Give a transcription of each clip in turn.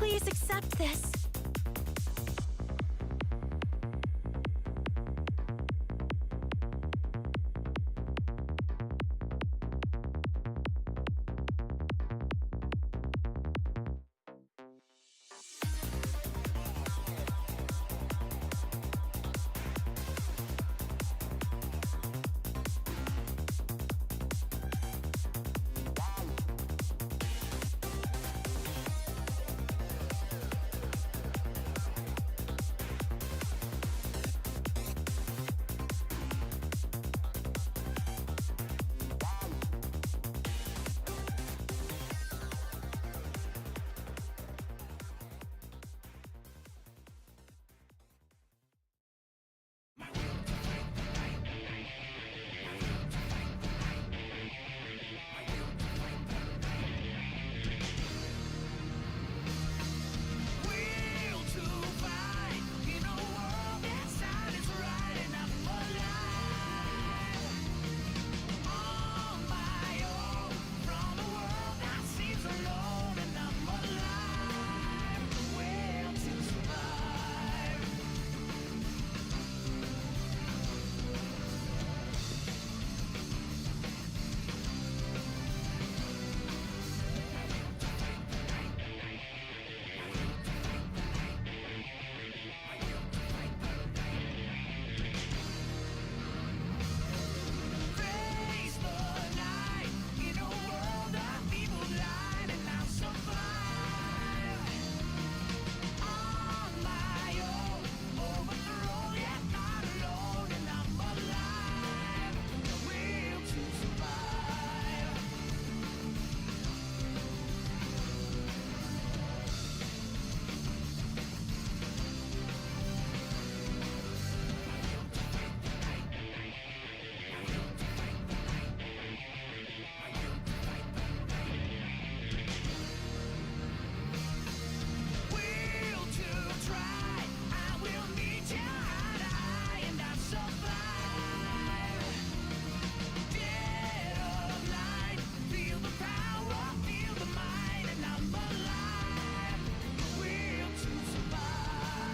Please accept this.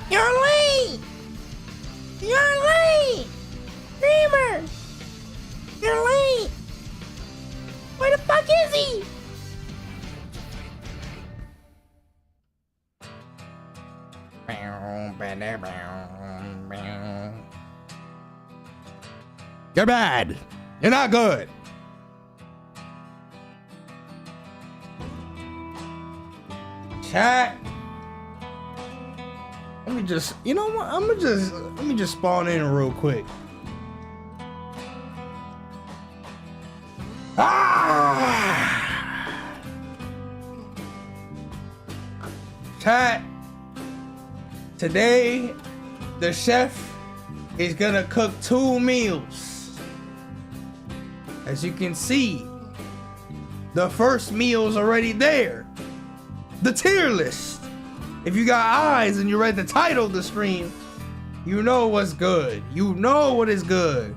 You're late! You're late! Gamer! You're late! Where the fuck is he? You're bad. You're not good. Chat. Let me just, you know what? Let me just spawn in real quick. Ah! Chat. Today, the chef is gonna cook 2 meals. As you can see, the first meal is already there. The tier list. If you got eyes and you read the title of the stream, you know what's good. You know what is good.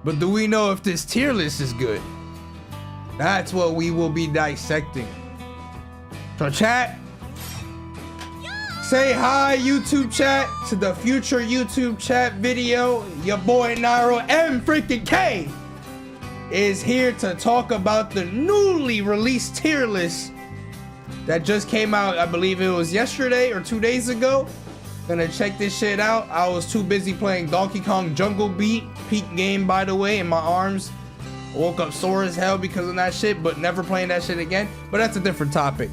But do we know if this tier list is good? That's what we will be dissecting. So chat, say hi YouTube chat to the future YouTube chat video. Your boy NairoMK is here to talk about the newly released tier list that just came out. I believe it was yesterday or 2 days ago. Gonna check this shit out. I was too busy playing Donkey Kong Jungle Beat. Peak game, by the way, in my arms. Woke up sore as hell because of that shit, but never playing that shit again. But that's a different topic.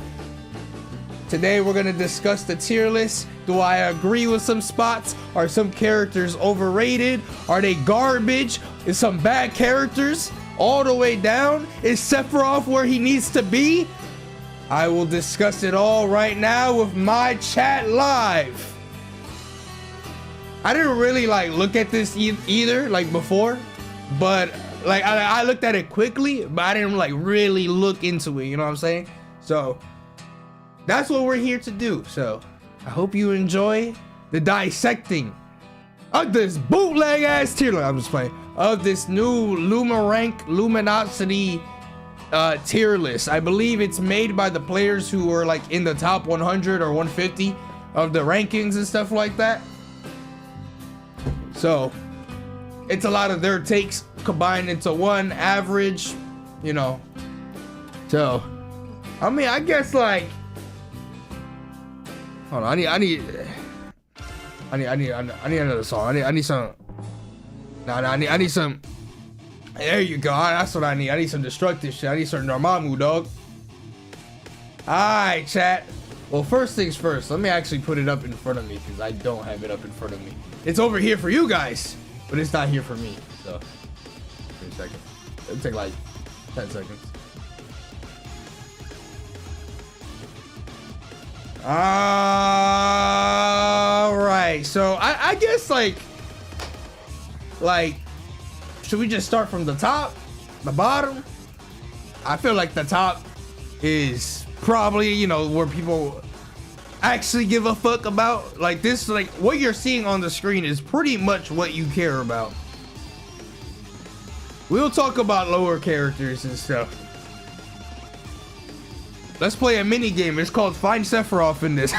Today we're gonna discuss the tier list. Do I agree with some spots? Are some characters overrated? Are they garbage? Is some bad characters all the way down? Is Sephiroth where he needs to be? I will discuss it all right now with my chat live. I didn't really like look at this either like before, but like I looked at it quickly, but I didn't like really look into it, you know what I'm saying? So that's what we're here to do. So I hope you enjoy the dissecting of this bootleg ass tier list. I'm just playing. Of this new Luminosity tier list. I believe it's made by the players who are like in the top 100 or 150 of the rankings and stuff like that. So it's a lot of their takes combined into one average, you know. So I mean, I guess like, hold on, I need another song. I need some. I need some. There you go. That's what I need. I need some destructive shit. I need some Dormammu, dog. Alright, chat. Well, first things first, let me actually put it up in front of me because I don't have it up in front of me. It's over here for you guys, but it's not here for me. So, wait a second. It'll take like 10 seconds. Alright, so I guess like, should we just start from the top, the bottom? I feel like the top is probably, you know, where people actually give a fuck about. Like this, like what you're seeing on the screen is pretty much what you care about. We'll talk about lower characters and stuff. Let's play a mini game. It's called Find Sephiroth in this.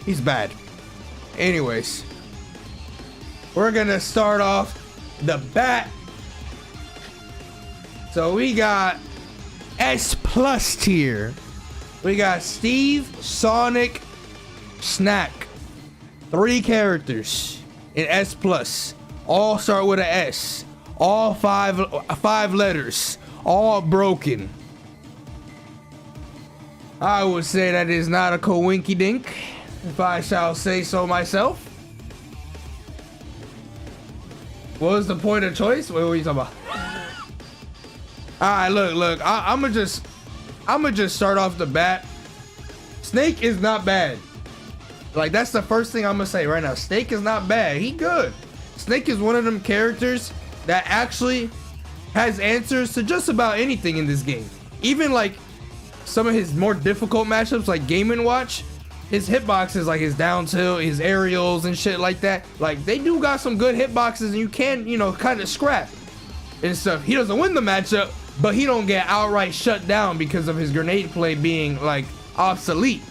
He's bad. Anyways, we're gonna start off the bat. So we got S+ tier. We got Steve, Sonic, Snack. 3 characters in S+. All start with an S. All five letters. All broken. I would say that is not a coinky dink, if I shall say so myself. What was the point of choice? What were you talking about? Alright, look. I'ma just start off the bat. Snake is not bad. Like, that's the first thing I'm gonna say right now. Snake is not bad. He good. Snake is one of them characters that actually has answers to just about anything in this game. Even like some of his more difficult matchups, like Game & Watch, his hitboxes, like his down tilt, his aerials and shit like that, like they do got some good hitboxes, and you can, you know, kind of scrap and stuff. He doesn't win the matchup, but he don't get outright shut down because of his grenade play being like obsolete,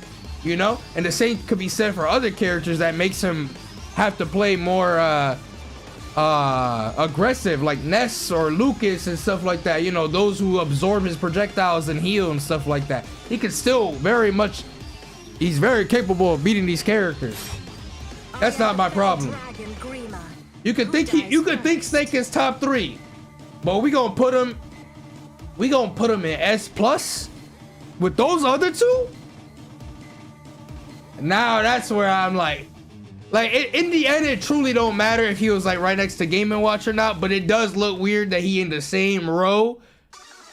you know. And the same could be said for other characters that makes him have to play more aggressive, like Ness or Lucas and stuff like that, you know, those who absorb his projectiles and heal and stuff like that. He could still he's very capable of beating these characters. That's not my problem. You could think Snake is top 3, but we gonna put him in S+ with those other 2. Now that's where I'm like in the end, it truly don't matter if he was like right next to Game & Watch or not, but it does look weird that he in the same row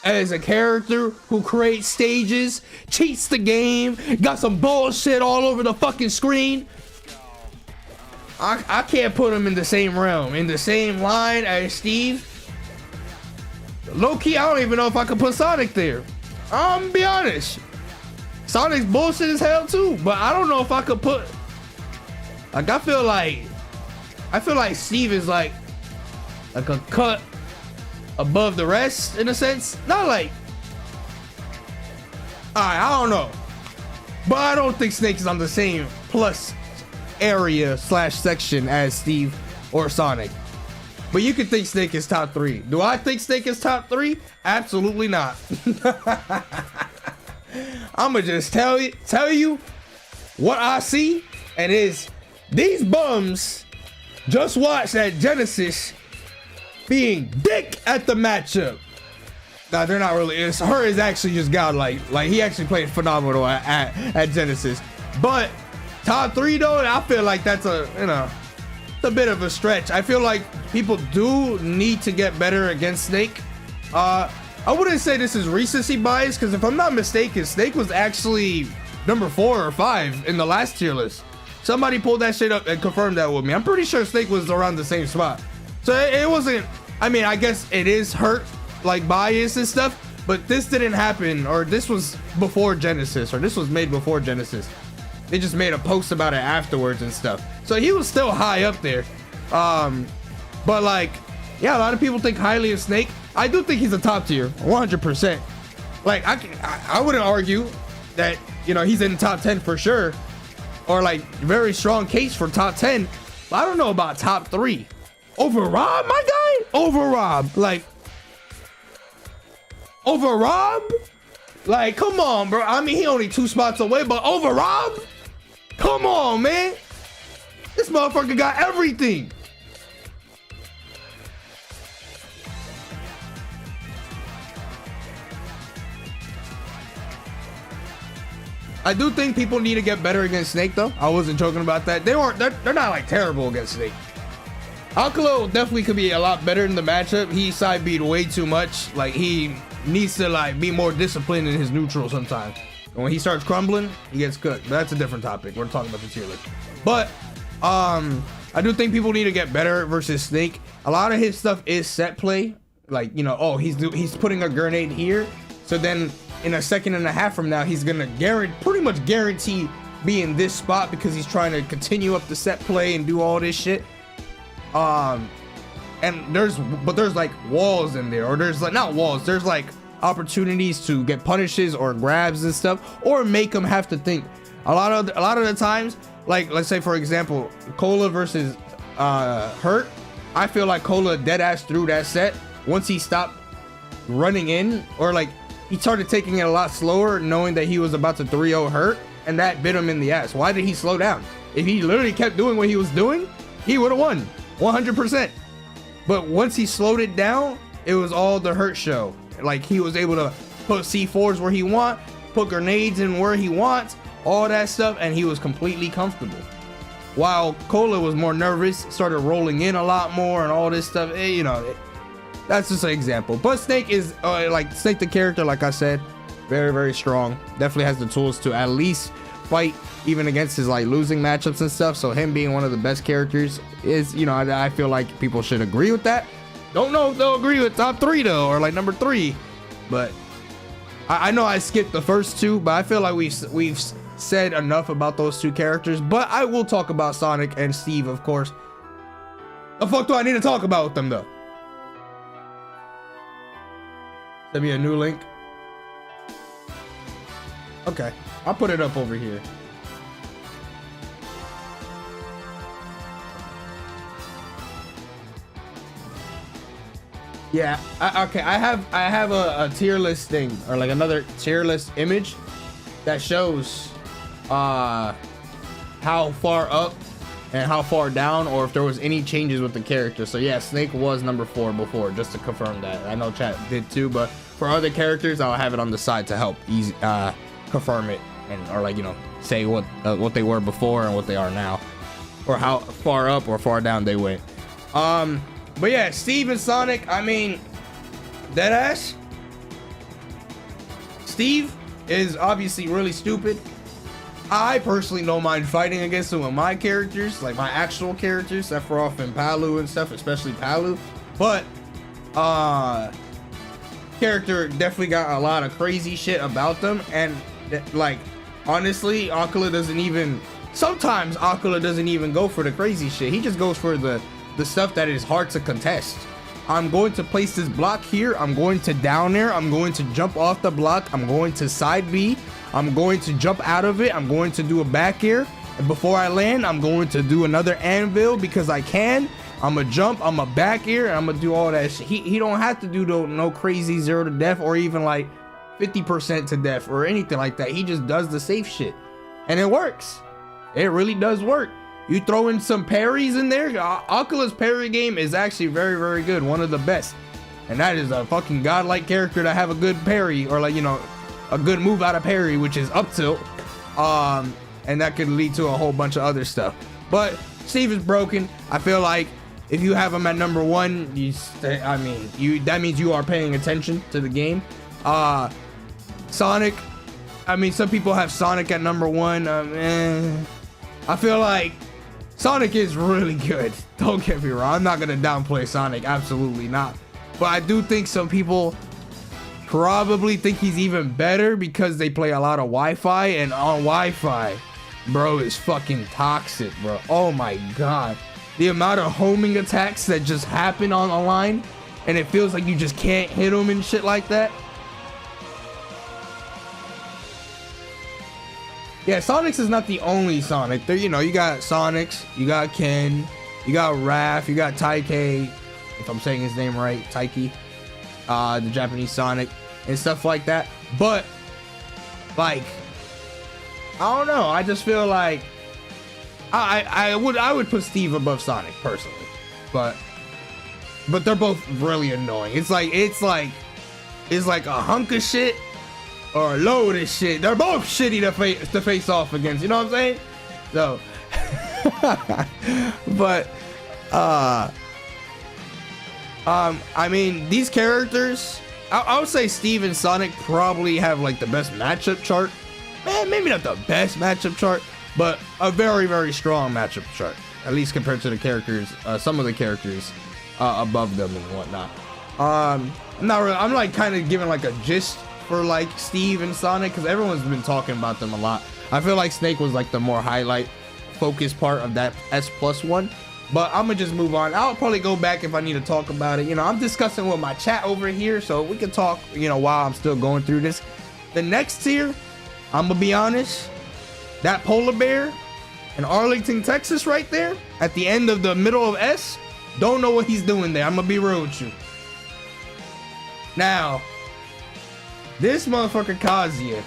as a character who creates stages, cheats the game, got some bullshit all over the fucking screen. I can't put him in the same realm, in the same line as Steve. Low-key, I don't even know if I could put Sonic there. I'm gonna be honest. Sonic's bullshit as hell too, but I don't know if I could put... Like, I feel like Steve is like a cut above the rest in a sense. Not like, I don't know, but I don't think Snake is on the same plus area / section as Steve or Sonic. But you could think Snake is top 3. Do I think Snake is top 3? Absolutely not. I'ma just tell you what I see, and is these bums just watched that Genesis being dick at the matchup. Nah, they're not really. Her is actually just godlike. Like, he actually played phenomenal at Genesis. But top 3 though, I feel like that's a bit of a stretch. I feel like people do need to get better against Snake. I wouldn't say this is recency bias, because if I'm not mistaken, Snake was actually number 4 or 5 in the last tier list. Somebody pulled that shit up and confirmed that with me. I'm pretty sure Snake was around the same spot. So it wasn't, I mean, I guess it is hurt, like bias and stuff, but this didn't happen, or this was before Genesis, or this was made before Genesis. They just made a post about it afterwards and stuff. So he was still high up there. But like, yeah, a lot of people think highly of Snake. I do think he's a top tier, 100%. Like I wouldn't argue that, you know, he's in the top 10 for sure, or like very strong case for top 10. But I don't know about top 3 over Rob, my guy. Over Rob, like over Rob. Like, come on, bro. I mean, he only 2 spots away, but over Rob? Come on, man. This motherfucker got everything. I do think people need to get better against Snake, though. I wasn't joking about that. They're not like terrible against Snake. Alcala definitely could be a lot better in the matchup. He side beat way too much. Like, he needs to like be more disciplined in his neutral sometimes. And when he starts crumbling, he gets cooked. But that's a different topic. We're talking about the tier list. But I do think people need to get better versus Snake. A lot of his stuff is set play. Like, you know, oh, he's putting a grenade here. So then in a second and a half from now, he's gonna pretty much guarantee be in this spot because he's trying to continue up the set play and do all this shit. And there's like walls in there, or there's like not walls, there's like opportunities to get punishes or grabs and stuff, or make them have to think. A lot of the times, like let's say for example, Cola versus Hurt, I feel like Cola dead ass through that set once he stopped running in, or like he started taking it a lot slower, knowing that he was about to 3-0 Hurt, and that bit him in the ass. Why did he slow down? If he literally kept doing what he was doing, he would have won 100%. But once he slowed it down, it was all the Hurt show. Like, he was able to put C4s where he wants, put grenades in where he wants, all that stuff, and he was completely comfortable. While Cola was more nervous, started rolling in a lot more and all this stuff. You know, that's just an example. But Snake is, like, Snake the character, like I said, very, very strong. Definitely has the tools to at least fight even against his like losing matchups and stuff. So him being one of the best characters is, you know, I feel like people should agree with that. Don't know if they'll agree with top 3 though, or like number 3, but I know I skipped the first 2, but I feel like we've said enough about those 2 characters. But I will talk about Sonic and Steve, of course. The fuck do I need to talk about with them though? Send me a new link. Okay, I'll put it up over here. Yeah, okay, I have a tier list thing, or like another tier list image that shows how far up and how far down, or if there was any changes with the character. So yeah, Snake was number 4 before, just to confirm that. I know chat did too, but for other characters, I'll have it on the side to help confirm it, and or like, you know, say what they were before and what they are now, or how far up or far down they went. But yeah, Steve and Sonic, I mean, deadass. Steve is obviously really stupid. I personally don't mind fighting against him with my characters, like my actual characters, Sephiroth and Palu and stuff, especially Palu. But character definitely got a lot of crazy shit about them, and like honestly, sometimes Akala doesn't even go for the crazy shit. He just goes for the stuff that is hard to contest. I'm going to place this block here, I'm going to down there, I'm going to jump off the block, I'm going to side B, I'm going to jump out of it, I'm going to do a back air, and before I land, I'm going to do another anvil because I can. I'm gonna jump, I'm a back air, and I'm gonna do all that shit. He don't have to do no crazy 0 to death, or even like 50% to death or anything like that. He just does the safe shit, and it works. It really does work. You throw in some parries in there. Akala's parry game is actually very, very good. One of the best. And that is a fucking godlike character to have a good parry, or like, you know, a good move out of parry, which is up tilt. And that could lead to a whole bunch of other stuff. But Steve is broken. I feel like if you have him at number 1, that means you are paying attention to the game. Sonic, I mean, some people have Sonic at number 1. I feel like Sonic is really good. Don't get me wrong. I'm not gonna downplay Sonic. Absolutely not. But I do think some people probably think he's even better because they play a lot of Wi-Fi, and on Wi-Fi, bro, is fucking toxic, bro. Oh my god. The amount of homing attacks that just happen on the line and it feels like you just can't hit him and shit like that. Yeah, Sonics is not the only Sonic. There, you know, you got Sonics, you got Ken, you got Raph, you got Taiki, if I'm saying his name right, Taiki, the Japanese Sonic, and stuff like that. But like, I don't know. I just feel like I would put Steve above Sonic personally, but they're both really annoying. It's like a hunk of shit or a load of shit. They're both shitty to face off against. You know what I'm saying? So, but I mean, these characters, I would say Steve and Sonic probably have like the best matchup chart. Man, maybe not the best matchup chart, but a very, very strong matchup chart, at least compared to the characters, some of the characters above them and whatnot. Not really, I'm like kind of giving like a gist for like Steve and Sonic, because everyone's been talking about them a lot. I feel like Snake was like the more highlight focus part of that S+ one, but I'm gonna just move on. I'll probably go back if I need to talk about it. You know, I'm discussing with my chat over here, so we can talk, you know, while I'm still going through this. The next tier, I'm gonna be honest, that polar bear in Arlington, Texas right there at the end of the middle of S, don't know what he's doing there. I'm gonna be real with you. Now, this motherfucker Kazuya,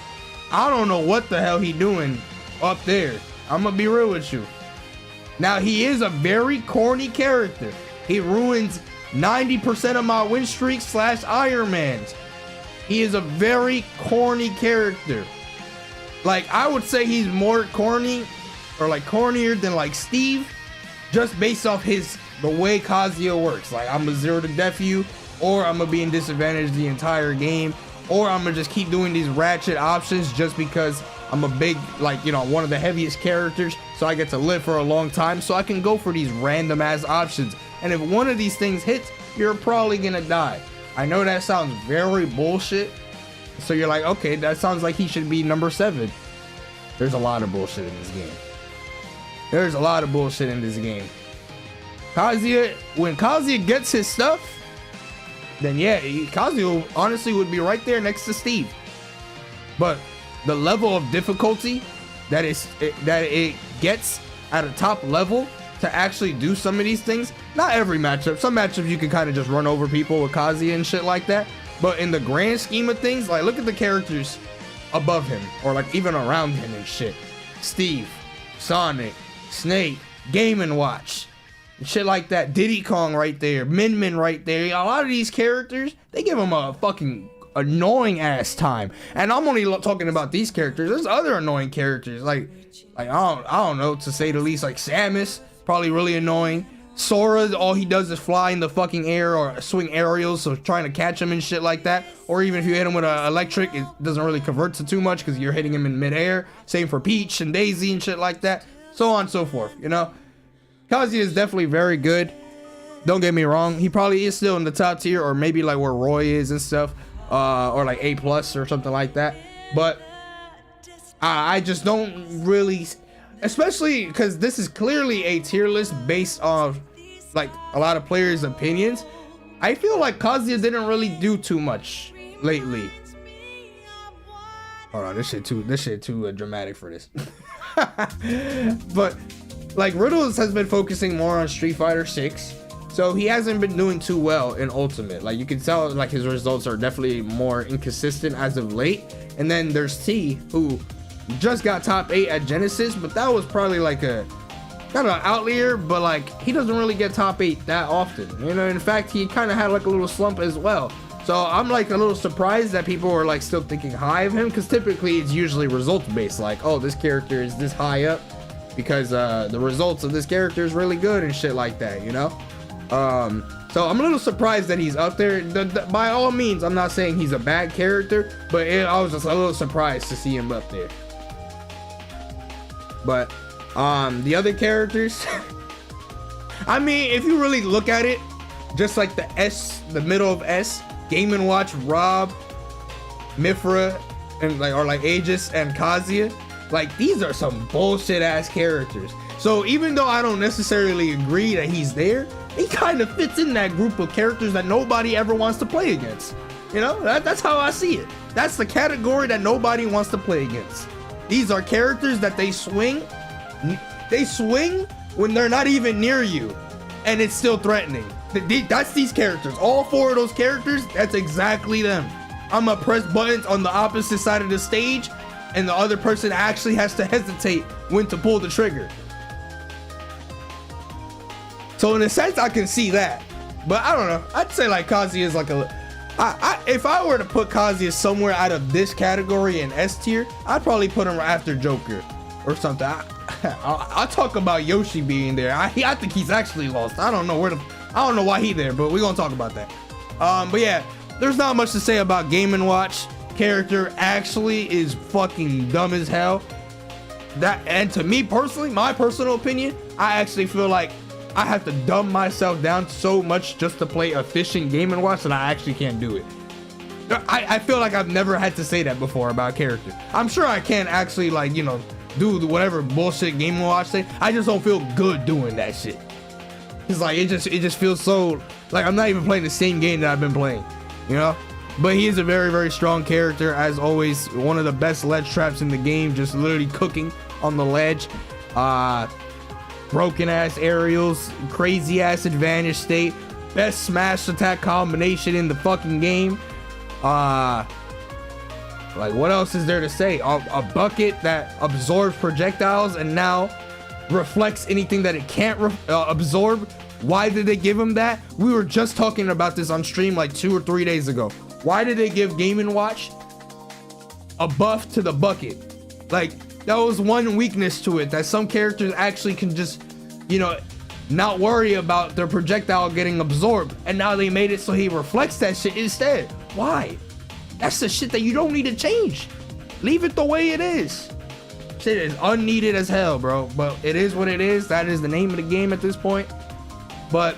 I don't know what the hell he doing up there. I'm gonna be real with you. Now, he is a very corny character. He ruins 90% of my win streaks / Ironmans. He is a very corny character. Like, I would say he's more corny, or like cornier than like Steve, just based off the way Kazuya works. Like, I'm a 0 to death you, or I'm gonna be in disadvantage the entire game, or I'm gonna just keep doing these ratchet options just because I'm a big, like, you know, one of the heaviest characters, so I get to live for a long time, so I can go for these random ass options. And if one of these things hits, you're probably gonna die. I know that sounds very bullshit, so you're like, okay, that sounds like he should be number 7. There's a lot of bullshit in this game. There's a lot of bullshit in this game. Kazuya, when Kazuya gets his stuff, then yeah, Kazuya honestly would be right there next to Steve. But the level of difficulty that it gets at a top level to actually do some of these things, not every matchup. Some matchups you can kind of just run over people with Kazuya and shit like that. But in the grand scheme of things, like, look at the characters above him, or like even around him and shit. Steve, Sonic, Snake, Game & Watch, shit like that. Diddy Kong right there, Min Min right there. A lot of these characters, they give them a fucking annoying ass time. And I'm only talking about these characters. There's other annoying characters, like I don't know, to say the least. Like Samus, probably really annoying. Sora, all he does is fly in the fucking air or swing aerials, so trying to catch him and shit like that. Or even if you hit him with an electric, it doesn't really convert to too much because you're hitting him in midair. Same for Peach and Daisy and shit like that. So on and so forth, you know. Kazuya is definitely very good. Don't get me wrong. He probably is still in the top tier, or maybe like where Roy is and stuff. Or like A+ or something like that. But I just don't really, especially because this is clearly a tier list based on like a lot of players' opinions. I feel like Kazuya didn't really do too much lately. Hold on, this shit too dramatic for this. But like Riddles has been focusing more on Street Fighter 6. So he hasn't been doing too well in Ultimate. Like, you can tell like his results are definitely more inconsistent as of late. And then there's T, who just got top 8 at Genesis, but that was probably like a kind of an outlier, but like he doesn't really get top 8 that often. You know, in fact, he kind of had like a little slump as well. So I'm like a little surprised that people are like still thinking high of him, because typically it's usually result based. Like, oh, this character is this high up because the results of this character is really good and shit like that, you know? So I'm a little surprised that he's up there. By all means, I'm not saying he's a bad character, but I was just a little surprised to see him up there. But the other characters, I mean, if you really look at it, just like the middle of S, Game & Watch, Rob, Mifra, and like Aegis and Kazuya, like, these are some bullshit ass characters. So even though I don't necessarily agree that he's there, he kind of fits in that group of characters that nobody ever wants to play against. You know, that's how I see it. That's the category that nobody wants to play against. These are characters that they swing when they're not even near you, and it's still threatening. That's these characters. All 4 of those characters, that's exactly them. I'm gonna press buttons on the opposite side of the stage, and the other person actually has to hesitate when to pull the trigger. So in a sense, I can see that, but I don't know. I'd say like Kazuya is like if I were to put Kazuya somewhere out of this category in S tier, I'd probably put him after Joker or something. I'll talk about Yoshi being there. I think he's actually lost. I don't know why he there, but we're gonna talk about that. But yeah, there's not much to say about Game & Watch. Character actually is fucking dumb as hell. And to me personally, my personal opinion, I actually feel like I have to dumb myself down so much just to play efficient Game & Watch that I actually can't do it. I feel like I've never had to say that before about character. I'm sure I can actually, like, you know, do whatever bullshit Game & Watch say. I just don't feel good doing that shit. It's like it just feels so like I'm not even playing the same game that I've been playing, you know. But he is a very, very strong character, as always. One of the best ledge traps in the game, just literally cooking on the ledge. Broken ass aerials, crazy ass advantage state, best smash attack combination in the fucking game. Like, what else is there to say? A bucket that absorbs projectiles and now reflects anything that it can't absorb. Why did they give him that? We were just talking about this on stream like 2 or 3 days ago. Why did they give Game & Watch a buff to the bucket? Like, that was one weakness to it, that some characters actually can just, you know, not worry about their projectile getting absorbed, and now they made it so he reflects that shit instead. Why? That's the shit that you don't need to change. Leave it the way it is. Shit is unneeded as hell, bro, but it is what it is. That is the name of the game at this point. But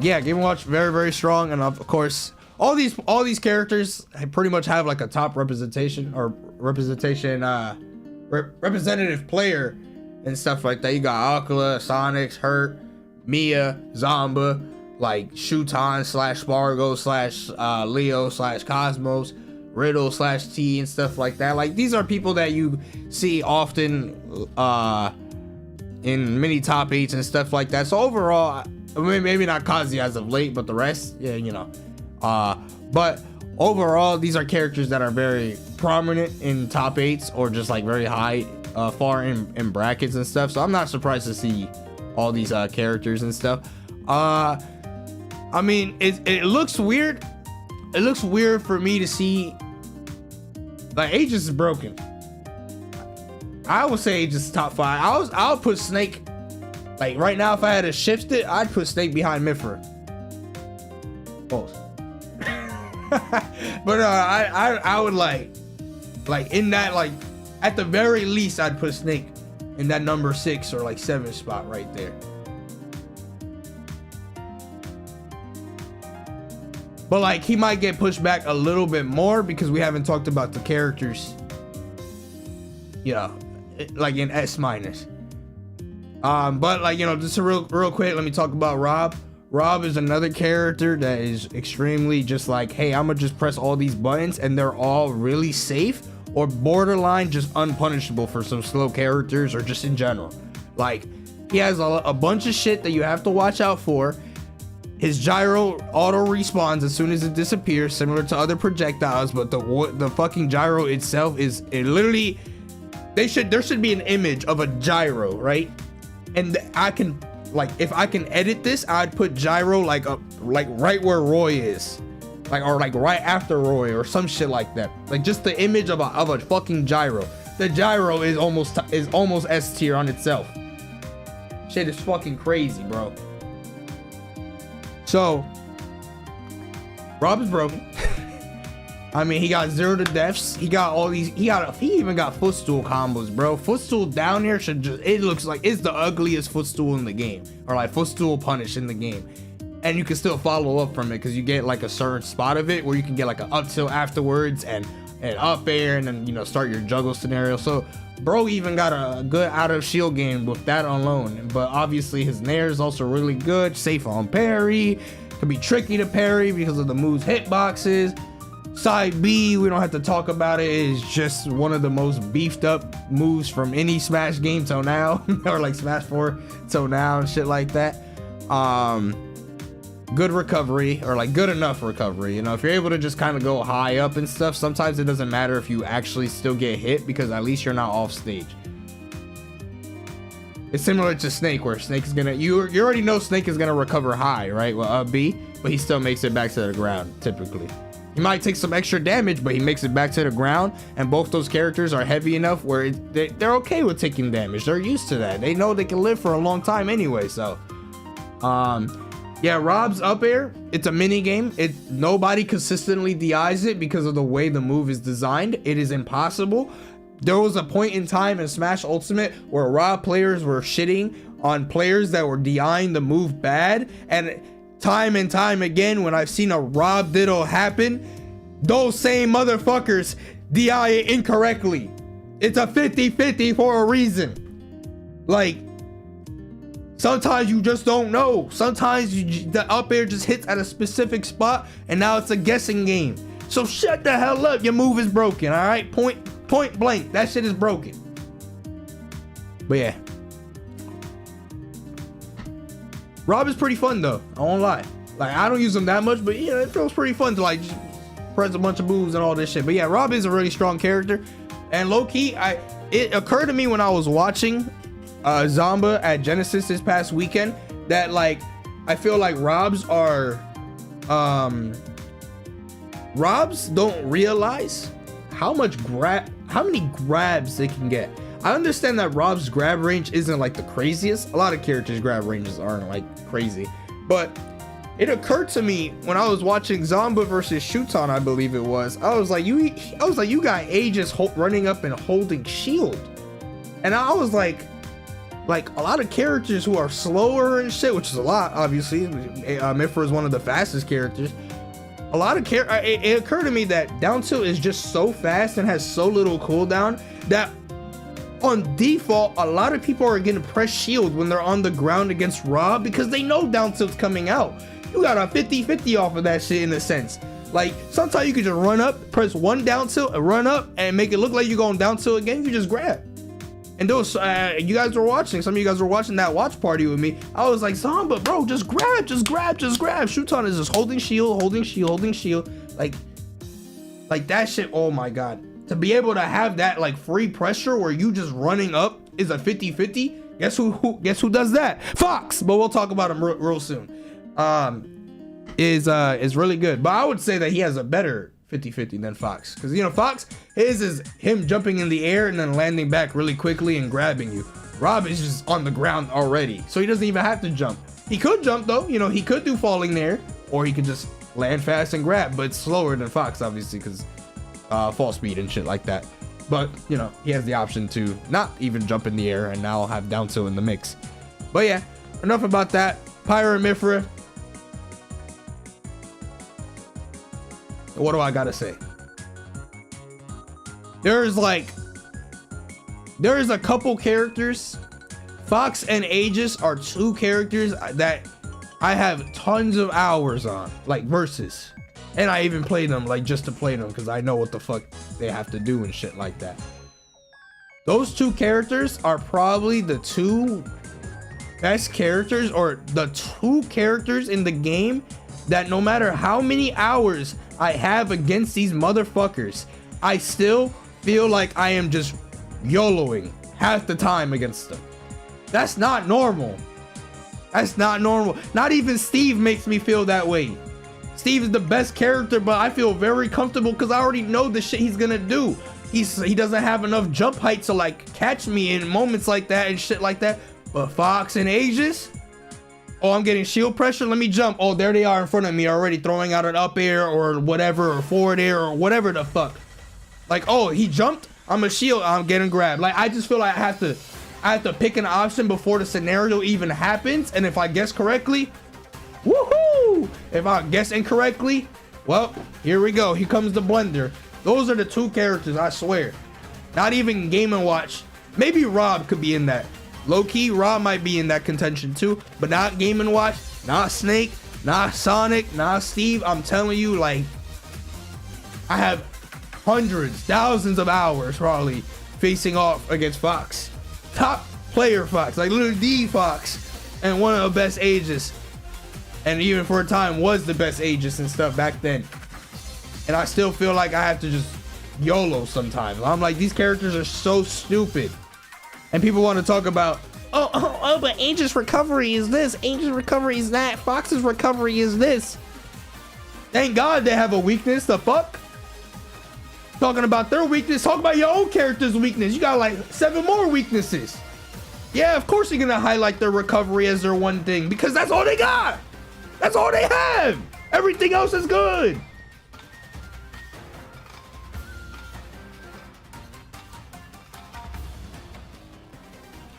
yeah, Game & Watch very, very strong, and of course all these characters pretty much have like a top representation or representative player and stuff like that. You got Aquila, Sonic, Hurt, Mia, Zomba, like Shuton / Spargo / Leo / Cosmos, Riddle / T and stuff like that. Like, these are people that you see often in many top 8s and stuff like that. So overall, I mean, maybe not Kazuya as of late, but the rest, yeah, you know. But overall, these are characters that are very prominent in top 8s or just like very high, far in brackets and stuff. So I'm not surprised to see all these characters and stuff. I mean, it looks weird. It looks weird for me to see. Like, Aegis is broken. I would say Aegis top 5. I'll put Snake. Like, right now, if I had to shift it, I'd put Snake behind Mifra. Pause. But I would like in that, like, at the very least, I'd put Snake in that number 6 or like 7 spot right there. But like, he might get pushed back a little bit more because we haven't talked about the characters, you know, like in S-. But like, you know, just real quick, let me talk about Rob. Rob is another character that is extremely just like, hey, I'm gonna just press all these buttons and they're all really safe or borderline just unpunishable for some slow characters or just in general. Like, he has a bunch of shit that you have to watch out for. His gyro auto respawns as soon as it disappears, similar to other projectiles, but the fucking gyro itself is, it literally, there should be an image of a gyro, right? And I can, like, if I can edit this, I'd put gyro like right where Roy is, like, or like right after Roy or some shit like that. Like, just the image of a fucking gyro. The gyro is almost S tier on itself. Shit is fucking crazy, bro. So, Rob is broken. I mean, he got 0 to deaths. He got all these. He even got footstool combos, bro. Footstool down here should just. It looks like it's the ugliest footstool in the game, or like footstool punish in the game. And you can still follow up from it because you get like a certain spot of it where you can get like an up tilt afterwards and up air, and then, you know, start your juggle scenario. So Bro even got a good out of shield game with that alone. But obviously his Nair is also really good, safe on parry, can be tricky to parry because of the move's hitboxes. Side B, we don't have to talk about it, is just one of the most beefed up moves from any Smash game till now, or like Smash 4 till now and shit like that. Good recovery, or like good enough recovery. You know, if you're able to just kind of go high up and stuff, sometimes it doesn't matter if you actually still get hit because at least you're not off stage. It's similar to Snake, where Snake is gonna, you already know Snake is gonna recover high, right? Well, up B, but he still makes it back to the ground typically. He might take some extra damage, but he makes it back to the ground, and both those characters are heavy enough where they're okay with taking damage. They're used to that. They know they can live for a long time anyway. So yeah, Rob's up air, it's a mini game. Nobody consistently DIs it because of the way the move is designed. It is impossible. There was a point in time in Smash Ultimate where Rob players were shitting on players that were DIing the move bad, and time and time again, when I've seen a Rob Diddle happen, those same motherfuckers DI it incorrectly. It's a 50-50 for a reason. Like, sometimes you just don't know. Sometimes the up air just hits at a specific spot, and now it's a guessing game. So shut the hell up. Your move is broken, all right? Point blank, that shit is broken. But yeah, Rob is pretty fun though, I won't lie. Like, I don't use him that much, but yeah, it feels pretty fun to like just press a bunch of moves and all this shit. But yeah, Rob is a really strong character, and low-key, it occurred to me when I was watching Zomba at Genesis this past weekend that like I feel like Robs don't realize how many grabs they can get. I understand that Rob's grab range isn't like the craziest. A lot of characters' grab ranges aren't like crazy, but it occurred to me when I was watching Zomba versus Shuton, I believe it was. I was like, you got Aegis running up and holding shield, and I was like a lot of characters who are slower and shit, which is a lot, obviously. Mifra is one of the fastest characters. A lot of it occurred to me that down tilt is just so fast and has so little cooldown that on default, a lot of people are gonna press shield when they're on the ground against Rob because they know down tilt's coming out. You got a 50-50 off of that shit in a sense. Like, sometimes you can just run up, press one down tilt, and run up, and make it look like you're going down tilt again. You just grab. And those, you guys were watching, some of you guys were watching that watch party with me. I was like, Zomba, bro, just grab. Shuton is just holding shield. Like that shit, oh my God. To be able to have that like free pressure where you just running up is a 50-50. Guess who does that? Fox, but we'll talk about him real soon. Is really good. But I would say that he has a better 50-50 than Fox, because you know Fox, his is him jumping in the air and then landing back really quickly and grabbing you. Rob is just on the ground already, so he doesn't even have to jump. He could jump though, you know, he could do falling there, or he could just land fast and grab, but it's slower than Fox obviously because fall speed and shit like that. But you know, he has the option to not even jump in the air and now have down tilt in the mix. But yeah, enough about that. Pyra and Mifra, what do I gotta say? There is a couple characters. Fox and Aegis are two characters that I have tons of hours on, like versus, and I even play them like just to play them because I know what the fuck they have to do and shit like that. Those two characters are probably the two best characters, or the two characters in the game that no matter how many hours I have against these motherfuckers, I still feel like I am just YOLOing half the time against them. That's not normal. That's not normal. Not even Steve makes me feel that way. Steve is the best character, but I feel very comfortable because I already know the shit he's gonna do. He doesn't have enough jump height to like catch me in moments like that and shit like that. But Fox and Aegis, oh, I'm getting shield pressure. Let me jump. Oh, there they are in front of me already, throwing out an up air or whatever, or forward air or whatever the fuck. Like, oh, he jumped. I'm a shield. I'm getting grabbed. Like, I just feel like I have to pick an option before the scenario even happens. And if I guess correctly, woohoo! If I guess incorrectly, well, here we go. Here comes the blender. Those are the two characters, I swear. Not even Game & Watch Maybe Rob could be in that. Low-key, Rob might be in that contention too, but not Game & Watch, not Snake, not Sonic, not Steve. I'm telling you, like, I have hundreds, thousands of hours probably facing off against Fox. Top player Fox, like literally the Fox, and one of the best ages. And even for a time was the best ages and stuff back then. And I still feel like I have to just YOLO sometimes. I'm like, these characters are so stupid. And people want to talk about, but Aegis recovery is this, Aegis recovery is that, Fox's recovery is this. Thank God they have a weakness. The fuck? Talking about their weakness, talk about your own character's weakness. You got like 7 more weaknesses. Yeah, of course you're gonna highlight their recovery as their one thing, because that's all they got. That's all they have. Everything else is good.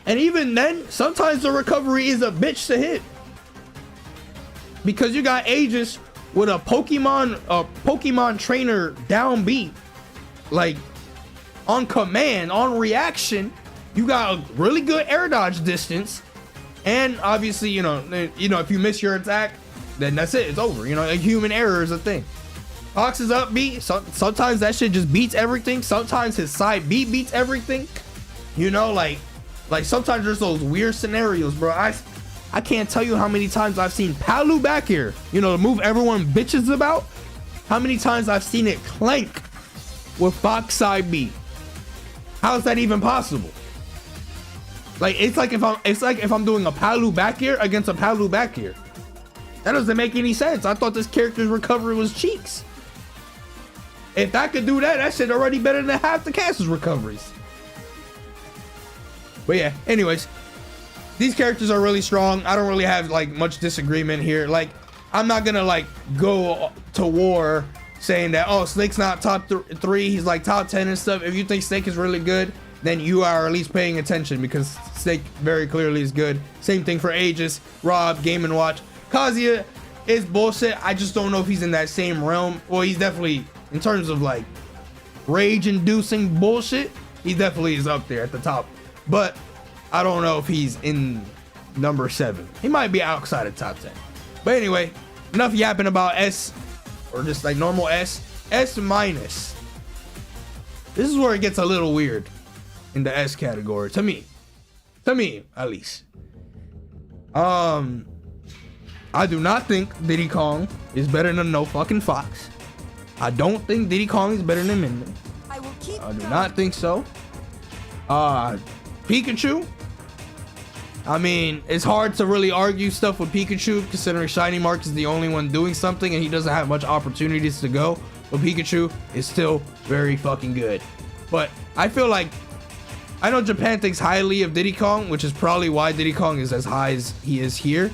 And even then, sometimes the recovery is a bitch to hit. Because you got Aegis with a Pokemon trainer downbeat. Like, on command, on reaction, you got a really good air dodge distance. And obviously, you know, if you miss your attack, then that's it. It's over. You know, a human error is a thing. Fox is upbeat. Sometimes that shit just beats everything. Sometimes his side B beats everything. You know, like sometimes there's those weird scenarios, bro. I can't tell you how many times I've seen Palu back here. You know, the move everyone bitches about. How many times I've seen it clank with Fox side B. How is that even possible? Like, it's like if I'm doing a Palu back here against a Palu back here. That doesn't make any sense. I thought this character's recovery was cheeks. If that could do that, that shit already better than half the cast's recoveries. But yeah, anyways, these characters are really strong. I don't really have like much disagreement here. Like, I'm not gonna like go to war saying that, oh, Snake's not top 3, he's like top 10 and stuff. If you think Snake is really good, then you are at least paying attention, because Snake very clearly is good. Same thing for Aegis, Rob, Game & Watch. Kazuya is bullshit. I just don't know if he's in that same realm. Well, he's definitely, in terms of like rage-inducing bullshit, he definitely is up there at the top. But I don't know if he's in number 7. He might be outside of top 10. But anyway, enough yapping about S, or just like normal S. S minus. This is where it gets a little weird in the S category, to me at least. I do not think Diddy Kong is better than no fucking Fox. I don't think Diddy Kong is better than Min. I do not think so. Pikachu, I mean, it's hard to really argue stuff with Pikachu, considering Shiny Mark is the only one doing something and he doesn't have much opportunities to go. But Pikachu is still very fucking good. But I feel like, I know Japan thinks highly of Diddy Kong, which is probably why Diddy Kong is as high as he is here.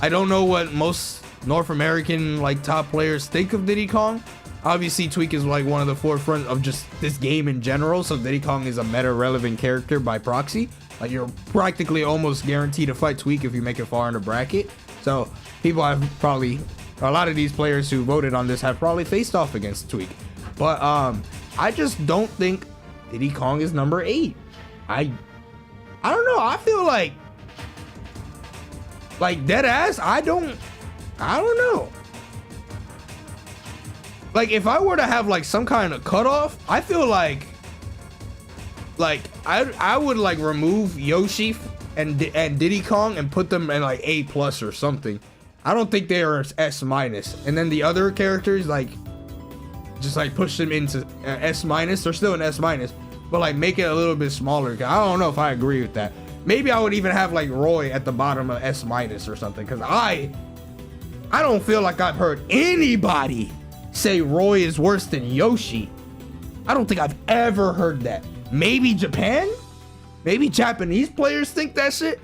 I don't know what most North American like top players think of Diddy Kong. Obviously, Tweak is like one of the forefront of just this game in general, so Diddy Kong is a meta relevant character by proxy. Like, you're practically almost guaranteed to fight Tweak if you make it far in the bracket. So people have probably, a lot of these players who voted on this have probably faced off against Tweak. But I just don't think Diddy Kong is number 8. I don't know. I feel like dead ass, I don't know. Like, if I were to have like some kind of cutoff, I feel like I would like remove Yoshi and Diddy Kong and put them in like A+ or something. I don't think they are S-, and then the other characters like just like push them into S-. They're still an S-, but like make it a little bit smaller. I don't know if I agree with that. Maybe I would even have like Roy at the bottom of S- or something, because I don't feel like I've heard anybody say Roy is worse than Yoshi. I don't think I've ever heard that. Maybe Japan? Maybe Japanese players think that shit,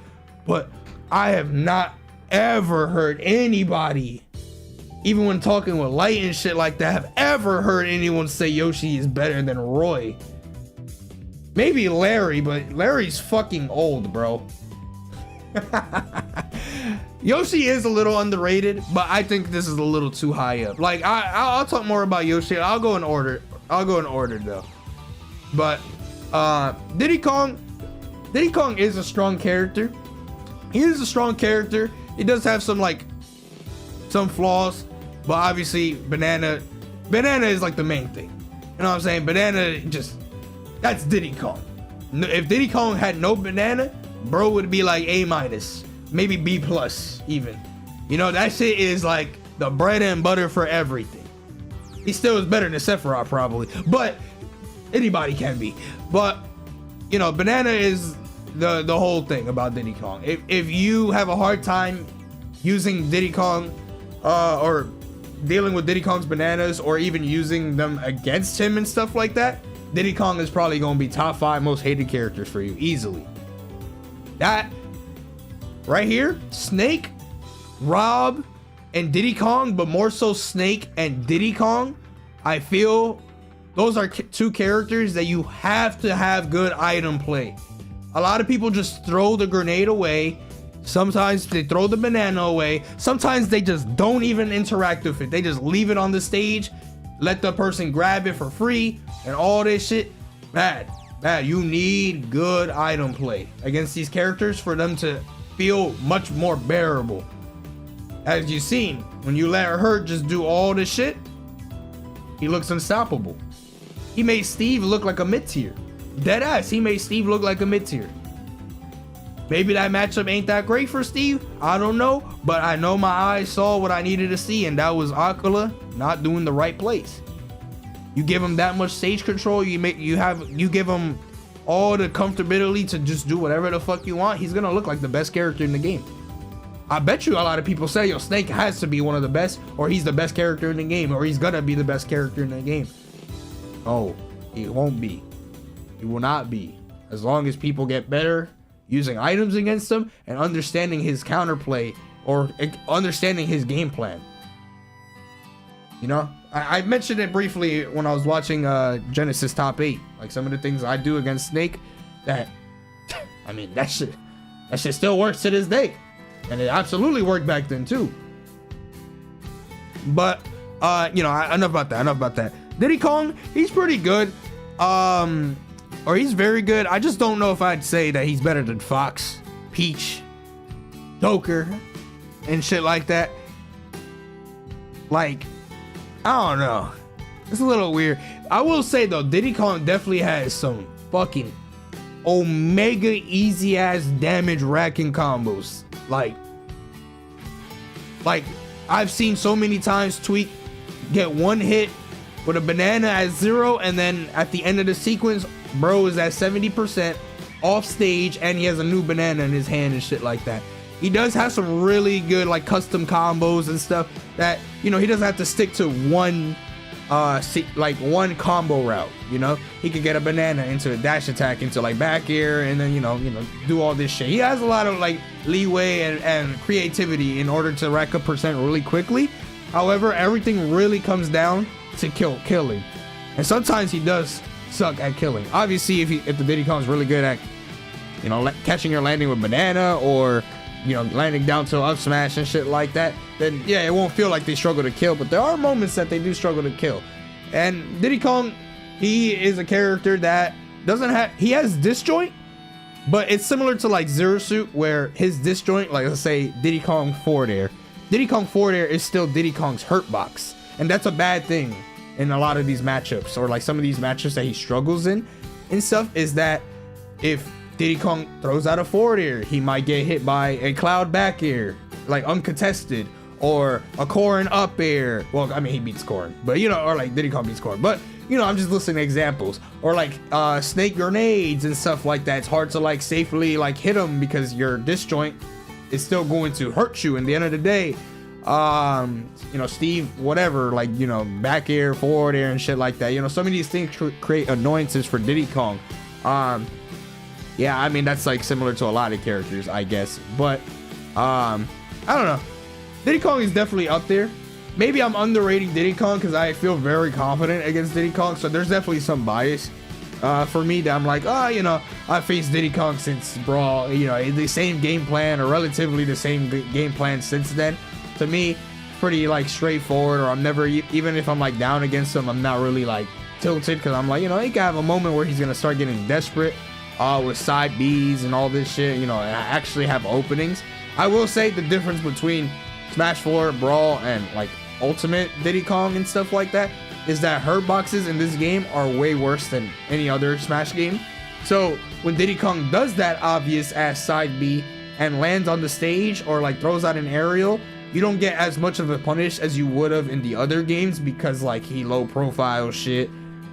but I have not ever heard anybody, even when talking with Light and shit like that, have ever heard anyone say Yoshi is better than Roy. Maybe Larry, but Larry's fucking old, bro. Yoshi is a little underrated, but I think this is a little too high up. Like, I'll talk more about Yoshi. I'll go in order though. But Diddy Kong, Diddy Kong is a strong character. He is a strong character. He does have some flaws, but obviously Banana is like the main thing. You know what I'm saying? Banana that's Diddy Kong. If Diddy Kong had no Banana, bro would be like A-, maybe B+ even. You know, that shit is like the bread and butter for everything. He still is better than Sephiroth probably, but anybody can be. But you know, Banana is the whole thing about Diddy Kong. If you have a hard time using Diddy Kong or dealing with Diddy Kong's bananas, or even using them against him and stuff like that, Diddy Kong is probably going to be top 5 most hated characters for you easily. That right here, Snake, Rob, and Diddy Kong, but more so Snake and Diddy Kong, I feel those are 2 characters that you have to have good item play. A lot of people just throw the grenade away. Sometimes they throw the banana away. Sometimes they just don't even interact with it. They just leave it on the stage, let the person grab it for free, and all this shit. Bad. You need good item play against these characters for them to feel much more bearable. As you've seen, when you let her just do all this shit, he looks unstoppable. He made Steve look like a mid-tier. Deadass, he made Steve look like a mid-tier. Maybe that matchup ain't that great for Steve. I don't know, but I know my eyes saw what I needed to see, and that was Aquila not doing the right place. You give him that much stage control, you give him all the comfortability to just do whatever the fuck you want. He's gonna look like the best character in the game. I bet you a lot of people say, yo, Snake has to be one of the best, or he's the best character in the game, or he's gonna be the best character in the game. Oh, he won't be. He will not be. As long as people get better using items against him and understanding his counterplay or understanding his game plan. You know, I mentioned it briefly when I was watching Genesis Top 8. Like some of the things I do against Snake that, I mean, that shit still works to this day. And it absolutely worked back then too. But, you know, enough about that. Diddy Kong, he's pretty good. Or he's very good. I just don't know if I'd say that he's better than Fox, Peach, Joker, and shit like that. Like, I don't know. It's a little weird. I will say though, Diddy Kong definitely has some fucking omega easy ass damage racking combos. Like I've seen so many times Tweak get one hit with a banana at 0, and then at the end of the sequence, bro is at 70% off stage, and he has a new banana in his hand and shit like that. He does have some really good like custom combos and stuff that, you know, he doesn't have to stick to one one combo route. You know, he could get a banana into a dash attack into like back air, and then you know do all this shit. He has a lot of like leeway and creativity in order to rack up percent really quickly. However, everything really comes down to killing, and sometimes he does suck at killing. Obviously, if the Diddy Kong's really good at, you know, catching or landing with banana, or you know, landing down to up smash and shit like that, then yeah, it won't feel like they struggle to kill, but there are moments that they do struggle to kill. And Diddy Kong, he is a character that he has disjoint, but it's similar to like Zero Suit, where his disjoint, like let's say Diddy Kong forward air is still Diddy Kong's hurt box, and that's a bad thing in a lot of these matchups, or like some of these matchups that he struggles in and stuff, is that if Diddy Kong throws out a forward air, he might get hit by a cloud back air, like uncontested, or a Corrin up air. Well, I mean, he beats Corrin, but you know, or like Diddy Kong beats Corrin, but you know, I'm just listing examples. Or like snake grenades and stuff like that. It's hard to like safely like hit them because your disjoint is still going to hurt you. In the end of the day, you know, Steve, whatever, like, you know, back air, forward air, and shit like that. You know, some of these things create annoyances for Diddy Kong. Yeah, I mean, that's like similar to a lot of characters, I guess. But I don't know. Diddy Kong is definitely up there. Maybe I'm underrating Diddy Kong because I feel very confident against Diddy Kong. So there's definitely some bias for me that I'm like, oh, you know, I faced Diddy Kong since Brawl, you know, the same game plan, or relatively the same game plan since then. To me, pretty like straightforward, or I'm never, even if I'm like down against him, I'm not really like tilted, because I'm like, you know, he can have a moment where he's gonna start getting desperate. with side Bs and all this shit, you know, and actually have openings. I will say the difference between Smash 4, Brawl, and like Ultimate Diddy Kong and stuff like that is that hurt boxes in this game are way worse than any other Smash game. So when Diddy Kong does that obvious ass side B and lands on the stage or like throws out an aerial, you don't get as much of a punish as you would have in the other games, because like he low profile shit,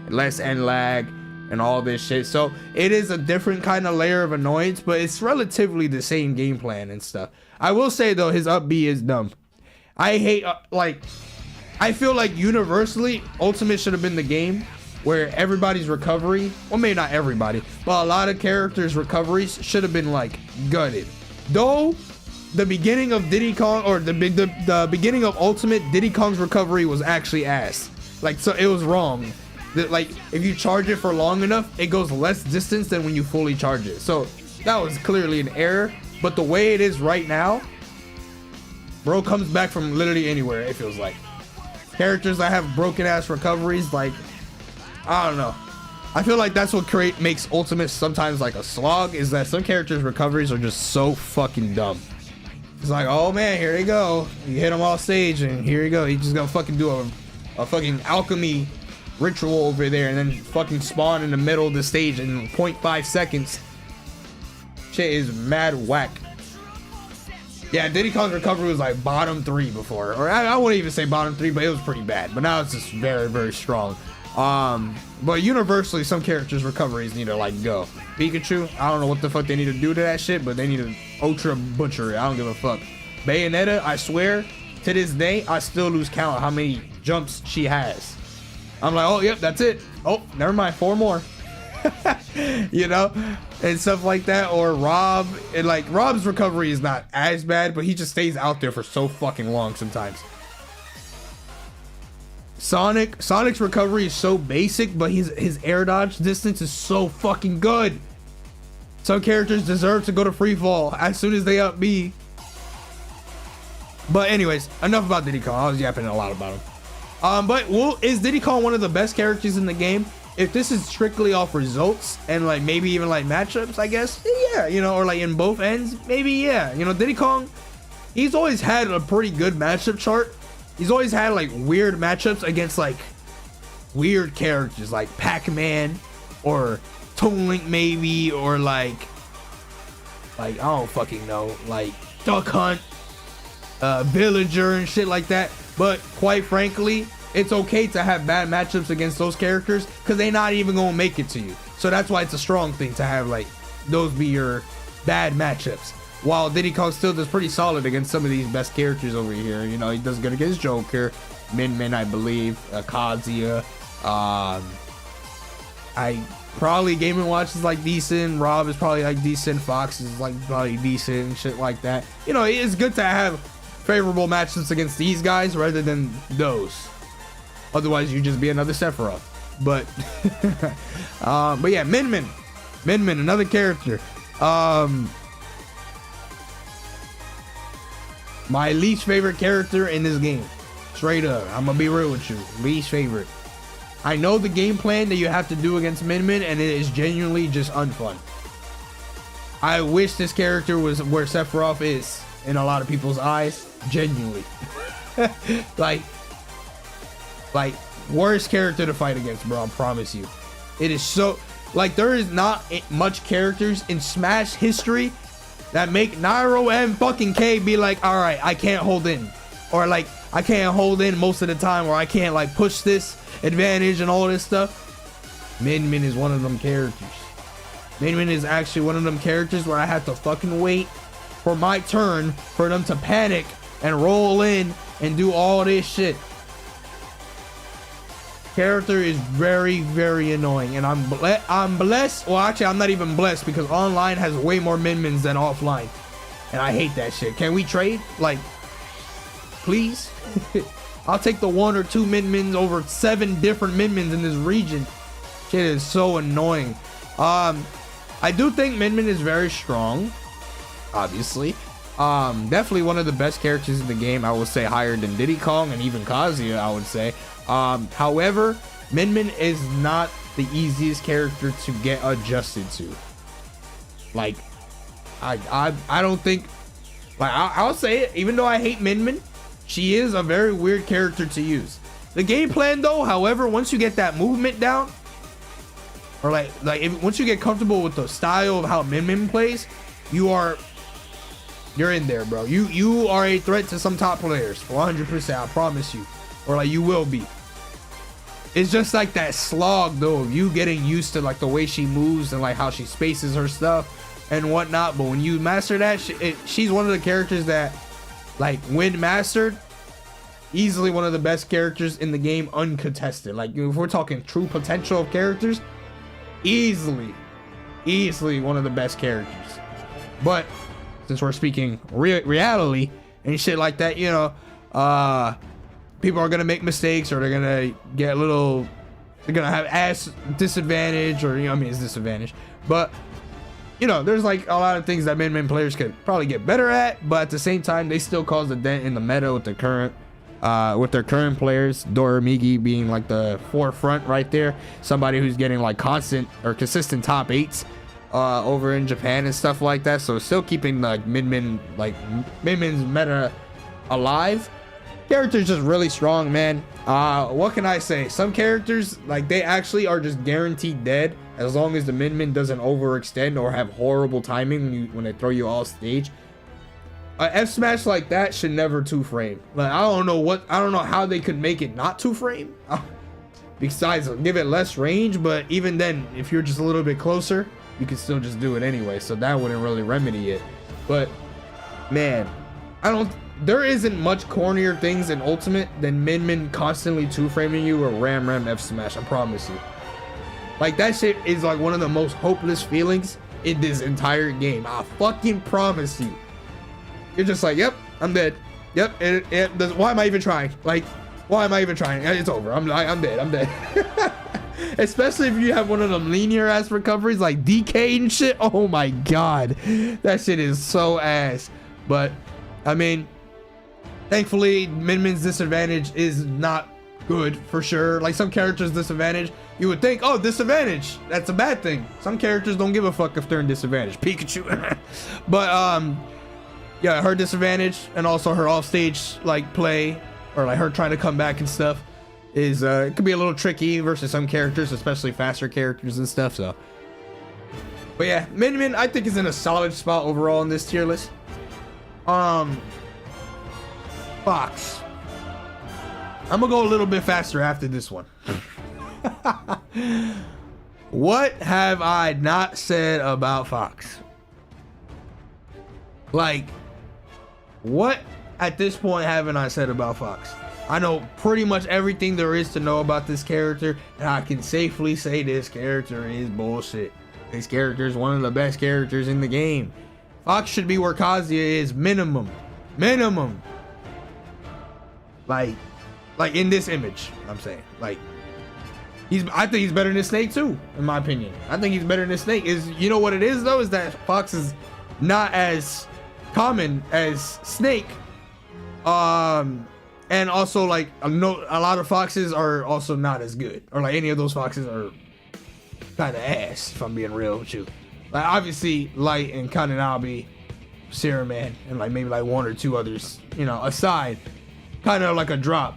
less end lag and all this shit. So it is a different kind of layer of annoyance, but it's relatively the same game plan and stuff. I will say though, his up B is dumb. I hate like, I feel like universally Ultimate should have been the game where everybody's recovery, well maybe not everybody, but a lot of characters' recoveries should have been like gutted. Though the beginning of Diddy Kong, or the beginning of Ultimate, Diddy Kong's recovery was actually ass. Like, so it was wrong. That like if you charge it for long enough, it goes less distance than when you fully charge it. So that was clearly an error. But the way it is right now, bro comes back from literally anywhere, it feels like. Characters that have broken ass recoveries, like, I don't know. I feel like that's what makes Ultimate sometimes like a slog, is that some characters' recoveries are just so fucking dumb. It's like, oh man, here they go. You hit him off stage and here you go. He's just gonna fucking do a fucking alchemy ritual over there and then fucking spawn in the middle of the stage in 0.5 seconds. Shit is mad whack. Yeah, Diddy Kong's recovery was like bottom 3 before, or I wouldn't even say bottom 3, but it was pretty bad. But now it's just very, very strong. But universally, some characters' recoveries need to like go. Pikachu, I don't know what the fuck they need to do to that shit, but they need to ultra butcher it. I don't give a fuck. Bayonetta, I swear, to this day, I still lose count how many jumps she has. I'm like, oh, yep, that's it. Oh, never mind, 4 more. You know, and stuff like that. Or Rob, and like Rob's recovery is not as bad, but he just stays out there for so fucking long sometimes. Sonic's recovery is so basic, but his air dodge distance is so fucking good. Some characters deserve to go to free fall as soon as they up B. But anyways, enough about Diddy Kong. I was yapping a lot about him. But is Diddy Kong one of the best characters in the game? If this is strictly off results and like maybe even like matchups, I guess, yeah, you know, or like in both ends, maybe, yeah. You know, Diddy Kong, he's always had a pretty good matchup chart. He's always had like weird matchups against like weird characters like Pac-Man or Toon Link maybe, or like I don't fucking know, like Duck Hunt, Villager and shit like that. But quite frankly, it's okay to have bad matchups against those characters because they're not even gonna make it to you. So that's why it's a strong thing to have like those be your bad matchups. While Diddy Kong still does pretty solid against some of these best characters over here. You know, he does good against Joker, Min, I believe, Kazuya. I probably Game & Watch is like decent. Rob is probably like decent. Fox is like probably decent and shit like that. You know, it's good to have favorable matchups against these guys rather than those. Otherwise, you just be another Sephiroth. But, but yeah, Min, another character. My least favorite character in this game. Straight up, I'm gonna be real with you. Least favorite. I know the game plan that you have to do against Min, and it is genuinely just unfun. I wish this character was where Sephiroth is in a lot of people's eyes. Genuinely. like worst character to fight against, bro. I promise you. It is so, like, there is not much characters in Smash history that make NairoMK be like, all right, I can't hold in, or like I can't hold in most of the time, or I can't like push this advantage and all this stuff. Min is one of them characters. Min is actually one of them characters where I have to fucking wait for my turn for them to panic and roll in and do all this shit. Character is very, very annoying, and I'm blessed. Well, actually, I'm not even blessed because online has way more Min-Mins than offline, and I hate that shit. Can we trade? Like, please? I'll take the 1 or 2 Min-Mins over 7 different Min-Mins in this region. Shit is so annoying. I do think Min is very strong, obviously. Definitely one of the best characters in the game. I would say higher than Diddy Kong and even Kazuya, I would say. However, Min is not the easiest character to get adjusted to. Like, I don't think, like, I'll say it, even though I hate Min Min, she is a very weird character to use. The game plan though, however, once you get that movement down, or once you get comfortable with the style of how Min Min plays, you're in there, bro. You are a threat to some top players, 100%, I promise you. Or like, you will be. It's just like that slog though, of you getting used to like the way she moves and like how she spaces her stuff and whatnot. But when you master that, she's one of the characters that, like, when mastered, easily one of the best characters in the game, uncontested. Like, if we're talking true potential of characters, easily one of the best characters. But since we're speaking reality and shit like that, you know, people are gonna make mistakes, or they're gonna get they're gonna have ass disadvantage, or, you know, I mean, it's disadvantage, but, you know, there's like a lot of things that Min Min players could probably get better at, but at the same time, they still cause a dent in the meta with their current players. Doromigi being like the forefront right there, somebody who's getting like constant or consistent top 8s over in Japan and stuff like that. So still keeping like Min Min's meta alive. Character's just really strong, man. What can I say? Some characters, like, they actually are just guaranteed dead as long as the Min Min doesn't overextend or have horrible timing when they throw you off stage. F smash like that should never 2-frame. Like, I don't know how they could make it not 2-frame. Besides, give it less range, but even then, if you're just a little bit closer, you can still just do it anyway. So that wouldn't really remedy it. But man, there isn't much cornier things in Ultimate than Min Min constantly 2-framing you or Ram F smash. I promise you. Like, that shit is like one of the most hopeless feelings in this entire game. I fucking promise you. You're just like, yep, I'm dead. Yep, why am I even trying? Like, why am I even trying? It's over. I'm dead. Especially if you have one of them linear ass recoveries like DK and shit. Oh my god, that shit is so ass. But I mean, thankfully, Min Min's disadvantage is not good for sure. Like, some characters' disadvantage, you would think, oh, disadvantage, that's a bad thing. Some characters don't give a fuck if they're in disadvantage. Pikachu. But yeah, her disadvantage and also her offstage like play, or like her trying to come back and stuff, is it could be a little tricky versus some characters, especially faster characters and stuff. So, but yeah, Min Min I think is in a solid spot overall in this tier list. Fox, I'm gonna go a little bit faster after this one. What have I not said about Fox? Like, what at this point haven't I said about Fox? I know pretty much everything there is to know about this character, and I can safely say this character is bullshit. This character is one of the best characters in the game. Fox should be where Kazuya is, minimum. Like in this image, I'm saying. Like, I think he's better than Snake too, in my opinion. I think he's better than Snake. You know what it is though, is that Fox is not as common as Snake, and also like a lot of foxes are also not as good, or like any of those foxes are kind of ass, if I'm being real with you. Like, obviously Light and Kananabi, Serum Man, and like maybe like one or two others, you know, aside, kind of like a drop,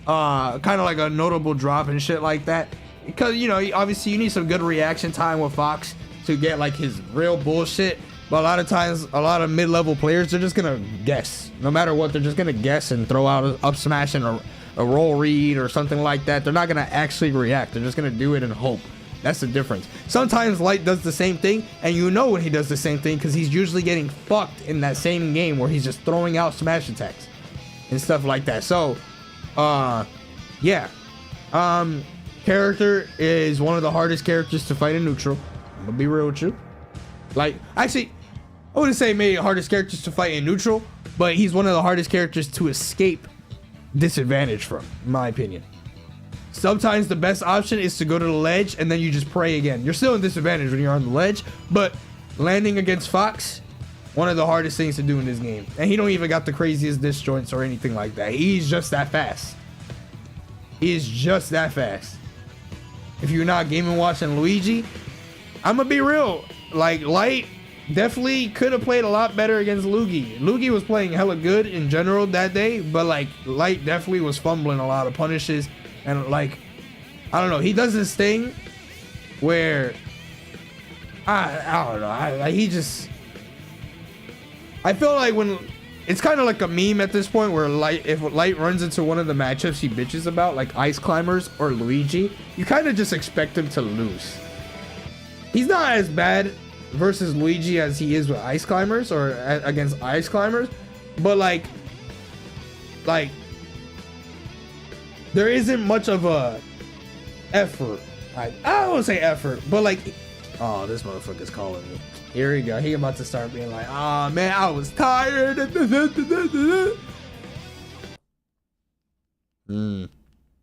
kind of like a notable drop and shit like that, because, you know, obviously you need some good reaction time with Fox to get like his real bullshit. But a lot of times, a lot of mid-level players, they're just gonna guess. No matter what, they're just gonna guess and throw out a up smash and a roll read or something like that. They're not gonna actually react. They're just gonna do it and hope. That's the difference. Sometimes Light does the same thing, and you know when he does the same thing because he's usually getting fucked in that same game where he's just throwing out smash attacks and stuff like that. So, yeah. Character is one of the hardest characters to fight in neutral. I'm gonna be real with you. Like, actually, I wouldn't say maybe hardest characters to fight in neutral, but he's one of the hardest characters to escape disadvantage from, in my opinion. Sometimes the best option is to go to the ledge and then you just pray again. You're still in disadvantage when you're on the ledge, but landing against Fox, one of the hardest things to do in this game. And he don't even got the craziest disjoints or anything like that. He's just that fast. He is just that fast. If you're not Game & Watch and Luigi, I'm gonna be real. Like, Light definitely could have played a lot better against Luigi. Luigi was playing hella good in general that day, but like Light definitely was fumbling a lot of punishes, and like I don't know, he does this thing where I don't know, he just, I feel like when it's kind of like a meme at this point where if Light runs into one of the matchups he bitches about, like Ice Climbers or Luigi, you kind of just expect him to lose. He's not as bad versus Luigi as he is with Ice Climbers or against Ice Climbers, but like there isn't much of a effort. I don't want to say effort, but like, oh, this motherfucker's calling me. Here we go. He about to start being like, oh man, I was tired.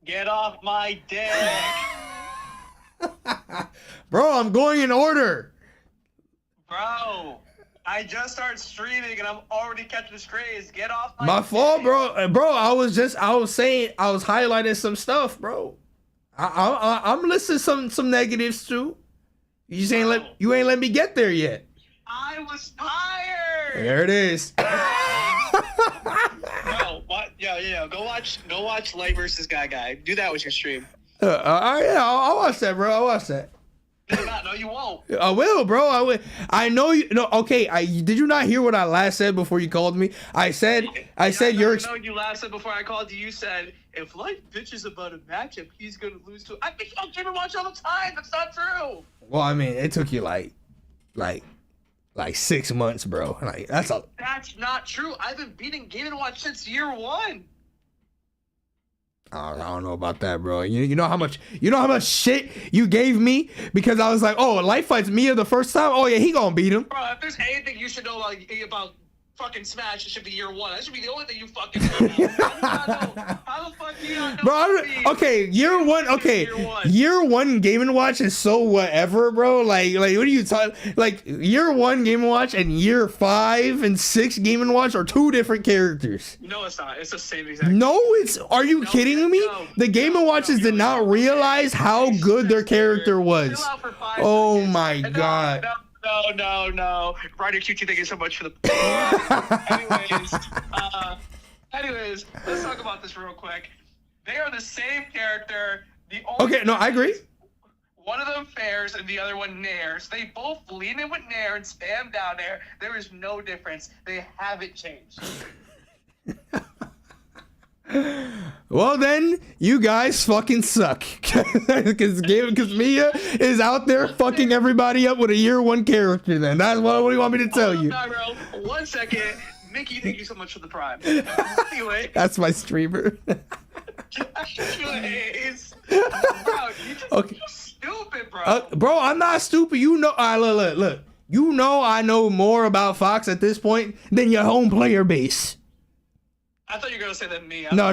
Get off my dick. Bro, I'm going in order. Bro, I just started streaming and I'm already catching strays. Get off my My dick. fault, bro. Bro, I was highlighting some stuff, bro. I'm listing some negatives too. You just ain't let me get there yet. I was tired. There it is. Bro, what? Yo, go watch Light versus Guy. Do that with your stream. Yeah, I'll watch that, bro. I'll watch that. No, you won't. I will, bro. I will. I know you. No, okay. Did you not hear what I last said before you called me? I said you're. No, you last said before I called you. You said if Light bitches about a matchup, he's gonna lose to. I bitch about Game & Watch all the time. That's not true. Well, I mean, it took you like 6 months, bro. Like that's not true. I've been beating Game & Watch since year one. I don't know about that, bro. You know how much shit you gave me because I was like, oh, Light fights Mia the first time. Oh yeah, he gonna beat him. Bro, if there's anything you should know about fucking Smash, it should be year one. That should be the only thing you fucking know. How the fuck do you not know? Bro, okay, year one. Okay, year one Game & Watch is so whatever, bro. Like what are you talking? Like year one Game & Watch and year 5 and 6 Game & Watch are two different characters. No, it's not. It's the same exact. No, it's. Are you kidding me? The Game & Watchers did not realize how good their character was. Oh my god. No. Ryder QT, thank you so much for the. Anyways, let's talk about this real quick. They are the same character. The only okay, no, I agree. One of them fairs and the other one nairs. They both lean in with nair and spam down air. There is no difference. They haven't changed. Well then, you guys fucking suck. Because Mia is out there fucking everybody up with a year one character. Then that's what do you want me to tell you? Nairo, 1 second, Mickey, thank you so much for the prime. Anyway, that's my streamer. Anyways, bro, you just okay. Stupid, bro. Bro, I'm not stupid. You know, look. You know I know more about Fox at this point than your home player base. I thought you were gonna say that me. No.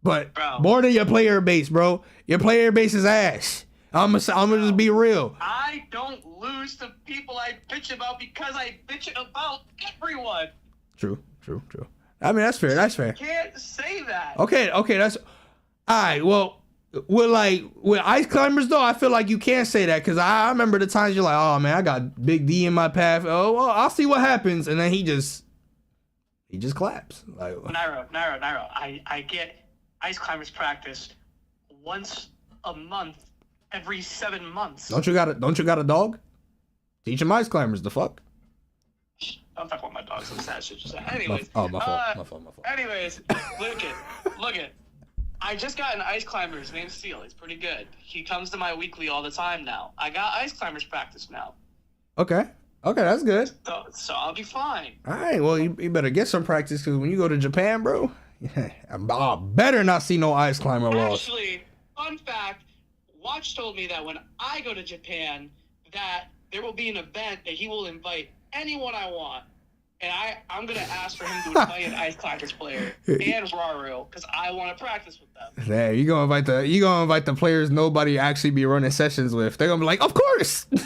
But bro, more than your player base, bro. Your player base is ass. I'm gonna just be real. I don't lose to people I bitch about because I bitch about everyone. True. I mean, that's fair. You can't say that. Okay, that's all right. Well, with Ice Climbers though, I feel like you can't say that because I remember the times you're like, oh man, I got Big D in my path. Oh well, I'll see what happens, and then he just claps. Like Nairo. I get Ice Climbers practice once a month, every 7 months. Don't you got a dog? Teach him Ice Climbers. The fuck. I'm talking about my dog. Some sad shit. Anyways. My fault. Anyways, look it. I just got an Ice Climber. His name's Seal. He's pretty good. He comes to my weekly all the time now. I got Ice Climbers practice now. Okay, that's good. So I'll be fine. All right, well, you better get some practice because when you go to Japan, bro, I better not see no Ice Climber walls. Actually, fun fact, Watch told me that when I go to Japan, that there will be an event that he will invite anyone I want. And I'm going to ask for him to invite an Ice Climbers player and Raru because I want to practice with them. Yeah, you gonna invite the players nobody actually be running sessions with. They're gonna be like, of course. They're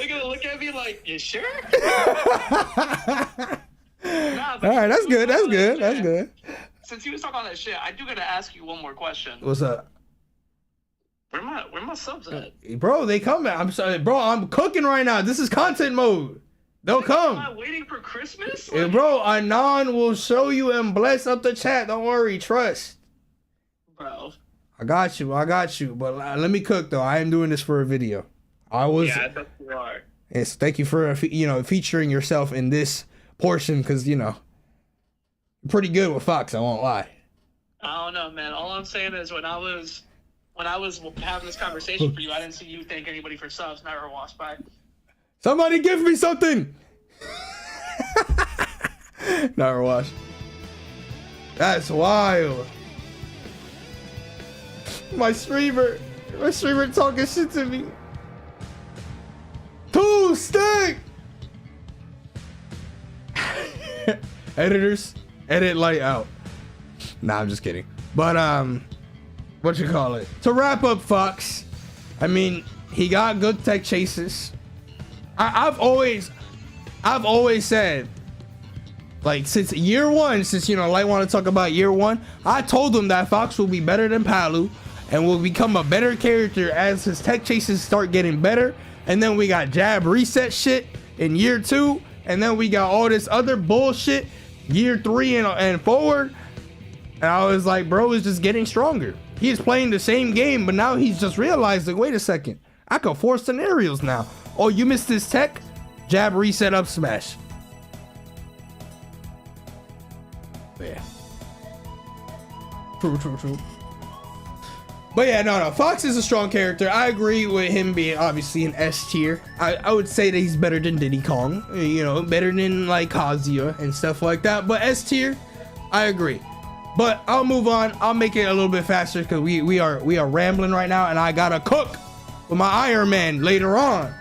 gonna look at me like, you sure? All right, that's good. Since he was talking on that shit, I do gotta ask you one more question. What's up? Where my subs at? Bro, they coming. I'm sorry, bro. I'm cooking right now. This is content mode. They'll come. Am I waiting for Christmas? Hey, bro, Anon will show you and bless up the chat. Don't worry. Trust. Bro. I got you. But let me cook, though. I am doing this for a video. Yeah, I bet you are. Yes, thank you for, featuring yourself in this portion because, you're pretty good with Fox. I won't lie. I don't know, man. All I'm saying is when I was having this conversation for you, I didn't see you thank anybody for subs. Nairo walks by. Somebody give me something. Nairo watch. That's wild. My streamer talking shit to me. 2 stick. Editors, edit light out. Nah, I'm just kidding. But what you call it? To wrap up, Fox. I mean, he got good tech chases. I've always said, like, since year one, since Light want to talk about year one, I told him that Fox will be better than Palu and will become a better character as his tech chases start getting better. And then we got jab reset shit in year 2, and then we got all this other bullshit year 3 and forward. And I was like, bro is just getting stronger. He's playing the same game, but now he's just realizing, wait a second, I can force scenarios now. Oh, you missed this tech? Jab, reset, up smash. Yeah. True. But yeah, no. Fox is a strong character. I agree with him being obviously an S tier. I would say that he's better than Diddy Kong. Better than like Kazuya and stuff like that. But S tier, I agree. But I'll move on. I'll make it a little bit faster because we are rambling right now, and I gotta cook with my Iron Man later on.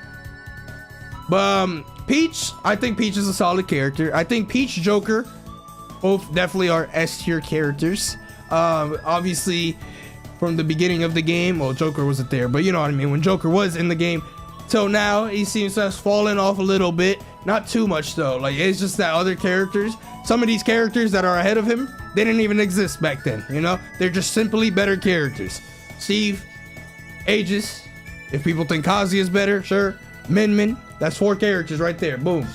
But Peach, I think Peach is a solid character. I think Peach, Joker, both definitely are S tier characters. Obviously, from the beginning of the game, well, Joker wasn't there, but you know what I mean. When Joker was in the game, till now, he seems to have fallen off a little bit. Not too much though. Like, it's just that other characters, some of these characters that are ahead of him, they didn't even exist back then. They're just simply better characters. Steve, Aegis. If people think Kazi is better, sure. Min, that's 4 characters right there. Boom.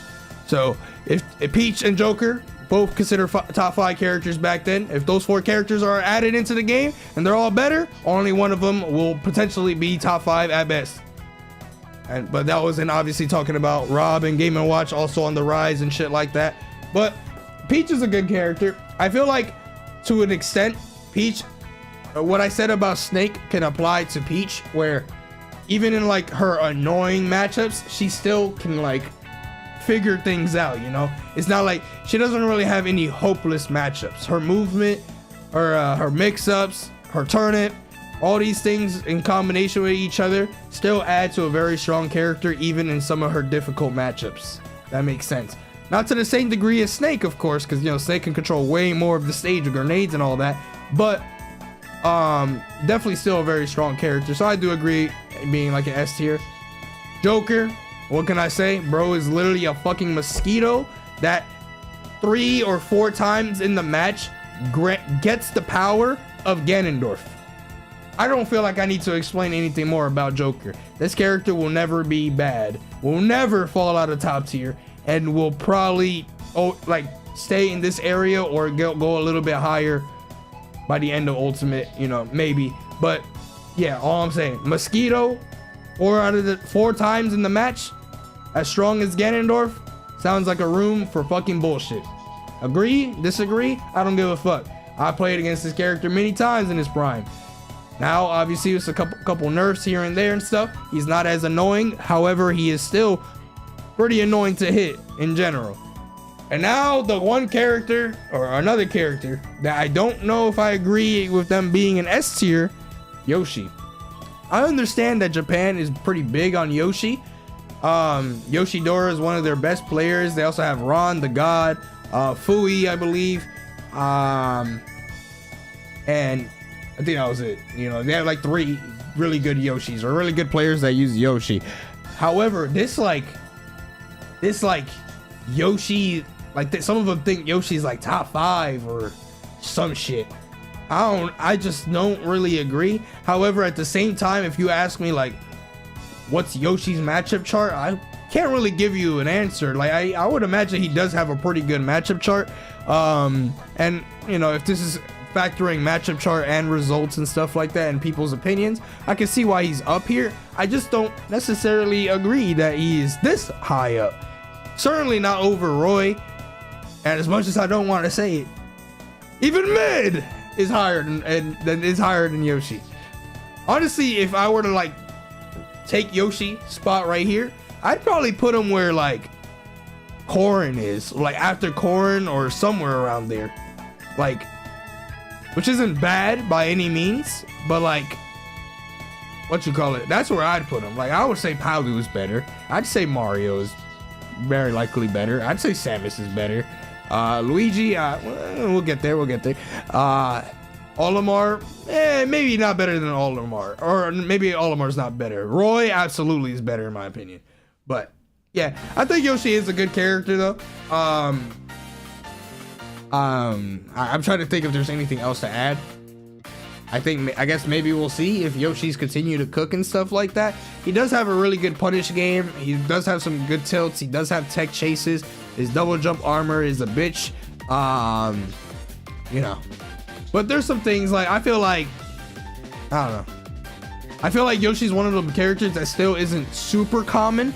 So if Peach and Joker both consider top 5 characters back then, if those 4 characters are added into the game and they're all better, only one of them will potentially be top 5 at best. But that wasn't obviously talking about Rob and Game & Watch also on the rise and shit like that. But Peach is a good character. I feel like to an extent, Peach, what I said about Snake can apply to Peach, where even in like her annoying matchups, she still can like figure things out. It's not like she doesn't really have any hopeless matchups. Her movement, her mix-ups, her turnip, all these things in combination with each other still add to a very strong character, even in some of her difficult matchups. That makes sense. Not to the same degree as Snake, of course, because Snake can control way more of the stage with grenades and all that, but definitely still a very strong character. So I do agree being like an S tier. Joker, what can I say? Bro is literally a fucking mosquito that 3 or 4 times in the match gets the power of Ganondorf. I don't feel like I need to explain anything more about Joker. This character will never be bad, will never fall out of top tier, and will probably stay in this area or go a little bit higher by the end of Ultimate, maybe. But yeah, all I'm saying, Mosquito, 4 out of the 4 times in the match, as strong as Ganondorf, sounds like a room for fucking bullshit. Agree? Disagree? I don't give a fuck. I played against this character many times in his prime. Now, obviously, it's a couple nerfs here and there and stuff. He's not as annoying. However, he is still pretty annoying to hit in general. And now the one character or another character that I don't know if I agree with them being an S tier, Yoshi. I understand that Japan is pretty big on Yoshi. Yoshidora is one of their best players. They also have Ron the God, Fui, I believe, and I think that was it. They have like 3 really good Yoshis or really good players that use Yoshi. However, this Yoshi, some of them think Yoshi's like top 5 or some shit. I just don't really agree. However, at the same time, if you ask me like what's Yoshi's matchup chart, I can't really give you an answer. Like I would imagine he does have a pretty good matchup chart. And you know, if this is factoring matchup chart and results and stuff like that and people's opinions, I can see why he's up here. I just don't necessarily agree that he is this high up. Certainly not over Roy. And as much as I don't want to say it, even mid is higher than Yoshi. Honestly, if I were to like take Yoshi spot right here, I'd probably put him where like Corrin is, like after Corrin or somewhere around there, like, which isn't bad by any means, but like, what you call it, that's where I'd put him. Like I would say Palu is better. I'd say Mario is very likely better. I'd say Samus is better. Luigi, we'll get there. Olimar, maybe not better than Olimar, or maybe Olimar's not better. Roy absolutely is better in my opinion. But yeah, I think Yoshi is a good character though. I'm trying to think if there's anything else to add. I guess maybe we'll see if Yoshi's continue to cook and stuff like that. He does have a really good punish game. He does have some good tilts. He does have tech chases. His double jump armor is a bitch. You know, but there's some things like I feel like Yoshi's one of the characters that still isn't super common.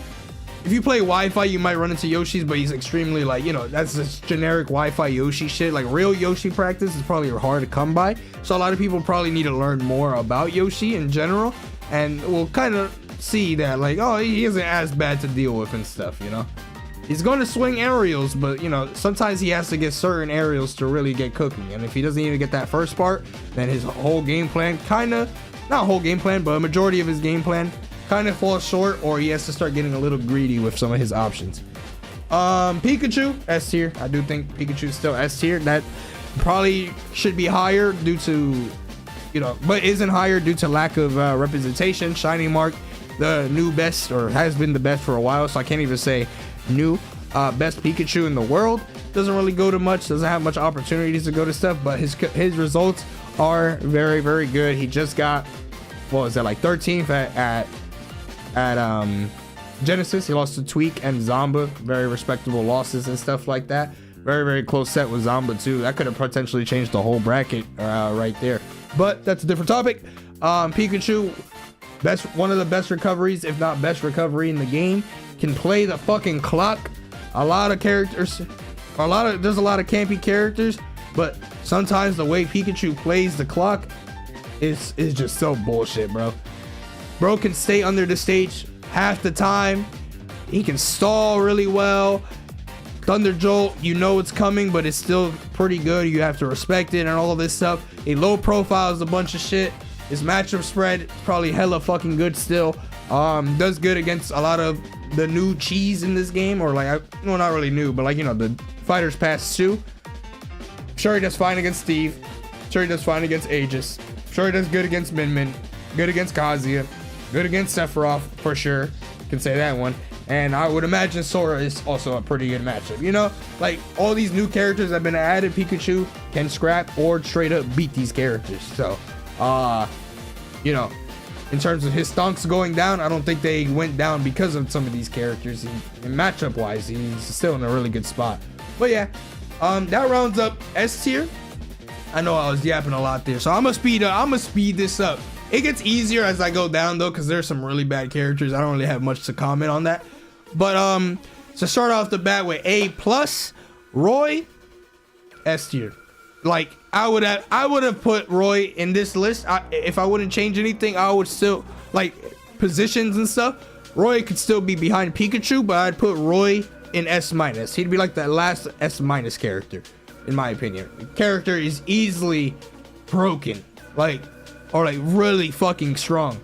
If you play Wi-Fi, you might run into Yoshi's, but he's extremely like, you know, that's this generic Wi-Fi Yoshi shit. Like real Yoshi practice is probably hard to come by. So a lot of people probably need to learn more about Yoshi in general, and we'll kind of see that like, oh, he isn't as bad to deal with and stuff, you know. He's going to swing aerials, but you know, sometimes he has to get certain aerials to really get cooking. And if he doesn't even get that first part, then his whole game plan not whole game plan, but a majority of his game plan kind of falls short, or he has to start getting a little greedy with some of his options. Pikachu, S tier. I do think Pikachu's still S tier. That probably should be higher due to, you know, but isn't higher due to lack of representation. Shiny Mark, the new best, or has been the best for a while, so I can't even say new best Pikachu in the world. Doesn't really go to much, doesn't have much opportunities to go to stuff, but his results are very, very good. He just got, what was that, like 13th at Genesis. He lost to Tweak and Zomba, very respectable losses and stuff like that. Very, very close set with Zomba too. That could have potentially changed the whole bracket right there, but that's a different topic. Pikachu, one of the best recoveries, if not best recovery in the game. Can play the fucking clock. There's a lot of campy characters, but sometimes the way Pikachu plays the clock is just so bullshit, bro. Bro can stay under the stage half the time. He can stall really well. Thunder Jolt, you know it's coming, but it's still pretty good. You have to respect it and all of this stuff. He low profiles a bunch of shit. His matchup spread is probably hella fucking good still. Does good against a lot of the new cheese in this game, or like, well, not really new, but like, you know, the Fighters Pass 2. Sure, he does fine against Steve. Sure, he does fine against Aegis. Sure, he does good against Min. Good against Kazuya. Good against Sephiroth, for sure. Can say that one. And I would imagine Sora is also a pretty good matchup. You know, like all these new characters that have been added, Pikachu can scrap or straight up beat these characters. So, you know, in terms of his stonks going down, I don't think they went down because of some of these characters. And matchup wise, he's still in a really good spot. But yeah, that rounds up S tier. I know I was yapping a lot there, so I'm gonna speed this up. It gets easier as I go down though, because there's some really bad characters. I don't really have much to comment on that. But to start off the bat with A+, Roy, S tier. Like I would have put Roy in this list. If I wouldn't change anything, I would still, like positions and stuff, Roy could still be behind Pikachu, but I'd put Roy in S-. He'd be like the last S- character, in my opinion. The character is easily broken, or really fucking strong.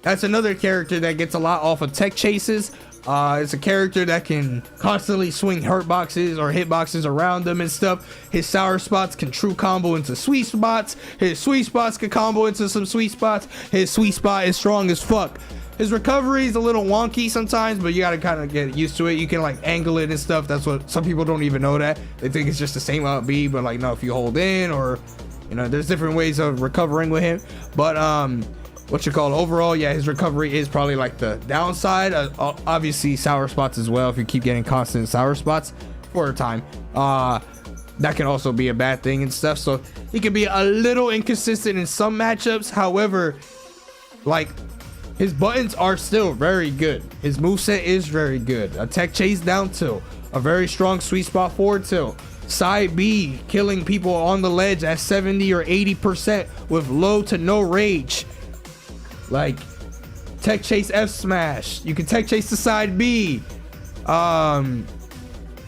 That's another character that gets a lot off of tech chases. It's a character that can constantly swing hurt boxes or hit boxes around them and stuff. His sour spots can true combo into sweet spots. His sweet spots can combo into some sweet spots. His sweet spot is strong as fuck. His recovery is a little wonky sometimes, but you gotta kind of get used to it. You can like angle it and stuff. That's what some people don't even know that. They think it's just the same out B, but like no, if you hold in or you know, there's different ways of recovering with him. But what you call overall, yeah, his recovery is probably like the downside. Obviously sour spots as well. If you keep getting constant sour spots for a time, that can also be a bad thing and stuff. So he can be a little inconsistent in some matchups. However, like his buttons are still very good. His moveset is very good. A tech chase down tilt, a very strong sweet spot forward tilt, side B killing people on the ledge at 70 or 80% with low to no rage. Like tech chase F smash. You can tech chase the side B.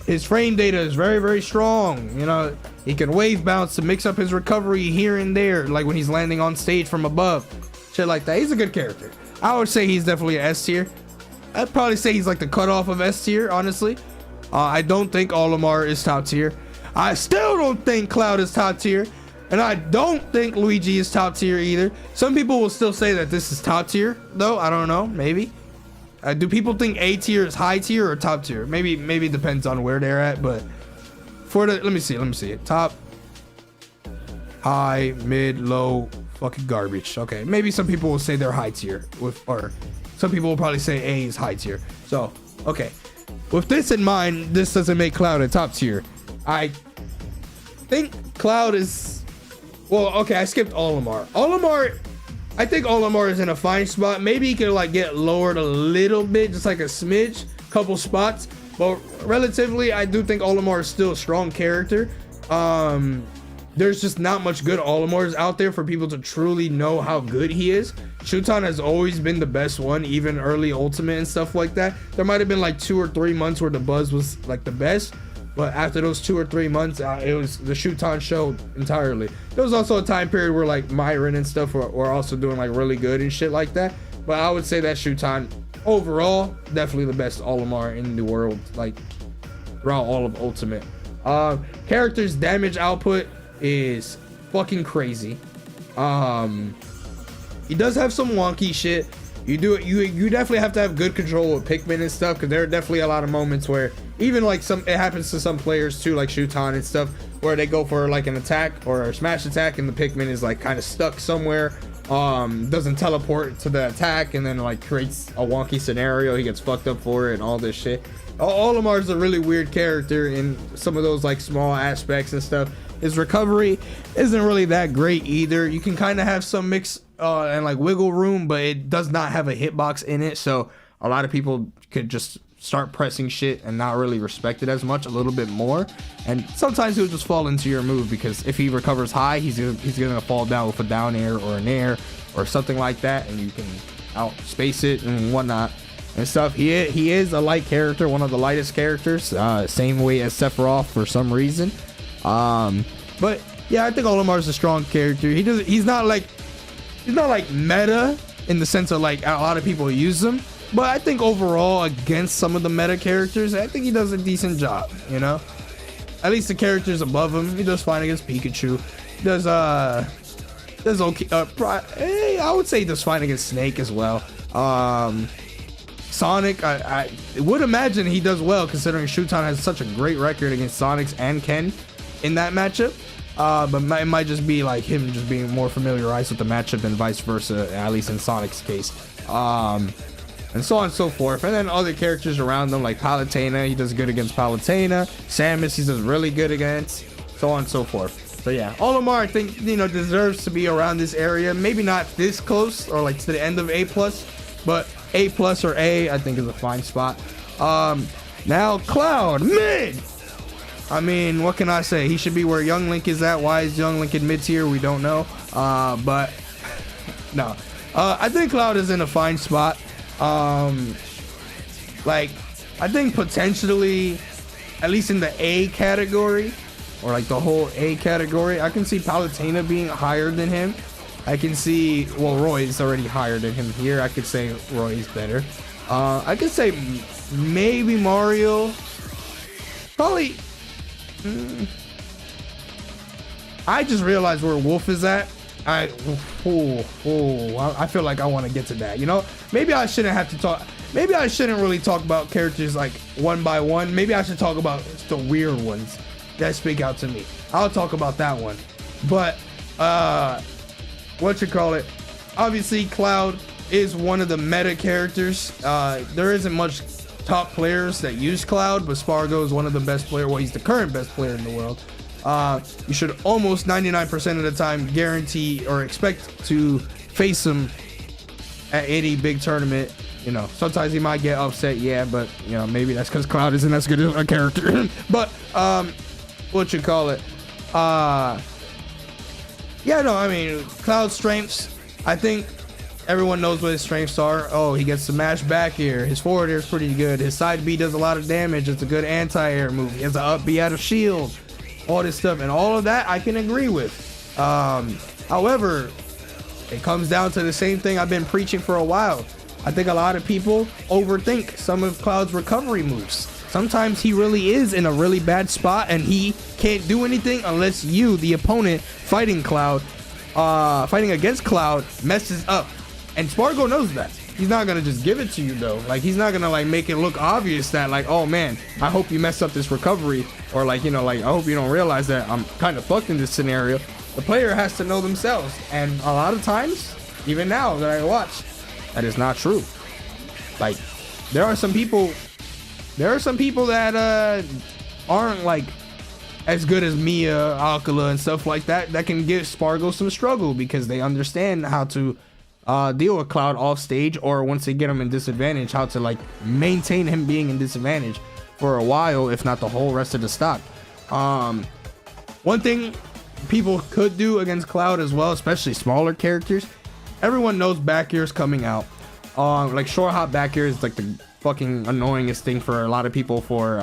His frame data is very, very strong. You know, he can wave bounce to mix up his recovery here and there, like when he's landing on stage from above. Shit like that. He's a good character. I would say he's definitely an S tier. I'd probably say he's like the cutoff of S tier, honestly. I don't think Olimar is top tier. I still don't think Cloud is top tier. And I don't think Luigi is top tier either. Some people will still say that this is top tier, though. I don't know. Maybe. Do people think A tier is high tier or top tier? Maybe it depends on where they're at. But for the let me see it. Top, high, mid, low, fucking garbage. Okay, maybe some people will say they're high tier or some people will probably say A is high tier. So okay, with this in mind, this doesn't make Cloud a top tier. I think Cloud is, well, okay, I skipped Olimar. I think Olimar is in a fine spot. Maybe he could like get lowered a little bit, just like a smidge, couple spots. But relatively, I do think Olimar is still a strong character. There's just not much good Olimars out there for people to truly know how good he is. Shuton has always been the best one, even early Ultimate and stuff like that. There might have been like 2 or 3 months where the buzz was like the best. But after those 2 or 3 months, it was the Shuton show entirely. There was also a time period where like Myron and stuff were also doing like really good and shit like that. But I would say that Shuton overall, definitely the best Olimar in the world, like throughout all of Ultimate. Character's damage output is fucking crazy. He does have some wonky shit. You definitely have to have good control with Pikmin and stuff, because there are definitely a lot of moments where even like it happens to some players too, like Shuton and stuff, where they go for like an attack or a smash attack and the Pikmin is like kind of stuck somewhere, doesn't teleport to the attack, and then like creates a wonky scenario. He gets fucked up for it and all this shit. Olimar is a really weird character in some of those like small aspects and stuff. His recovery isn't really that great either. You can kind of have some mix and like wiggle room, but it does not have a hitbox in it, so a lot of people could just start pressing shit and not really respect it as much, a little bit more, and sometimes he'll just fall into your move, because if he recovers high, he's gonna fall down with a down air or an air or something like that, and you can outspace it and whatnot and stuff. He is a light character, one of the lightest characters, same way as Sephiroth for some reason. But yeah, I think Olimar is a strong character. He's not like meta in the sense of like a lot of people use him, but I think overall against some of the meta characters, I think he does a decent job, you know. At least the characters above him, he does fine against Pikachu. Does okay. I would say he does fine against Snake as well. Sonic, I would imagine he does well, considering Shuton has such a great record against Sonics and Ken in that matchup. But it might just be like him just being more familiarized with the matchup than vice versa, at least in Sonic's case. And so on and so forth. And then other characters around them, like Palutena, he does good against Palutena. Samus, he does really good against, so on and so forth. So yeah, Olimar, I think, you know, deserves to be around this area. Maybe not this close or like to the end of A+, but A+ or A, I think is a fine spot. Now Cloud, mid! I mean, what can I say? He should be where Young Link is at. Why is Young Link in mid tier? We don't know. But no, I think Cloud is in a fine spot. Like, I think potentially, at least in the A category, or like the whole A category, I can see Palutena being higher than him. I can see, well, Roy is already higher than him here. I could say Roy is better. I could say maybe Mario. Probably. I just realized where Wolf is at. I feel like I want to get to that. You know, maybe I shouldn't have to talk. Maybe I shouldn't really talk about characters like one by one. Maybe I should talk about the weird ones that speak out to me. I'll talk about that one. But what you call it? Obviously, Cloud is one of the meta characters. There isn't much top players that use Cloud, but Spargo is one of the best players. Well, he's the current best player in the world. You should almost 99% of the time guarantee or expect to face him at any big tournament. You know, sometimes he might get upset, yeah, but you know, maybe that's because Cloud isn't as good as a character. But what you call it? Yeah, no, I mean, Cloud's strengths, I think everyone knows what his strengths are. Oh, he gets smash back air. His forward air is pretty good. His side B does a lot of damage. It's a good anti-air move. He has an up B out of shield. All this stuff, and all of that I can agree with. However, it comes down to the same thing I've been preaching for a while. I think a lot of people overthink some of Cloud's recovery moves. Sometimes he really is in a really bad spot and he can't do anything unless you, the opponent fighting Cloud, fighting against Cloud, messes up. And Spargo knows that. He's not gonna just give it to you though. Like, he's not gonna like make it look obvious that like, oh man, I hope you mess up this recovery, or like, you know, like, I hope you don't realize that I'm kind of fucked in this scenario. The player has to know themselves, and a lot of times, even now that I watch, that is not true. Like, there are some people that aren't like as good as Mia, Alcala, and stuff like that can give Spargo some struggle because they understand how to deal with Cloud off stage, or once they get him in disadvantage, how to like maintain him being in disadvantage for a while, if not the whole rest of the stock. One thing people could do against Cloud as well, especially smaller characters, everyone knows back air is coming out. Like short hop back air is like the fucking annoyingest thing for a lot of people for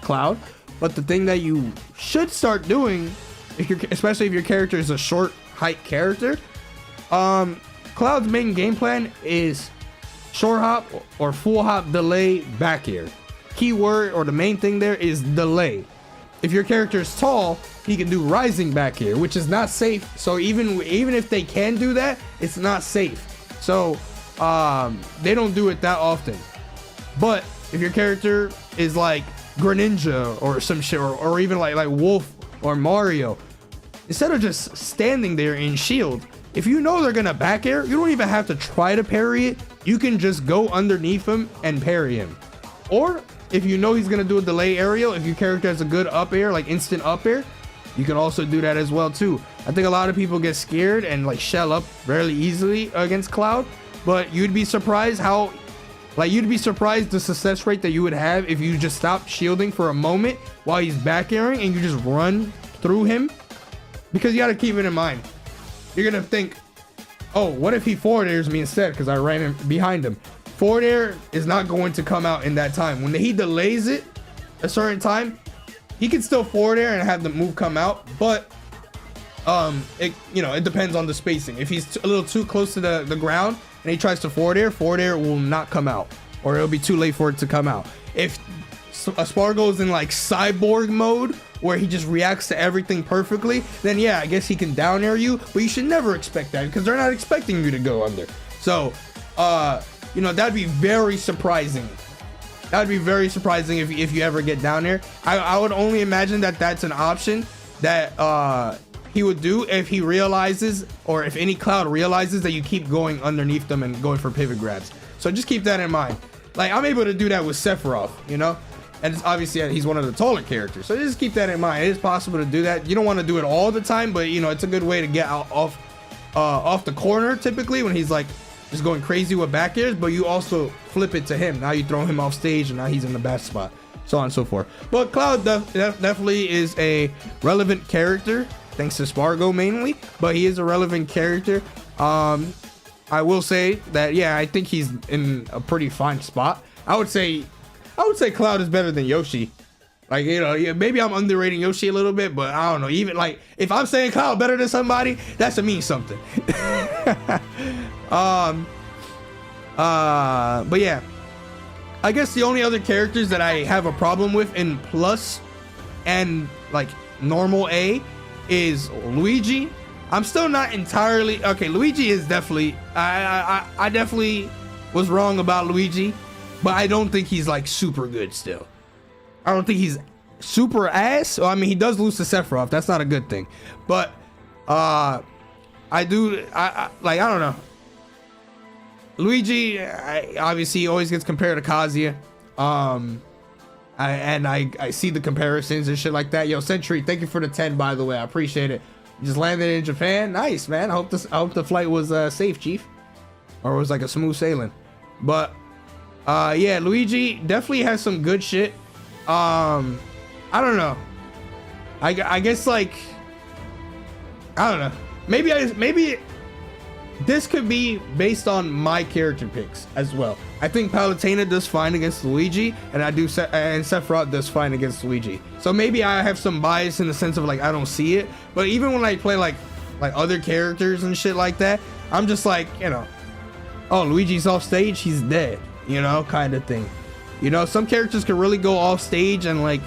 Cloud. But the thing that you should start doing, especially if your character is a short height character, Cloud's main game plan is short hop or full hop delay back air. Keyword or the main thing there is delay. If your character is tall, he can do rising back air, which is not safe. So even if they can do that, it's not safe. So they don't do it that often. But if your character is like Greninja or some shit, or even like Wolf or Mario, instead of just standing there in shield, if you know they're gonna back air, you don't even have to try to parry it. You can just go underneath him and parry him. Or if you know he's gonna do a delay aerial, if your character has a good up air, like instant up air, you can also do that as well too. I think a lot of people get scared and like shell up fairly easily against Cloud, but you'd be surprised the success rate that you would have if you just stop shielding for a moment while he's back airing and you just run through him. Because you gotta keep it in mind, you're gonna think, oh, what if he forward airs me instead because I ran him behind him? Forward air is not going to come out in that time. When he delays it a certain time, he can still forward air and have the move come out, but it depends on the spacing. If he's a little too close to the ground and he tries to forward air will not come out, or it'll be too late for it to come out. If a Spargo is in like cyborg mode where he just reacts to everything perfectly, then yeah, I guess he can down air you, but you should never expect that because they're not expecting you to go under. So that'd be very surprising. That'd be very surprising if you ever get down there. I would only imagine that that's an option that he would do if he realizes, or if any Cloud realizes that you keep going underneath them and going for pivot grabs. So just keep that in mind. Like, I'm able to do that with Sephiroth, and it's obviously he's one of the taller characters. So just keep that in mind. It is possible to do that. You don't want to do it all the time, but it's a good way to get out off the corner typically when he's like just going crazy with back airs, but you also flip it to him. Now you throw him off stage and now he's in the bad spot, so on and so forth. But Cloud definitely is a relevant character, thanks to Spargo mainly, but he is a relevant character. I will say that, yeah, I think he's in a pretty fine spot. I would say Cloud is better than Yoshi. Like, maybe I'm underrating Yoshi a little bit, but I don't know. Even like, if I'm saying Cloud better than somebody, that's to mean something. But yeah, I guess the only other characters that I have a problem with in plus and like normal A is Luigi. I'm still not entirely okay. Luigi is definitely I definitely was wrong about Luigi, but I don't think he's like super good still. I don't think he's super ass. Well, I mean, he does lose to Sephiroth. That's not a good thing, but I don't know. Luigi, obviously, always gets compared to Kazuya. I see the comparisons and shit like that. Yo, Sentry, thank you for the 10, by the way. I appreciate it. You just landed in Japan. Nice, man. I hope the flight was safe, Chief, or it was like a smooth sailing. But yeah, Luigi definitely has some good shit. I don't know. I guess like I don't know. Maybe this could be based on my character picks as well. I think Palutena does fine against Luigi, and and Sephiroth does fine against Luigi. So maybe I have some bias in the sense of like I don't see it. But even when I play like other characters and shit like that, I'm just like, you know, oh, Luigi's off stage, he's dead, you know, kind of thing. You know, some characters can really go off stage, and like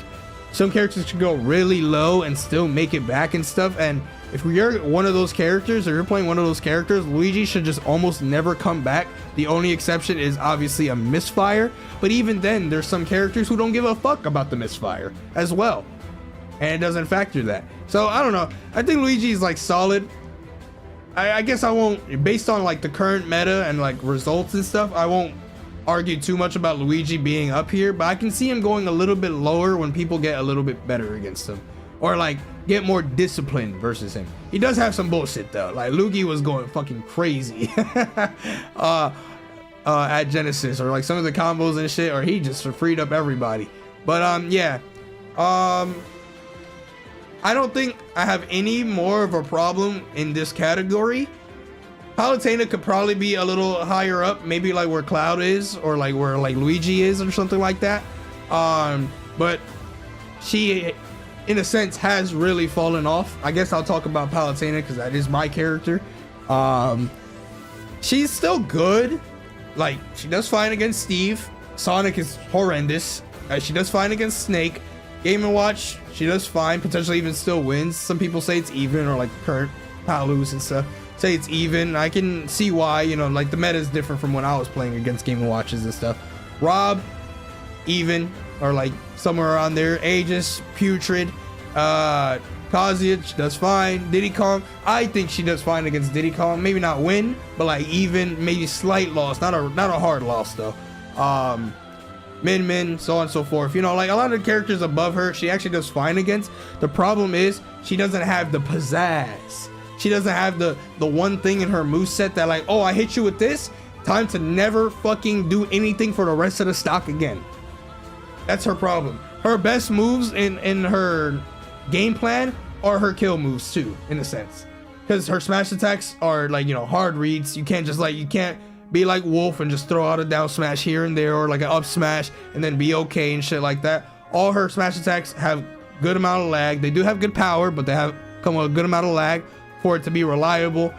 some characters can go really low and still make it back and stuff. And if you're one of those characters, or you're playing one of those characters, Luigi should just almost never come back. The only exception is obviously a misfire, but even then, there's some characters who don't give a fuck about the misfire as well, and it doesn't factor that. So I don't know. I think Luigi is like solid. I guess I won't, based on like the current meta and like results and stuff, I won't argue too much about Luigi being up here, but I can see him going a little bit lower when people get a little bit better against him, or like get more disciplined versus him. He does have some bullshit though. Like Luigi was going fucking crazy at Genesis, or like some of the combos and shit, or he just freed up everybody. But yeah, I don't think I have any more of a problem in this category. Palutena could probably be a little higher up, maybe like where Cloud is, or like where like Luigi is, or something like that. But she, in a sense, has really fallen off. I guess I'll talk about Palutena because that is my character. She's still good. Like, she does fine against Steve. Sonic is horrendous. She does fine against Snake. Game & Watch, she does fine. Potentially even still wins. Some people say it's even, or like current Palus and stuff say it's even. I can see why, you know, like the meta is different from when I was playing against Game & Watches and stuff. Rob, even, or like somewhere around there. Aegis, Putrid, Kazuya does fine. Diddy Kong, I think she does fine against Diddy Kong. Maybe not win, but like even, maybe slight loss. Not a hard loss though. Min, so on and so forth. You know, like a lot of the characters above her, she actually does fine against. The problem is she doesn't have the pizzazz. She doesn't have the one thing in her moveset that like, oh, I hit you with this, time to never fucking do anything for the rest of the stock again. That's her problem. Her best moves in her game plan are her kill moves too, in a sense, because her smash attacks are like, you know, hard reads. You can't just like, you can't be like Wolf and just throw out a down smash here and there, or like an up smash and then be okay and shit like that. All her smash attacks have good amount of lag. They do have good power, but they have come with a good amount of lag for it to be reliable.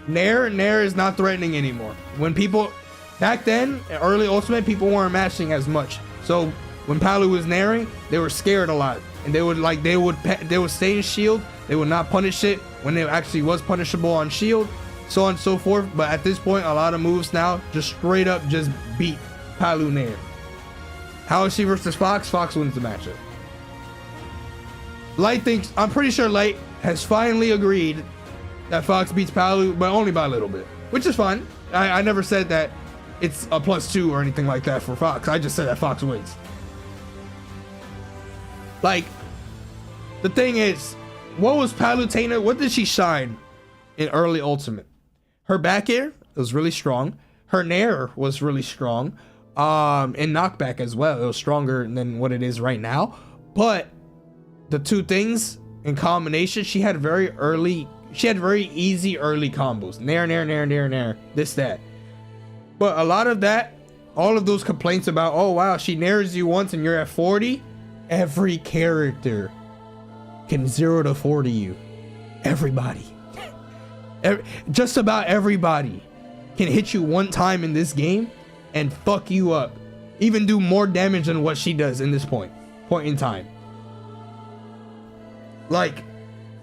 Nair is not threatening anymore. When people back then, early Ultimate, people weren't mashing as much. So when Palu was nairing, they were scared a lot, and they would stay in shield. They would not punish it when it actually was punishable on shield, so on and so forth. But at this point, a lot of moves now just straight up just beat Palu Nair. How is she versus Fox? Fox wins the matchup. Light thinks, I'm pretty sure Light has finally agreed that Fox beats Palu, but only by a little bit, which is fine. I never said that it's a +2 or anything like that for Fox. I just said that Fox wins. Like, the thing is, what was Palutena? What did she shine in early Ultimate? Her back air was really strong. Her nair was really strong. In knockback as well, it was stronger than what it is right now. But the two things in combination, she had very easy early combos. Nair, this, that. But a lot of that, all of those complaints about, oh wow, she nairs you once and you're at 40. Every character can 0 to 40 you. Everybody. Just about everybody can hit you one time in this game and fuck you up. Even do more damage than what she does in this point in time. Like,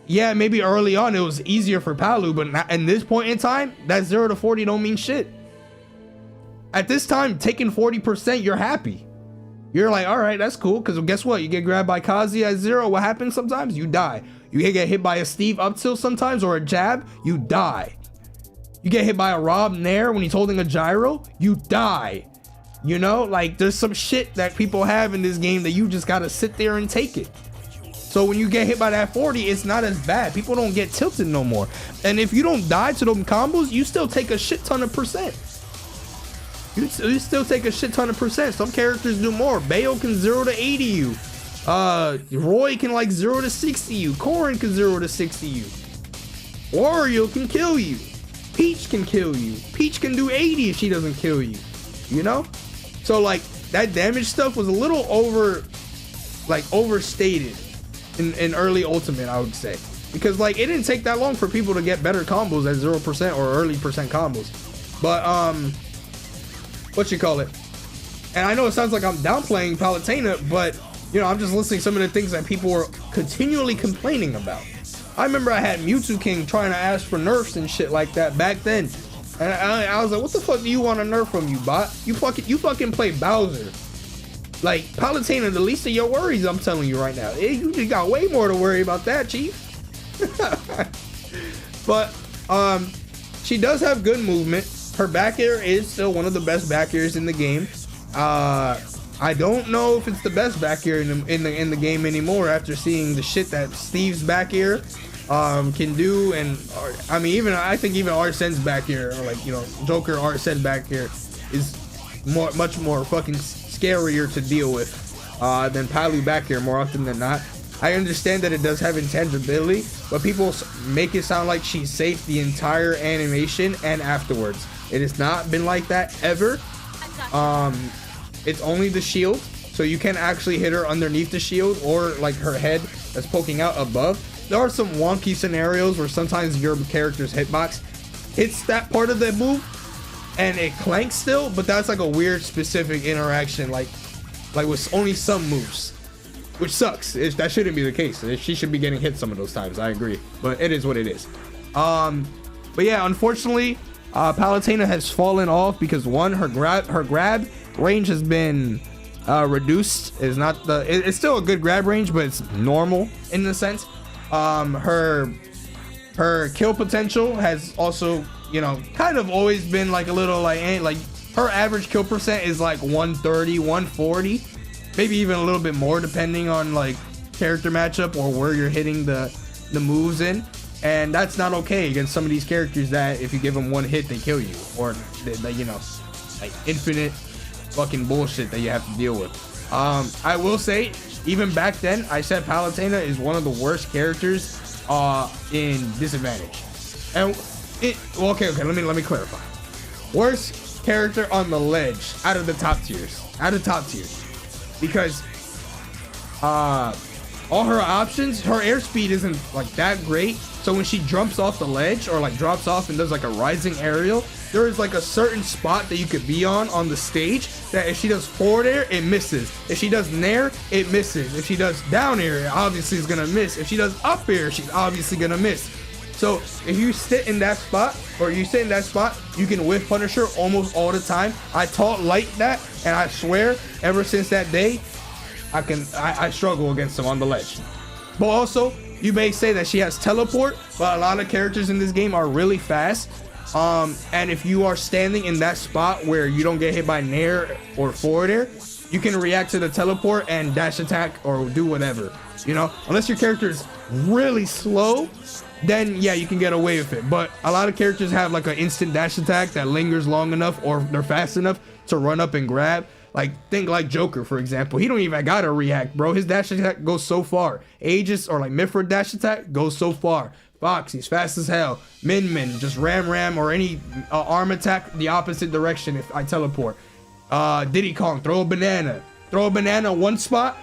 yeah, maybe early on it was easier for Palu, but not, in this point in time, that 0 to 40 don't mean shit. At this time, taking 40%, you're happy. You're like, all right, that's cool. Because guess what? You get grabbed by Kazi at 0. What happens sometimes? You die. You get hit by a Steve up tilt sometimes, or a jab. You die. You get hit by a Rob Nair when he's holding a gyro. You die. You know, like there's some shit that people have in this game that you just got to sit there and take it. So when you get hit by that 40, it's not as bad. People don't get tilted no more. And if you don't die to them combos, you still take a shit ton of percent. You still take a shit ton of percent. Some characters do more. Bayo can 0 to 80 you. Roy can like 0 to 60 you. Corrin can 0 to 60 you. Wario can kill you. Peach can kill you. Peach can do 80 if she doesn't kill you. You know? So like that damage stuff was a little overstated in early Ultimate, I would say. Because like it didn't take that long for people to get better combos at 0% or early percent combos. But what you call it? And I know it sounds like I'm downplaying Palutena, but you know, I'm just listing some of the things that people were continually complaining about. I remember I had Mewtwo King trying to ask for nerfs and shit like that back then. And I was like, what the fuck do you want to nerf from you, bot? You fucking play Bowser. Like, Palutena, the least of your worries, I'm telling you right now. You just got way more to worry about that, chief. But, she does have good movement. Her back air is still one of the best back airs in the game. I don't know if it's the best back air in the game anymore after seeing the shit that Steve's back air can do, and I mean I think even Arsene's back air, or like, you know, Joker Arsene back air is much more fucking scarier to deal with than Palu back air more often than not. I understand that it does have intangibility, but people make it sound like she's safe the entire animation and afterwards. It has not been like that ever. It's only the shield, so you can actually hit her underneath the shield or like her head that's poking out above. There are some wonky scenarios where sometimes your character's hitbox hits that part of the move and it clanks still, but that's like a weird specific interaction, like with only some moves, which sucks. That shouldn't be the case. She should be getting hit some of those times, I agree, but it is what it is. But yeah, unfortunately, Palutena has fallen off because one, her grab range has been reduced. It's still a good grab range, but it's normal in the sense. Her kill potential has also, you know, kind of always been like a little like her average kill percent is like 130, 140, maybe even a little bit more depending on like character matchup or where you're hitting the moves in. And that's not okay against some of these characters that if you give them one hit, they kill you, or they, you know, like infinite fucking bullshit that you have to deal with. I will say, even back then, I said Palutena is one of the worst characters in disadvantage. And okay, let me clarify. Worst character on the ledge out of the top tiers, because all her options, her airspeed isn't like that great. So when she jumps off the ledge or like drops off and does like a rising aerial, there is like a certain spot that you could be on the stage that if she does forward air, it misses. If she does nair, it misses. If she does down air, it obviously is gonna miss. If she does up air, she's obviously gonna miss. So if you sit in that spot, you can whiff punish her almost all the time. I taught Light that, and I swear, ever since that day, I struggle against them on the ledge. But also, you may say that she has teleport, but a lot of characters in this game are really fast. And if you are standing in that spot where you don't get hit by nair or forward air, you can react to the teleport and dash attack or do whatever, you know, unless your character is really slow, then yeah, you can get away with it. But a lot of characters have like an instant dash attack that lingers long enough, or they're fast enough to run up and grab. Like, think like Joker, for example. He don't even gotta react, bro. His dash attack goes so far. Aegis or like Mifra dash attack goes so far. Fox, he's fast as hell. Min, just ram or any arm attack the opposite direction if I teleport. Diddy Kong, throw a banana one spot,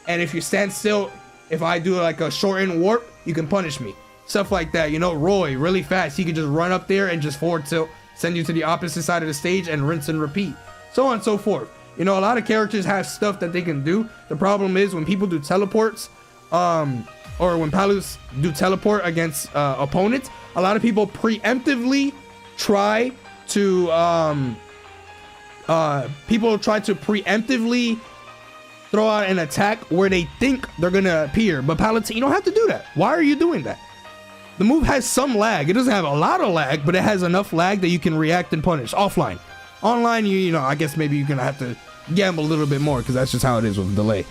and if you stand still, if I do like a shortened warp, you can punish me. Stuff like that, you know. Roy, really fast. He can just run up there and just forward tilt, send you to the opposite side of the stage and rinse and repeat. So on and so forth. You know, a lot of characters have stuff that they can do. The problem is when people do teleports, or when Palus do teleport against opponents, a lot of people preemptively try to throw out an attack where they think they're gonna appear. But Palutena, you don't have to do that. Why are you doing that? The move has some lag. It doesn't have a lot of lag, but it has enough lag that you can react and punish. Offline. Online, you know, I guess maybe you're gonna have to gamble a little bit more because that's just how it is with delay.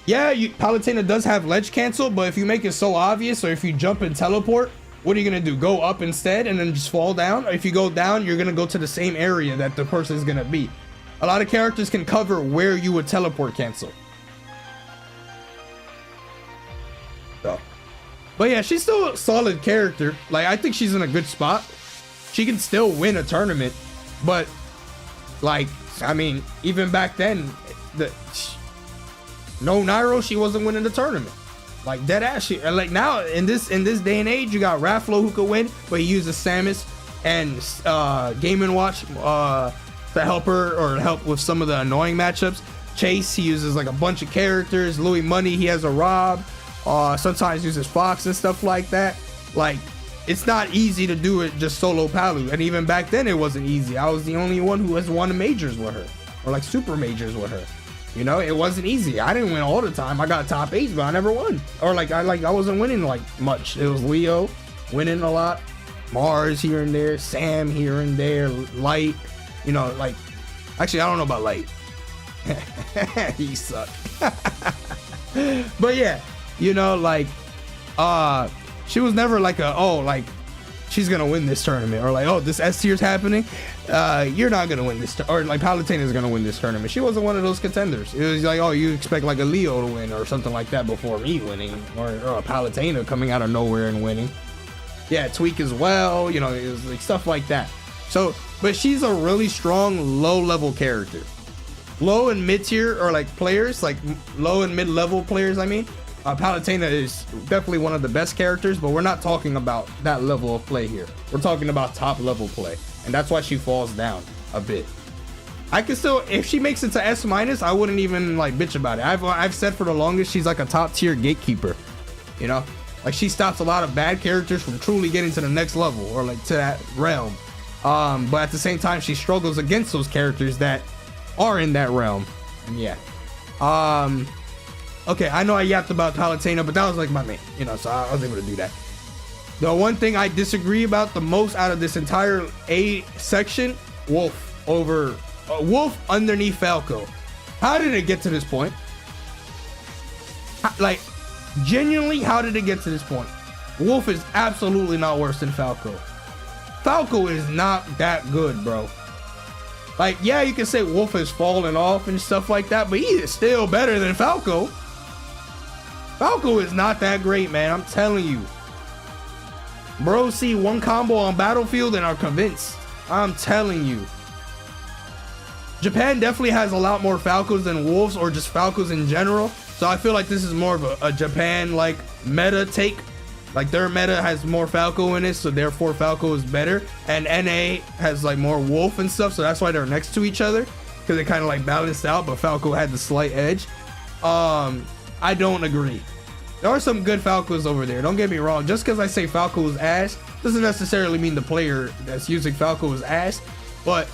Yeah, Palutena does have ledge cancel, but if you make it so obvious, or if you jump and teleport, what are you gonna do? Go up instead and then just fall down? Or if you go down, you're gonna go to the same area that the person is gonna be. A lot of characters can cover where you would teleport cancel. So, but yeah, she's still a solid character. Like, I think she's in a good spot. She can still win a tournament, but like, I mean, even back then, no Nairo, she wasn't winning the tournament. Like, dead ass. Like, now in this day and age, you got Rafflo who could win, but he uses Samus and Game & Watch to help her, or help with some of the annoying matchups. Chase, he uses like a bunch of characters. Louis Money, he has a Rob. Sometimes uses Fox and stuff like that. Like, it's not easy to do it just solo Palu, and even back then it wasn't easy. I was the only one who has won majors with her, or like super majors with her. You know, it wasn't easy. I didn't win all the time. I got top 8, but I never won. Or I wasn't winning like much. It was Leo winning a lot, Mars here and there, Sam here and there, Light. You know, like, actually I don't know about Light. He sucked. But yeah, you know, like, she was never like like she's gonna win this tournament, or like, oh, this S tier's happening, you're not gonna win this, or like Palutena is gonna win this tournament. She wasn't one of those contenders. It was like, oh, you expect like a Leo to win or something like that before me winning, or a Palutena coming out of nowhere and winning. Yeah, Tweak as well, you know, it was like stuff like that. So, but she's a really strong low level character. Low and mid tier, or like players, like low and mid level players, I mean, Palutena is definitely one of the best characters, but we're not talking about that level of play here. We're talking about top level play, and that's why she falls down a bit. I can still, if she makes it to S-, I wouldn't even like bitch about it. I've said for the longest she's like a top tier gatekeeper, you know, like she stops a lot of bad characters from truly getting to the next level, or like to that realm. But at the same time, she struggles against those characters that are in that realm. And yeah, okay, I know I yapped about Palutena, but that was like my main, you know, so I was able to do that. The one thing I disagree about the most out of this entire A section, Wolf over Wolf underneath Falco. How did it get to this point? Like, genuinely, how did it get to this point? Wolf is absolutely not worse than Falco. Falco is not that good, bro. Like, yeah, you can say Wolf has fallen off and stuff like that, but he is still better than Falco. Falco is not that great, man. I'm telling you. Bro, see one combo on Battlefield and are convinced. I'm telling you. Japan definitely has a lot more Falcos than Wolves, or just Falcos in general. So I feel like this is more of a Japan like meta take. Like, their meta has more Falco in it, so therefore Falco is better. And NA has like more Wolf and stuff, so that's why they're next to each other, because they kind of like balanced out, but Falco had the slight edge. I don't agree. There are some good Falcos over there, don't get me wrong. Just because I say Falco is ass doesn't necessarily mean the player that's using Falco is ass, but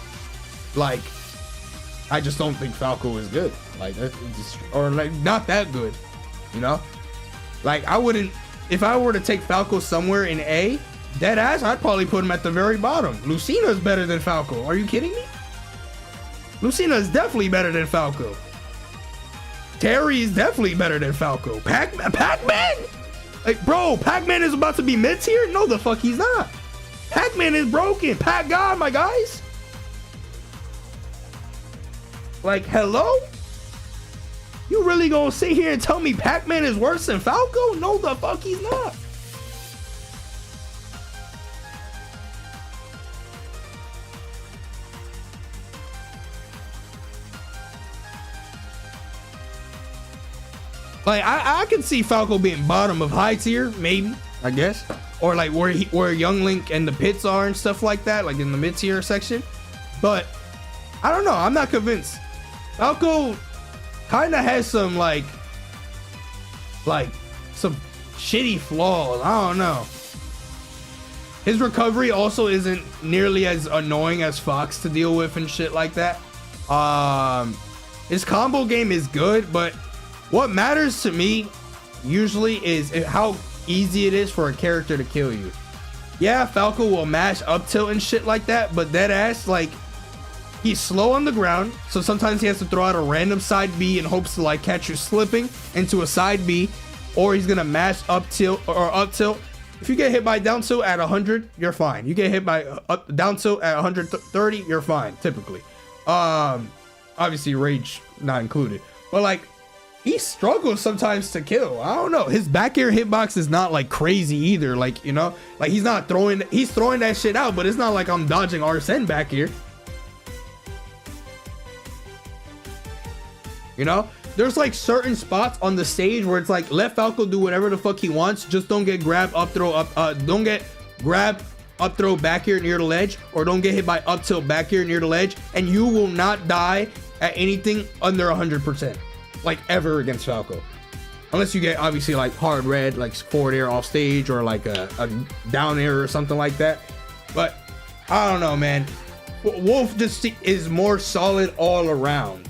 like, I just don't think Falco is good. Like, or like not that good, you know? Like, I wouldn't, if I were to take Falco somewhere in A, dead ass, I'd probably put him at the very bottom. Lucina is better than Falco. Are you kidding me? Lucina is definitely better than Falco. Terry is definitely better than Falco. Pac-Man? Like, bro, Pac-Man is about to be mid-tier? No, the fuck he's not. Pac-Man is broken. Pac-God, my guys. Like, hello? You really gonna sit here and tell me Pac-Man is worse than Falco? No, the fuck he's not. Like, I can see Falco being bottom of high tier, maybe, I guess, or like where Young Link and the pits are and stuff like that, like in the mid tier section. But I don't know, I'm not convinced. Falco kind of has some like like some shitty flaws. I don't know. His recovery also isn't nearly as annoying as Fox to deal with and shit like that. His combo game is good, but what matters to me usually is how easy it is for a character to kill you. Yeah, Falco will mash up tilt and shit like that, but dead ass, like, he's slow on the ground, so sometimes he has to throw out a random side B in hopes to like catch you slipping into a side B, or he's gonna mash up tilt or up tilt. If you get hit by down tilt at 100, you're fine. You get hit by down tilt at 130, you're fine, typically. Obviously rage not included, but like, he struggles sometimes to kill. I don't know. His back air hitbox is not like crazy either. Like, you know, like he's throwing that shit out, but it's not like I'm dodging Arsene back here. You know, there's like certain spots on the stage where it's like, let Falco do whatever the fuck he wants. Just don't get grab, up throw, don't get grab, up throw back here near the ledge, or don't get hit by up tilt back here near the ledge, and you will not die at anything under 100%. Like ever against Falco, unless you get obviously like hard red, like forward air off stage, or like a down air or something like that. But I don't know, man. Wolf just is more solid all around.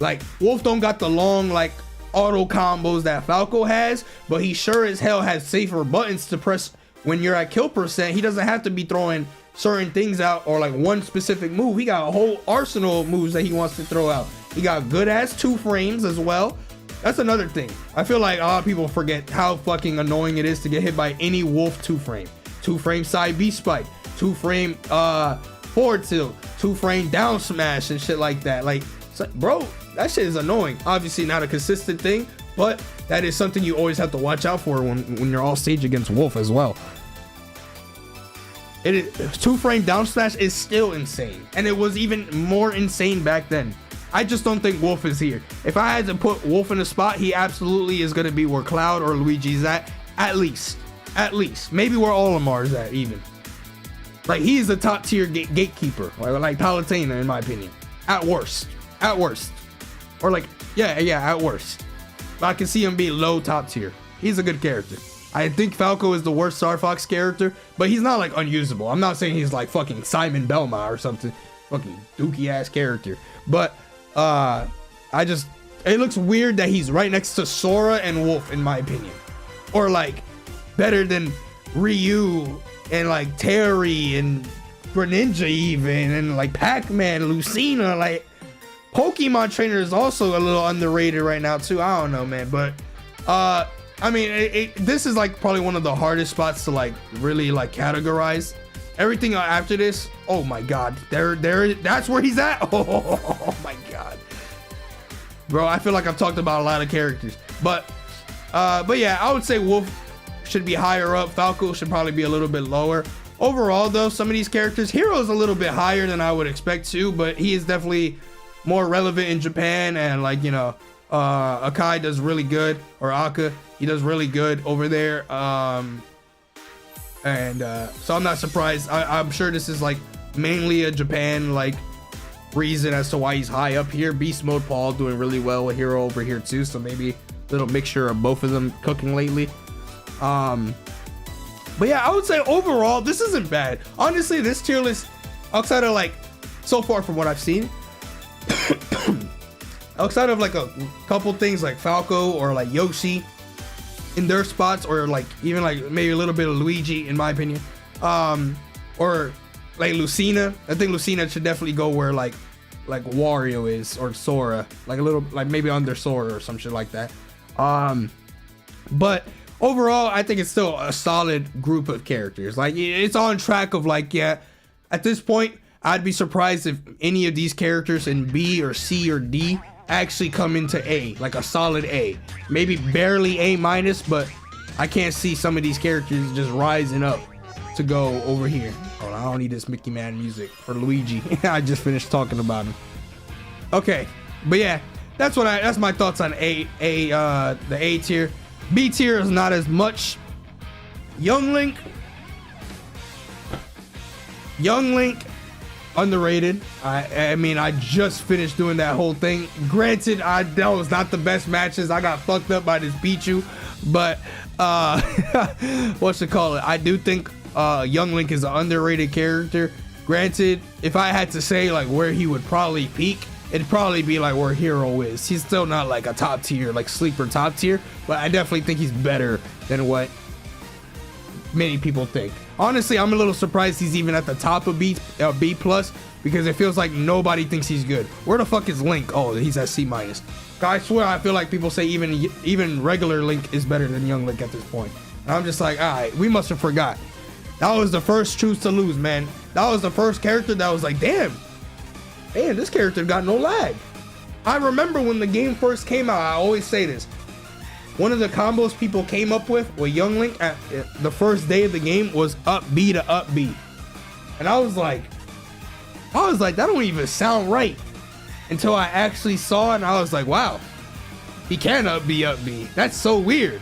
Like Wolf don't got the long like auto combos that Falco has, but he sure as hell has safer buttons to press when you're at kill percent. He doesn't have to be throwing certain things out or like one specific move. He got a whole arsenal of moves that he wants to throw out. He got good ass 2 frames as well. That's another thing. I feel like a lot of people forget how fucking annoying it is to get hit by any Wolf 2 frame. 2 frame side B spike, 2 frame forward tilt, 2 frame down smash and shit like that. Like, bro, that shit is annoying. Obviously not a consistent thing, but that is something you always have to watch out for when you're all stage against Wolf as well. It is 2 frame down smash is still insane, and it was even more insane back then. I just don't think Wolf is here. If I had to put Wolf in a spot, he absolutely is going to be where Cloud or Luigi's at least. Maybe where Olimar is at even. Like, he's a top tier gatekeeper, like Palutena in my opinion. At worst. Or like, yeah, at worst. But I can see him be low top tier. He's a good character. I think Falco is the worst Star Fox character, but he's not like unusable. I'm not saying he's like fucking Simon Belmont or something. Fucking dookie ass character. But it looks weird that he's right next to Sora and Wolf in my opinion, or like better than Ryu and like Terry and Greninja even, and like Pac-Man, Lucina. Like Pokemon Trainer is also a little underrated right now too. I don't know, man, but I mean, this is like probably one of the hardest spots to like really like categorize. Everything after this, oh my god, that's where he's at. Oh my god, bro, I feel like I've talked about a lot of characters, but yeah, I would say Wolf should be higher up. Falco should probably be a little bit lower. Overall though, some of these characters, Hero is a little bit higher than I would expect to, but he is definitely more relevant in Japan, and like, you know, Akai does really good, or Aka, he does really good over there. So I'm not surprised. I'm sure this is like mainly a Japan like reason as to why he's high up here. Beast Mode Paul doing really well with Hero over here too, so maybe a little mixture of both of them cooking lately. But yeah, I would say overall this isn't bad. Honestly, this tier list, outside of like, so far from what I've seen, outside of like a couple things like Falco or like Yoshi in their spots, or like even like maybe a little bit of Luigi in my opinion, or like Lucina. I think Lucina should definitely go where like Wario is, or Sora, like a little, like maybe under Sora or some shit like that. But overall I think it's still a solid group of characters. Like, it's on track of like, yeah, at this point I'd be surprised if any of these characters in B or C or D actually come into A, like a solid A. Maybe barely A minus, but I can't see some of these characters just rising up to go over here. Hold on, I don't need this Mickey Man music for Luigi. I just finished talking about him. Okay, but yeah, that's my thoughts on the A tier. B tier is not as much. Young Link underrated. I mean, I just finished doing that whole thing. Granted, that was not the best matches. I got fucked up by this Pichu, but what's it called? I do think Young Link is an underrated character. Granted, if I had to say like where he would probably peak, it'd probably be like where Hero is. He's still not like a top tier, like sleeper top tier, but I definitely think he's better than what many people think. Honestly, I'm a little surprised he's even at the top of B plus, because it feels like nobody thinks he's good. Where the fuck is Link? Oh, he's at C minus. I swear, I feel like people say even regular Link is better than Young Link at this point. And I'm just like, all right, we must have forgot. That was the first Choose to Lose, man. That was the first character that was like, damn, this character got no lag. I remember when the game first came out, I always say this. One of the combos people came up with Young Link at the first day of the game was up B to up B. And I was like, that don't even sound right. Until I actually saw it, and I was like, wow, he can up B. That's so weird.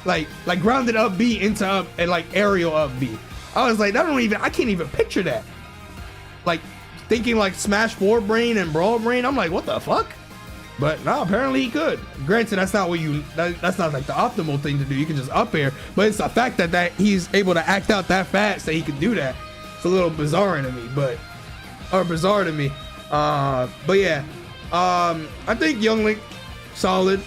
Like grounded up B into up and like aerial up B. I was like, I can't even picture that. Like thinking like Smash 4 brain and Brawl brain, I'm like, what the fuck? But no, apparently he could. Granted, that's not that's not like the optimal thing to do. You can just up air, but it's the fact that he's able to act out that fast that he could do that. It's a little bizarre to me, but yeah, I think Young Link solid.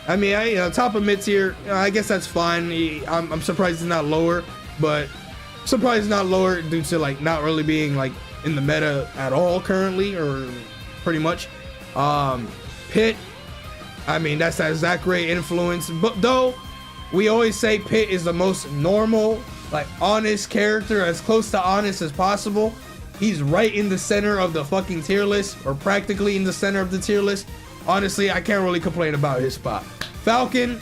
I mean, top of mid tier, I guess that's fine. I'm surprised he's not lower, but surprised he's not lower due to like not really being like in the meta at all currently, or pretty much. Pit, I mean, that's that Zachary influence, but though we always say Pit is the most normal, like honest character, as close to honest as possible. He's right in the center of the fucking tier list, or practically in the center of the tier list. Honestly, I can't really complain about his spot. Falcon,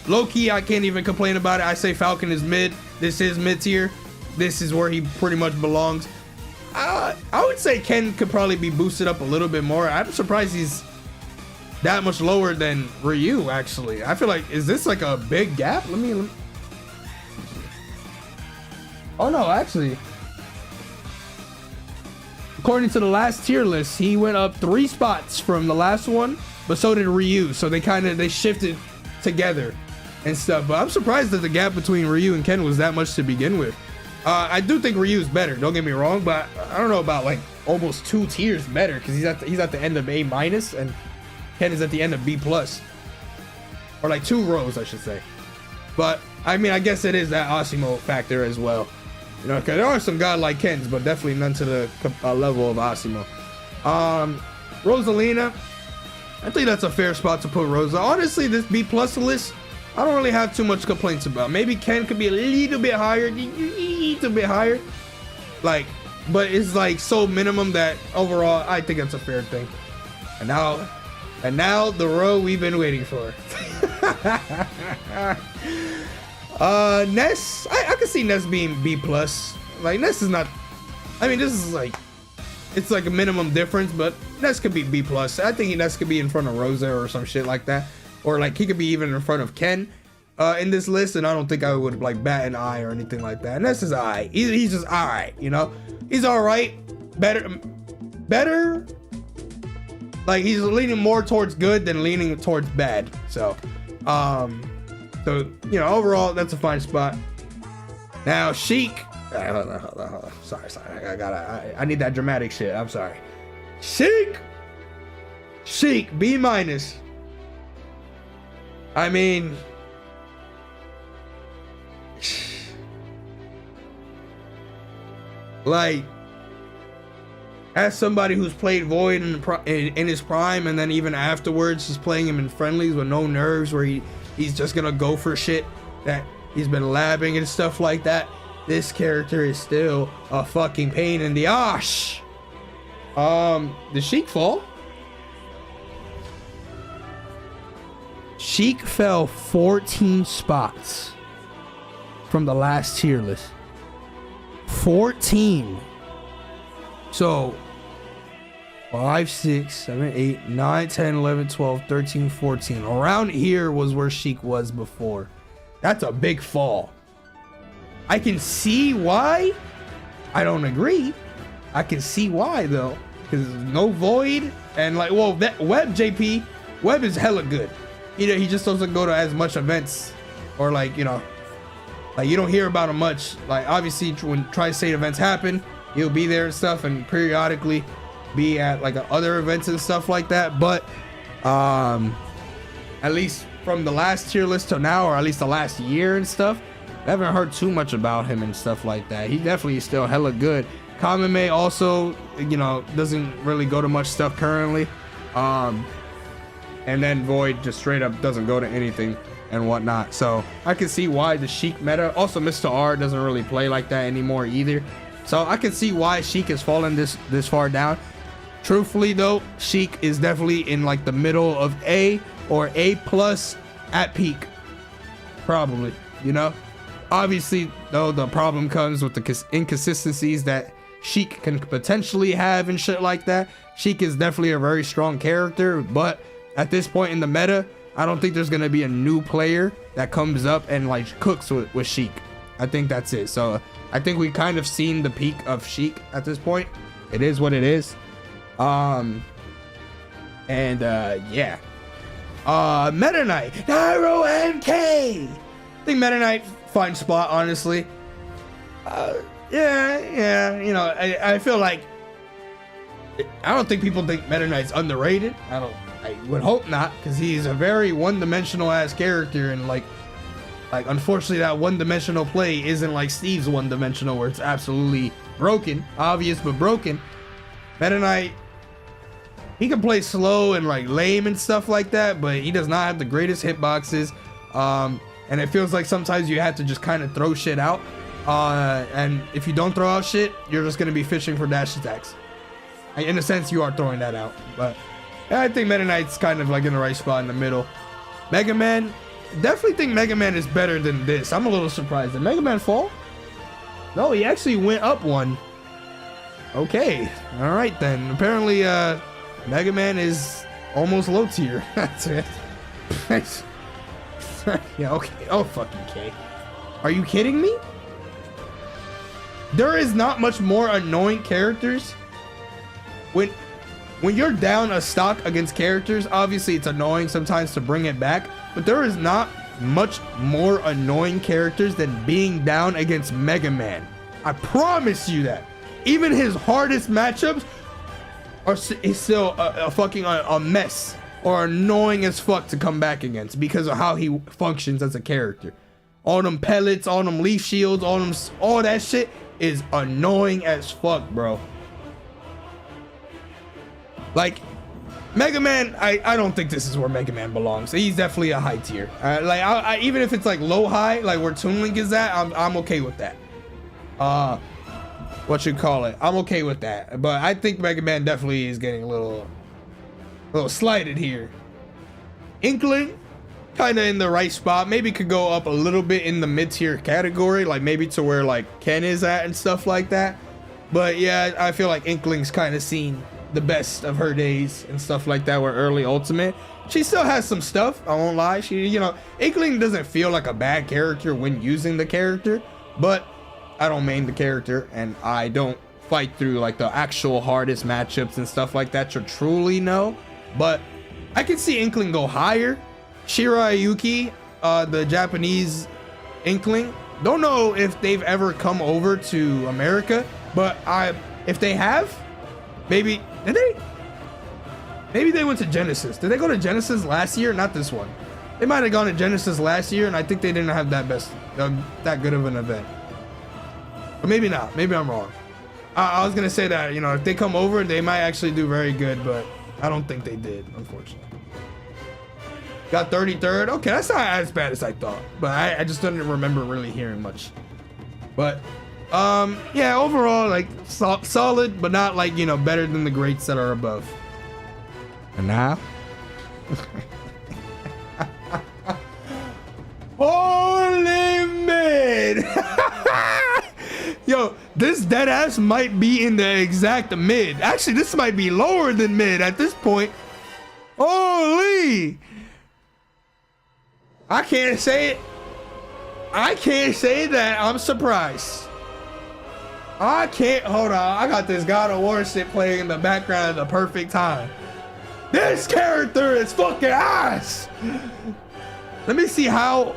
low-key, I can't even complain about it. I say Falcon is mid. This is mid tier. This is where he pretty much belongs. I would say Ken could probably be boosted up a little bit more. I'm surprised he's that much lower than Ryu, actually. I feel like, is this like a big gap? Let me... Oh no, actually, according to the last tier list, he went up 3 spots from the last one, but so did Ryu. So they shifted together and stuff. But I'm surprised that the gap between Ryu and Ken was that much to begin with. I do think Ryu's better, don't get me wrong, but I don't know about like almost 2 tiers better, because he's at the end of A minus and Ken is at the end of B plus, or like 2 rows, I should say. But I mean, I guess it is that Asimo factor as well, you know, because there are some godlike Kens, but definitely none to the level of Asimo. Rosalina, I think that's a fair spot to put Rosa. Honestly, this B plus list, I don't really have too much complaints about. Maybe Ken could be a little bit higher, like, but it's like so minimum that overall I think that's a fair thing. And now the row we've been waiting for. Ness, I can see Ness being B plus. Like, Ness is not, I mean, this is like, it's like a minimum difference, but Ness could be B plus. I think Ness could be in front of Rosa or some shit like that, or like he could be even in front of Ken in this list, and I don't think I would like bat an eye or anything like that. Ness is alright. He's just alright, you know. He's alright. Better. Like, he's leaning more towards good than leaning towards bad. So you know, overall, that's a fine spot. Now, Sheik. Hold on. Sorry. I need that dramatic shit. I'm sorry. Sheik, B minus. I mean, like, as somebody who's played Void in his prime, and then even afterwards is playing him in friendlies with no nerves, where he's just gonna go for shit that he's been labbing and stuff like that, this character is still a fucking pain in the ass. Did Sheik fall? Sheik fell 14 spots from the last tier list. 14. So 5, 6, 7, 8, 9, 10, 11, 12, 13, 14. Around here was where Sheik was before. That's a big fall. I can see why. I don't agree. I can see why though, because no Void and like, well, Web JP, Web is hella good. He just doesn't go to as much events, or like, you know, like you don't hear about him much. Like obviously when Tri-State events happen, he'll be there and stuff, and periodically be at like other events and stuff like that. But at least from the last tier list till now, or at least the last year and stuff, I haven't heard too much about him and stuff like that. He definitely is still hella good. Kamame also, you know, doesn't really go to much stuff currently. And then Void just straight up doesn't go to anything and whatnot. So I can see why the Sheik meta. Also, Mr. R doesn't really play like that anymore either. So I can see why Sheik has fallen this far down. Truthfully though, Sheik is definitely in like the middle of A or A plus at peak. Probably, you know. Obviously though, the problem comes with the inconsistencies that Sheik can potentially have and shit like that. Sheik is definitely a very strong character, but at this point in the meta, I don't think there's gonna be a new player that comes up and like cooks with Sheik. I think that's it. So I think we kind of seen the peak of Sheik at this point. It is what it is. Yeah. Meta Knight, NairoMK. I think Meta Knight fine spot, honestly. Yeah, you know, I feel like I don't think people think Meta Knight's underrated. I would hope not, because he's a very one-dimensional ass character, and like unfortunately that one-dimensional play isn't like Steve's one-dimensional where it's absolutely broken, obvious but broken. Meta Knight, he can play slow and like lame and stuff like that, but he does not have the greatest hitboxes, and it feels like sometimes you have to just kind of throw shit out, and if you don't throw out shit, you're just going to be fishing for dash attacks. In a sense, you are throwing that out, but I think Meta Knight's kind of like in the right spot in the middle. Mega Man, definitely think Mega Man is better than this. I'm a little surprised. Did Mega Man fall? No, he actually went up one. Okay, all right then. Apparently, Mega Man is almost low tier. That's it. Yeah, okay. Oh, fucking K. Are you kidding me? There is not much more annoying characters. When you're down a stock against characters, obviously it's annoying sometimes to bring it back, but there is not much more annoying characters than being down against Mega Man. I promise you that. Even his hardest matchups is still a fucking a mess, or annoying as fuck to come back against because of how he functions as a character. All them pellets, all them leaf shields, all that shit is annoying as fuck, bro. Like, Mega Man, I don't think this is where Mega Man belongs. He's definitely a high tier. Like, even if it's like low high, like where Toon Link is at, I'm okay with that. What you call it? I'm okay with that. But I think Mega Man definitely is getting a little slighted here. Inkling, kind of in the right spot. Maybe could go up a little bit in the mid tier category, like maybe to where like Ken is at and stuff like that. But yeah, I feel like Inkling's kind of seen the best of her days and stuff like that with early Ultimate. She still has some stuff, I won't lie. She, you know, Inkling doesn't feel like a bad character when using the character, but I don't main the character and I don't fight through like the actual hardest matchups and stuff like that to truly know. But I can see Inkling go higher. Shirayuki, the Japanese Inkling, don't know if they've ever come over to America, but if they have, maybe they went to Genesis. Did they go to Genesis last year? Not this one. They might have gone to Genesis last year, and I think they didn't have that good of an event. But maybe not. Maybe I'm wrong. I was gonna say that, you know, if they come over, they might actually do very good, but I don't think they did, unfortunately. Got 33rd. Okay, that's not as bad as I thought, but I just didn't remember really hearing much. But yeah, overall, like solid, but not like, you know, better than the greats that are above. And now, holy mid. Yo, this deadass might be in the exact mid. Actually, this might be lower than mid at this point. Holy! I can't say it. I can't say that I'm surprised. I can't, hold on. I got this God of War shit playing in the background at the perfect time. This character is fucking ass. Let me see how.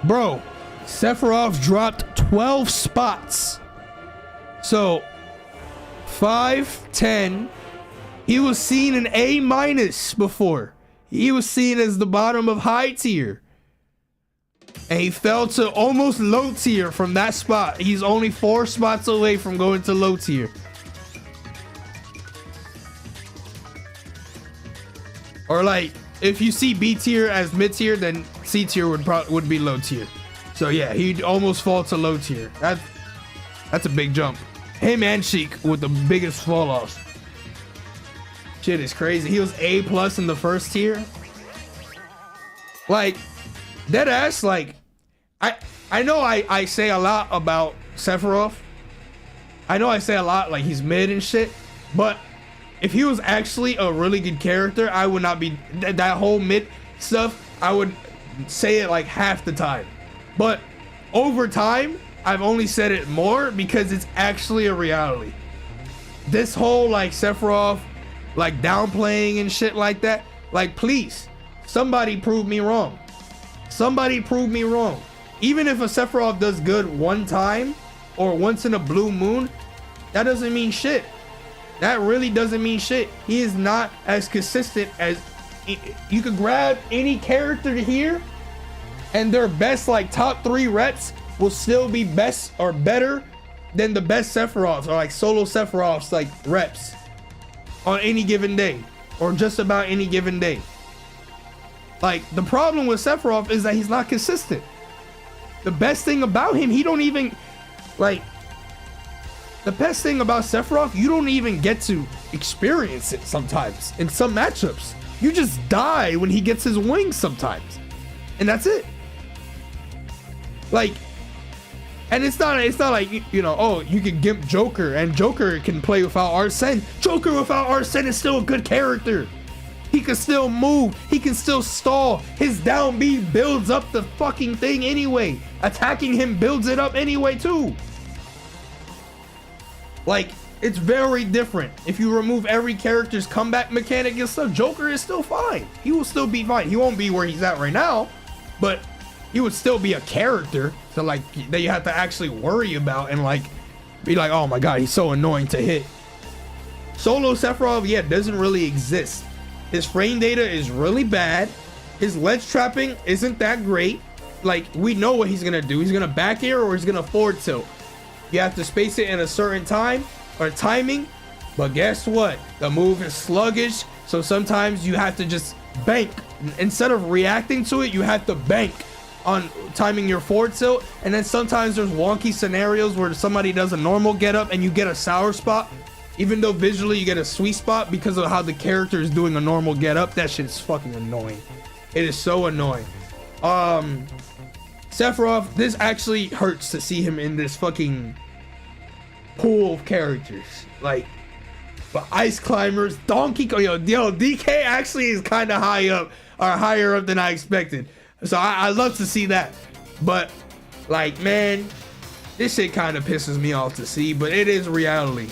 Bro, Sephiroth dropped 12 spots. So 5, 10. He was seen in A- before. He was seen as the bottom of high tier. And he fell to almost low tier from that spot. He's only 4 spots away from going to low tier. Or like, if you see B tier as mid tier, then C tier would be low tier. So yeah, he'd almost fall to low tier. That's a big jump. Him and Sheik with the biggest fall off. Shit is crazy. He was A+ in the first tier. Like, dead ass, like, I know I say a lot about Sephiroth. I know I say a lot like he's mid and shit, but if he was actually a really good character, I would not be that whole mid stuff. I would say it like half the time, but over time I've only said it more because it's actually a reality. This whole like Sephiroth like downplaying and shit like that, like, please, somebody prove me wrong. Somebody prove me wrong. Even if a Sephiroth does good one time or once in a blue moon, that doesn't mean shit. That really doesn't mean shit. He is not as consistent as you could grab any character here and their best like top 3 reps will still be best or better than the best Sephiroths or like solo Sephiroths like reps on any given day or just about any given day. Like, the problem with Sephiroth is that he's not consistent. The best thing about him, he don't even like, the best thing about Sephiroth, you don't even get to experience it sometimes in some matchups. You just die when he gets his wings sometimes. And that's it. Like, and it's not like, you know, oh, you can gimp Joker and Joker can play without Arsene. Joker without Arsene is still a good character. He can still move. He can still stall. His down B builds up the fucking thing anyway. Attacking him builds it up anyway too. Like, it's very different. If you remove every character's comeback mechanic and stuff, Joker is still fine. He will still be fine. He won't be where he's at right now, but he would still be a character to like that you have to actually worry about and like be like, oh my god, he's so annoying to hit. Solo Sephiroth, yeah, doesn't really exist. His frame data is really bad. His ledge trapping isn't that great. Like, we know what he's gonna do. He's gonna back air or he's gonna forward tilt. You have to space it in a certain time or timing, but guess what? The move is sluggish, so sometimes you have to just bank. Instead of reacting to it, you have to bank on timing your forward tilt. And then sometimes there's wonky scenarios where somebody does a normal get up and you get a sour spot, even though visually you get a sweet spot because of how the character is doing a normal get up. That shit is fucking annoying. It is so annoying. Sephiroth, this actually hurts to see him in this fucking pool of characters. Like, but Ice Climbers, Donkey Kong, yo, DK actually is kind of high up or higher up than I expected. So I love to see that. But like, man, this shit kind of pisses me off to see, but it is reality.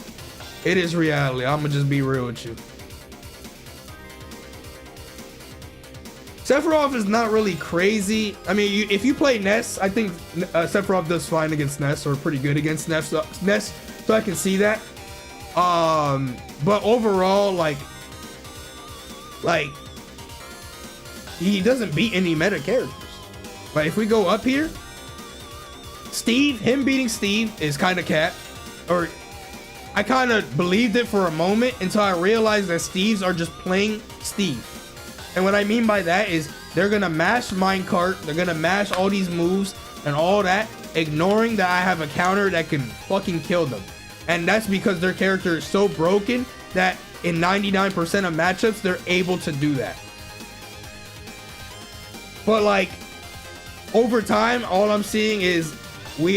It is reality. I'm gonna just be real with you. Sephiroth is not really crazy. I mean, if you play Ness, I think Sephiroth does fine against Ness or pretty good against Ness, so I can see that. But overall, like he doesn't beat any meta characters. Like, if we go up here, Steve, him beating Steve is kind of cap. Or I kind of believed it for a moment until I realized that Steves are just playing Steve. And what I mean by that is they're gonna mash minecart, they're gonna mash all these moves and all that, ignoring that I have a counter that can fucking kill them. And that's because their character is so broken that in 99% of matchups, they're able to do that. But like, over time, all I'm seeing is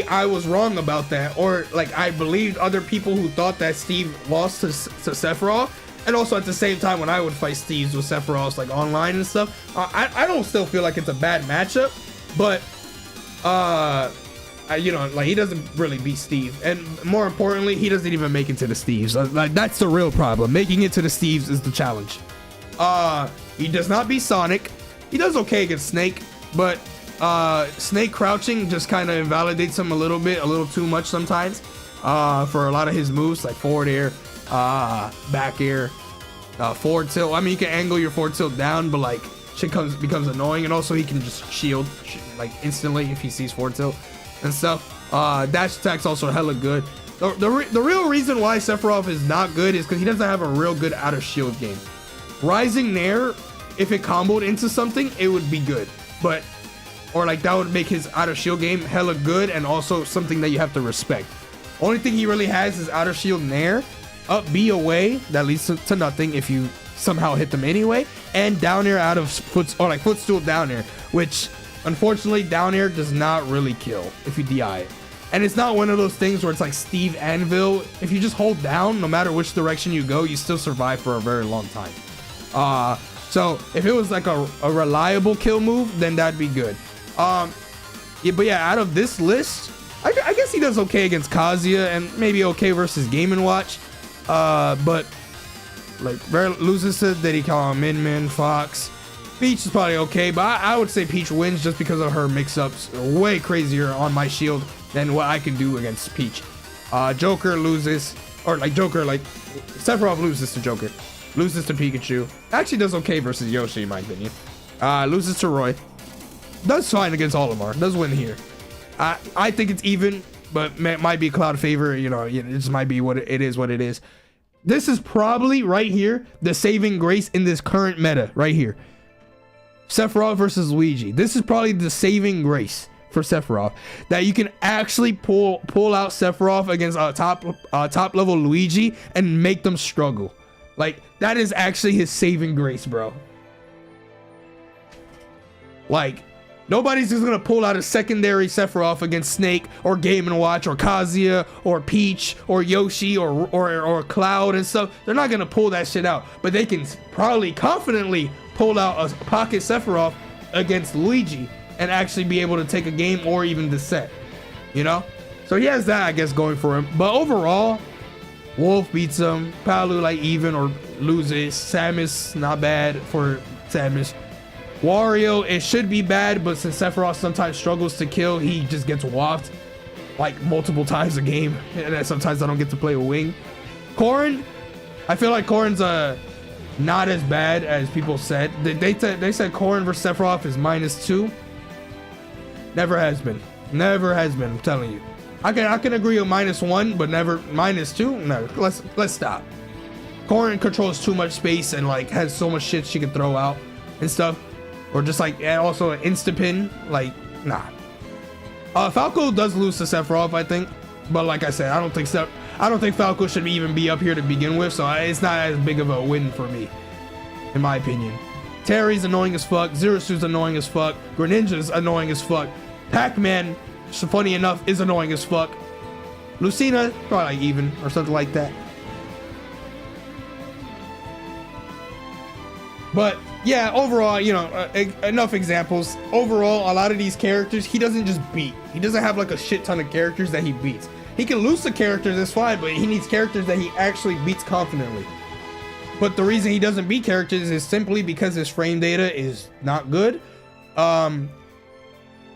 I was wrong about that. Or like, I believed other people who thought that Steve lost to Sephiroth. And also at the same time, when I would fight Steves with Sephiroth like online and stuff, I don't still feel like it's a bad matchup. But You know, like he doesn't really beat Steve, and more importantly, he doesn't even make it to the Steves. Like that's the real problem. Making it to the Steves is the challenge. He does not beat Sonic. He does okay against Snake, but Snake crouching just kind of invalidates him a little too much sometimes. For a lot of his moves like forward air, back air, forward tilt. I mean, you can angle your forward tilt down, but like shit becomes annoying, and also he can just shield like instantly if he sees forward tilt and stuff. Dash attack's also hella good. The real reason why Sephiroth is not good is because he doesn't have a real good out of shield game. Rising Nair, if it comboed into something, it would be good, but or like that would make his out of shield game hella good and also something that you have to respect. Only thing he really has is out of shield Nair, up B away that leads to nothing if you somehow hit them anyway, and down air out of footstool down air, which unfortunately down air does not really kill if you DI it. And it's not one of those things where it's like Steve Anvil. If you just hold down, no matter which direction you go, you still survive for a very long time. So if it was like a reliable kill move, then that'd be good. Yeah, but yeah, out of this list, I guess he does okay against Kazuya and maybe okay versus Game & Watch. But like loses to Diddy Kong, Min, Fox. Peach is probably okay, but I would say Peach wins just because of her mix-ups. Way crazier on my shield than what I can do against Peach. Joker loses, or like Joker, like Sephiroth loses to Joker. Loses to Pikachu. Actually does okay versus Yoshi in my opinion. Loses to Roy. Does fine against Olimar. Does win here. I think it's even, but might be Cloud favor. You know, it just might be what it is. What it is. This is probably right here the saving grace in this current meta right here. Sephiroth versus Luigi. This is probably the saving grace for Sephiroth, that you can actually pull out Sephiroth against a top level Luigi and make them struggle. Like that is actually his saving grace, bro. Like nobody's just gonna pull out a secondary Sephiroth against Snake or Game & Watch or Kazuya or Peach or Yoshi or Cloud and stuff. They're not gonna pull that shit out, but they can probably confidently pull out a pocket Sephiroth against Luigi and actually be able to take a game or even the set, you know? So he has that, I guess, going for him. But overall, Wolf beats him, Palu like even or loses, Samus not bad for Samus. Wario, it should be bad, but since Sephiroth sometimes struggles to kill, he just gets waffed like multiple times a game, and then sometimes I don't get to play with Wing. Corrin, I feel like Corrin's not as bad as people said. They said Corrin versus Sephiroth is -2. Never has been. Never has been. I'm telling you. I can agree with -1, but never -2. No, let's stop. Corrin controls too much space and like has so much shit she can throw out and stuff, or just like, and also an insta pin. Like nah. Falco does lose to Sephiroth, I think, but like I said, I don't think Falco should even be up here to begin with, so it's not as big of a win for me, in my opinion. Terry's annoying as fuck. Zerasu's annoying as fuck. Greninja's annoying as fuck. Pac-Man, funny enough, is annoying as fuck. Lucina, probably like even or something like that. But yeah, overall, you know, enough examples. Overall, a lot of these characters, he doesn't just beat. He doesn't have like a shit ton of characters that he beats. He can lose to characters, that's fine, but he needs characters that he actually beats confidently. But the reason he doesn't beat characters is simply because his frame data is not good.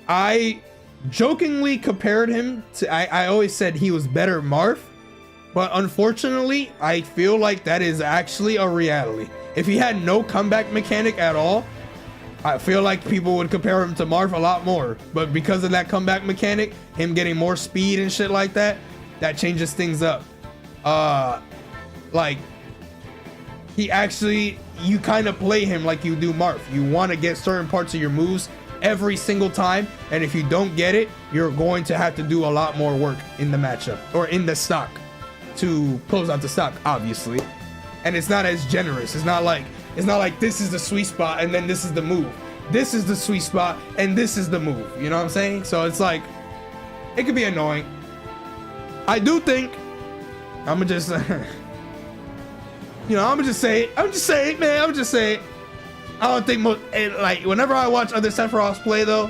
I jokingly compared him to, I always said he was better Marth, but unfortunately, I feel like that is actually a reality. If he had no comeback mechanic at all, I feel like people would compare him to Marth a lot more. But because of that comeback mechanic, him getting more speed and shit like that, that changes things up. Like, he actually, you kind of play him like you do Marth. You want to get certain parts of your moves every single time, and if you don't get it, you're going to have to do a lot more work in the matchup or in the stock to close out the stock, obviously. And it's not as generous. It's not like this is the sweet spot and then this is the move. This is the sweet spot and this is the move. You know what I'm saying? So it's like, it could be annoying. I do think, I'ma just say it, man. I don't think like whenever I watch other Sephiroths play though,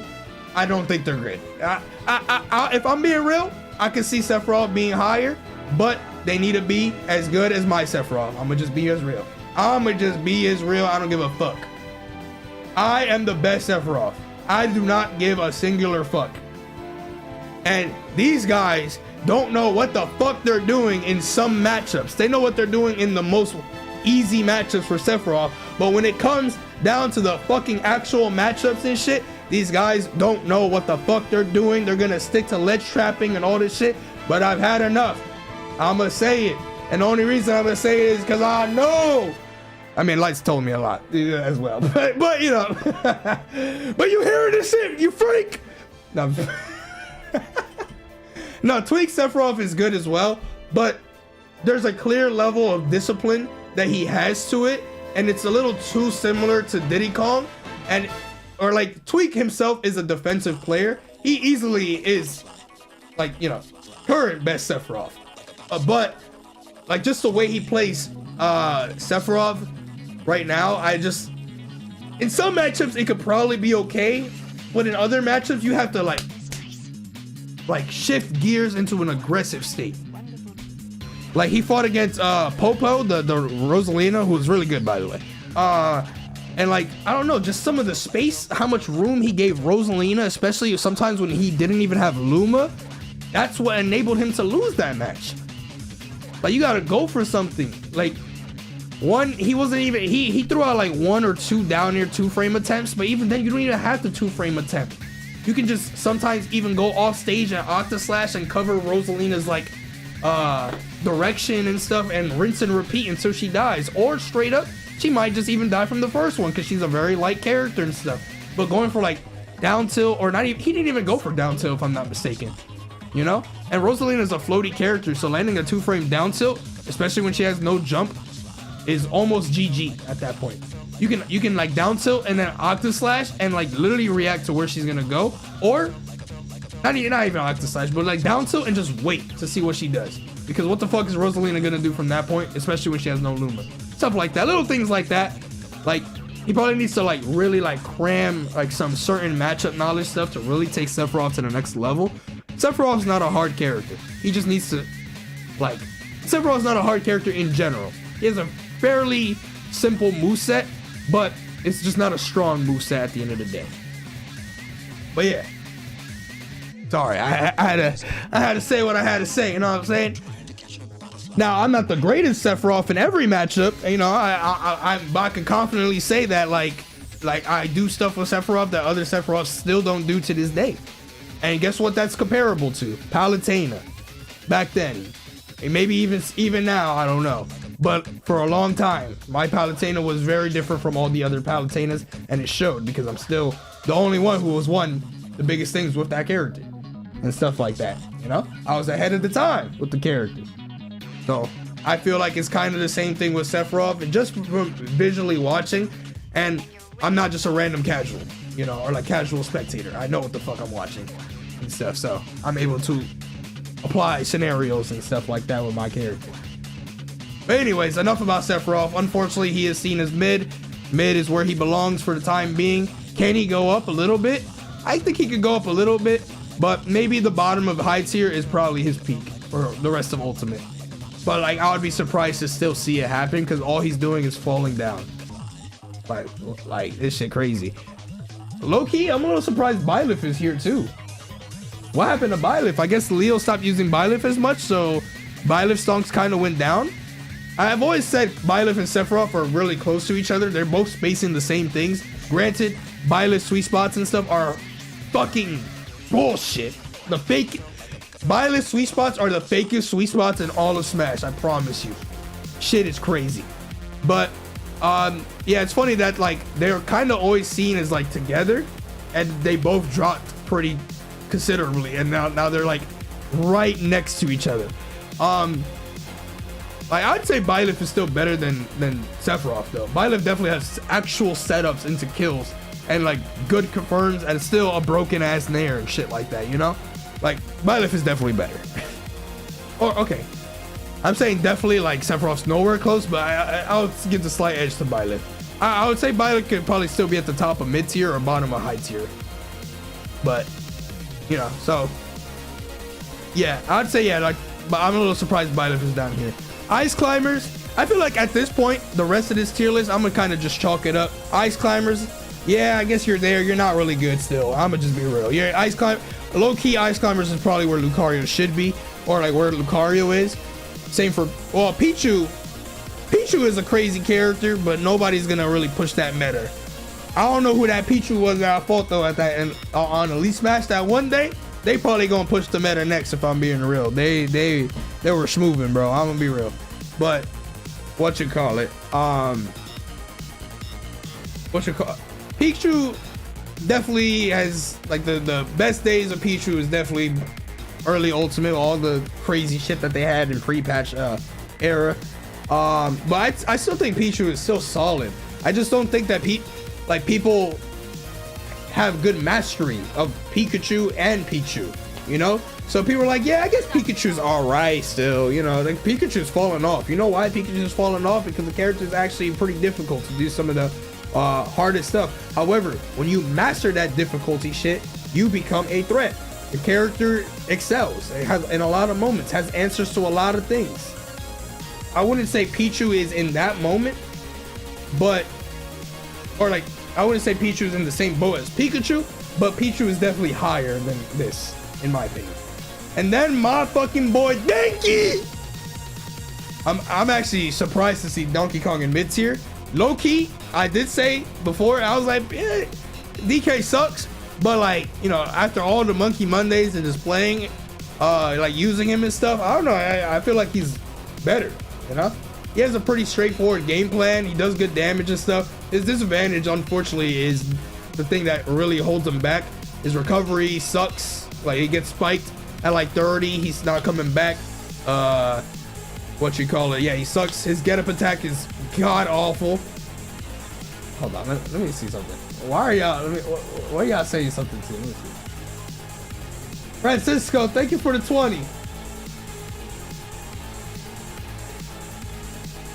I don't think they're good. If I'm being real, I can see Sephiroth being higher, but they need to be as good as my Sephiroth. I'm gonna just be as real. I don't give a fuck. I am the best Sephiroth. I do not give a singular fuck. And these guys don't know what the fuck they're doing in some matchups. They know what they're doing in the most easy matchups for Sephiroth, but when it comes down to the fucking actual matchups and shit, these guys don't know what the fuck they're doing. They're gonna stick to ledge trapping and all this shit, but I've had enough. I'ma say it, and the only reason I'm gonna say it is because I know. I mean, Lights told me a lot as well, but you know, but you hearing this shit, you freak. No, no, Tweak Sephiroth is good as well, but there's a clear level of discipline that he has to it, and it's a little too similar to Diddy Kong, or like Tweak himself is a defensive player. He easily is, like, you know, current best Sephiroth, but like just the way he plays Sephiroth right now, in some matchups it could probably be okay, but in other matchups you have to like shift gears into an aggressive state. Like he fought against Popo, the Rosalina, who was really good, by the way. And like, I don't know, just some of the space, how much room he gave Rosalina, especially sometimes when he didn't even have Luma. That's what enabled him to lose that match. Like, you gotta go for something. Like, he wasn't even, he threw out like 1 or 2 down near 2-frame attempts, but even then you don't even have the 2-frame attempt. You can just sometimes even go off stage and Octaslash and cover Rosalina's like direction and stuff and rinse and repeat until she dies, or straight up she might just even die from the first one because she's a very light character and stuff. But going for like down tilt, or not even, he didn't even go for down tilt if I'm not mistaken, you know. And Rosalina is a floaty character, so landing a 2-frame down tilt, especially when she has no jump, is almost GG at that point. You can like down tilt and then Octaslash and like literally react to where she's gonna go, or not even Octaslash, but like down tilt and just wait to see what she does. Because what the fuck is Rosalina gonna do from that point, especially when she has no Luma? Stuff like that, little things like that. Like, he probably needs to like really like cram like some certain matchup knowledge stuff to really take Sephiroth to the next level. Sephiroth's not a hard character. He just needs to, like, Sephiroth's not a hard character in general. He has a fairly simple moveset, but it's just not a strong moveset at the end of the day. But yeah, sorry, I had to say what I had to say. You know what I'm saying? Now, I'm not the greatest Sephiroth in every matchup. You know, I can confidently say that like I do stuff with Sephiroth that other Sephiroths still don't do to this day. And guess what? That's comparable to Palutena back then, and maybe even now. I don't know. But for a long time, my Palutena was very different from all the other Palutenas, and it showed because I'm still the only one who was won the biggest things with that character and stuff like that. You know, I was ahead of the time with the character. So I feel like it's kind of the same thing with Sephiroth, and just from visually watching, and I'm not just a random casual, you know, or like casual spectator. I know what the fuck I'm watching and stuff, so I'm able to apply scenarios and stuff like that with my character. But anyways, enough about Sephiroth. Unfortunately, he is seen as mid. Mid is where he belongs for the time being. Can he go up a little bit? I think he could go up a little bit, but maybe the bottom of high tier is probably his peak for the rest of Ultimate. But like, I would be surprised to still see it happen because all he's doing is falling down. Like this shit crazy. Low key, I'm a little surprised Byleth is here too. What happened to Byleth? I guess Leo stopped using Byleth as much, so Byleth stonks kind of went down. I've always said Byleth and Sephiroth are really close to each other. They're both spacing the same things. Granted, Byleth's sweet spots and stuff are fucking bullshit. The fake Byleth's sweet spots are the fakest sweet spots in all of Smash, I promise you. Shit is crazy. But yeah, it's funny that like they're kind of always seen as like together, and they both dropped pretty considerably, and now they're like right next to each other. Like, I'd say Byleth is still better than Sephiroth though. Byleth definitely has actual setups into kills and like good confirms, and still a broken ass Nair and shit like that, you know? Like, Byleth is definitely better. Or okay, I'm saying definitely, like Sephiroth's nowhere close, but I'll give the slight edge to Byleth. I would say Byleth could probably still be at the top of mid tier or bottom of high tier. But you know, so yeah, I'd say yeah, like, but I'm a little surprised Byleth is down here. Ice Climbers, I feel like at this point, the rest of this tier list, I'm gonna kind of just chalk it up. Ice Climbers, yeah, I guess you're there. You're not really good still. I'm gonna just be real. Yeah, low-key Ice Climbers is probably where Lucario should be, or like where Lucario is. Same for, well, Pichu. Pichu is a crazy character, but nobody's gonna really push that meta. I don't know who that Pichu was that I fought though at that and on Elite Smash that one day. They probably gonna push the meta next if I'm being real. They were smoothing, bro. I'm gonna be real. But what you call it? Pichu definitely has like the best days of Pichu is definitely early Ultimate, all the crazy shit that they had in pre-patch era. But I still think Pichu is still solid. I just don't think that people have good mastery of Pikachu and Pichu, you know? So people are like, yeah, I guess Pikachu's all right still, you know? Like Pikachu's falling off. You know why Pikachu's falling off? Because the character is actually pretty difficult to do some of the hardest stuff. However, when you master that difficulty shit, you become a threat. The character excels. It has, in a lot of moments, has answers to a lot of things. I wouldn't say Pichu is in that moment, but, or like, I wouldn't say Pichu is in the same boat as Pikachu, but Pichu is definitely higher than this, in my opinion. And then my fucking boy Denki. I'm actually surprised to see Donkey Kong in mid tier. Low key, I did say before, I was like, DK sucks, but like, you know, after all the Monkey Mondays and just playing, like using him and stuff, I don't know. I feel like he's better, you know. He has a pretty straightforward game plan. He does good damage and stuff. His disadvantage, unfortunately, is the thing that really holds him back. His recovery sucks. Like, he gets spiked at like 30. He's not coming back. What you call it? Yeah, he sucks. His get up attack is god awful. Hold on, let me see something. Why are y'all saying something to me? Let me see. Francisco, thank you for the 20.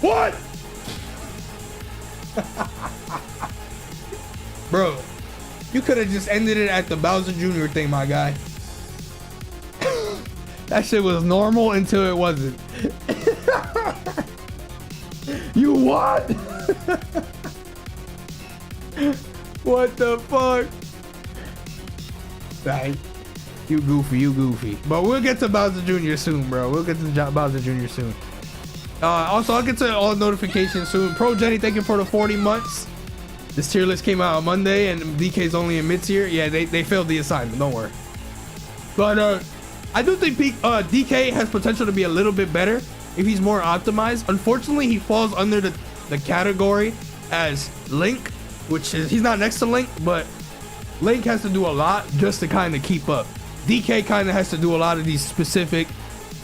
What? Bro, you could have just ended it at the Bowser Jr. thing, my guy. That shit was normal until it wasn't. You what? What the fuck? Right. You goofy. But we'll get to Bowser Jr. soon, bro. We'll get to Bowser Jr. soon. Also, I'll get to all notifications soon. Pro Jenny, thank you for the 40 months. This tier list came out on Monday, and DK's only in mid tier. Yeah, they failed the assignment. Don't worry. But I do think DK has potential to be a little bit better if he's more optimized. Unfortunately, he falls under the category as Link, which is, he's not next to Link, but Link has to do a lot just to kind of keep up. DK kind of has to do a lot of these specific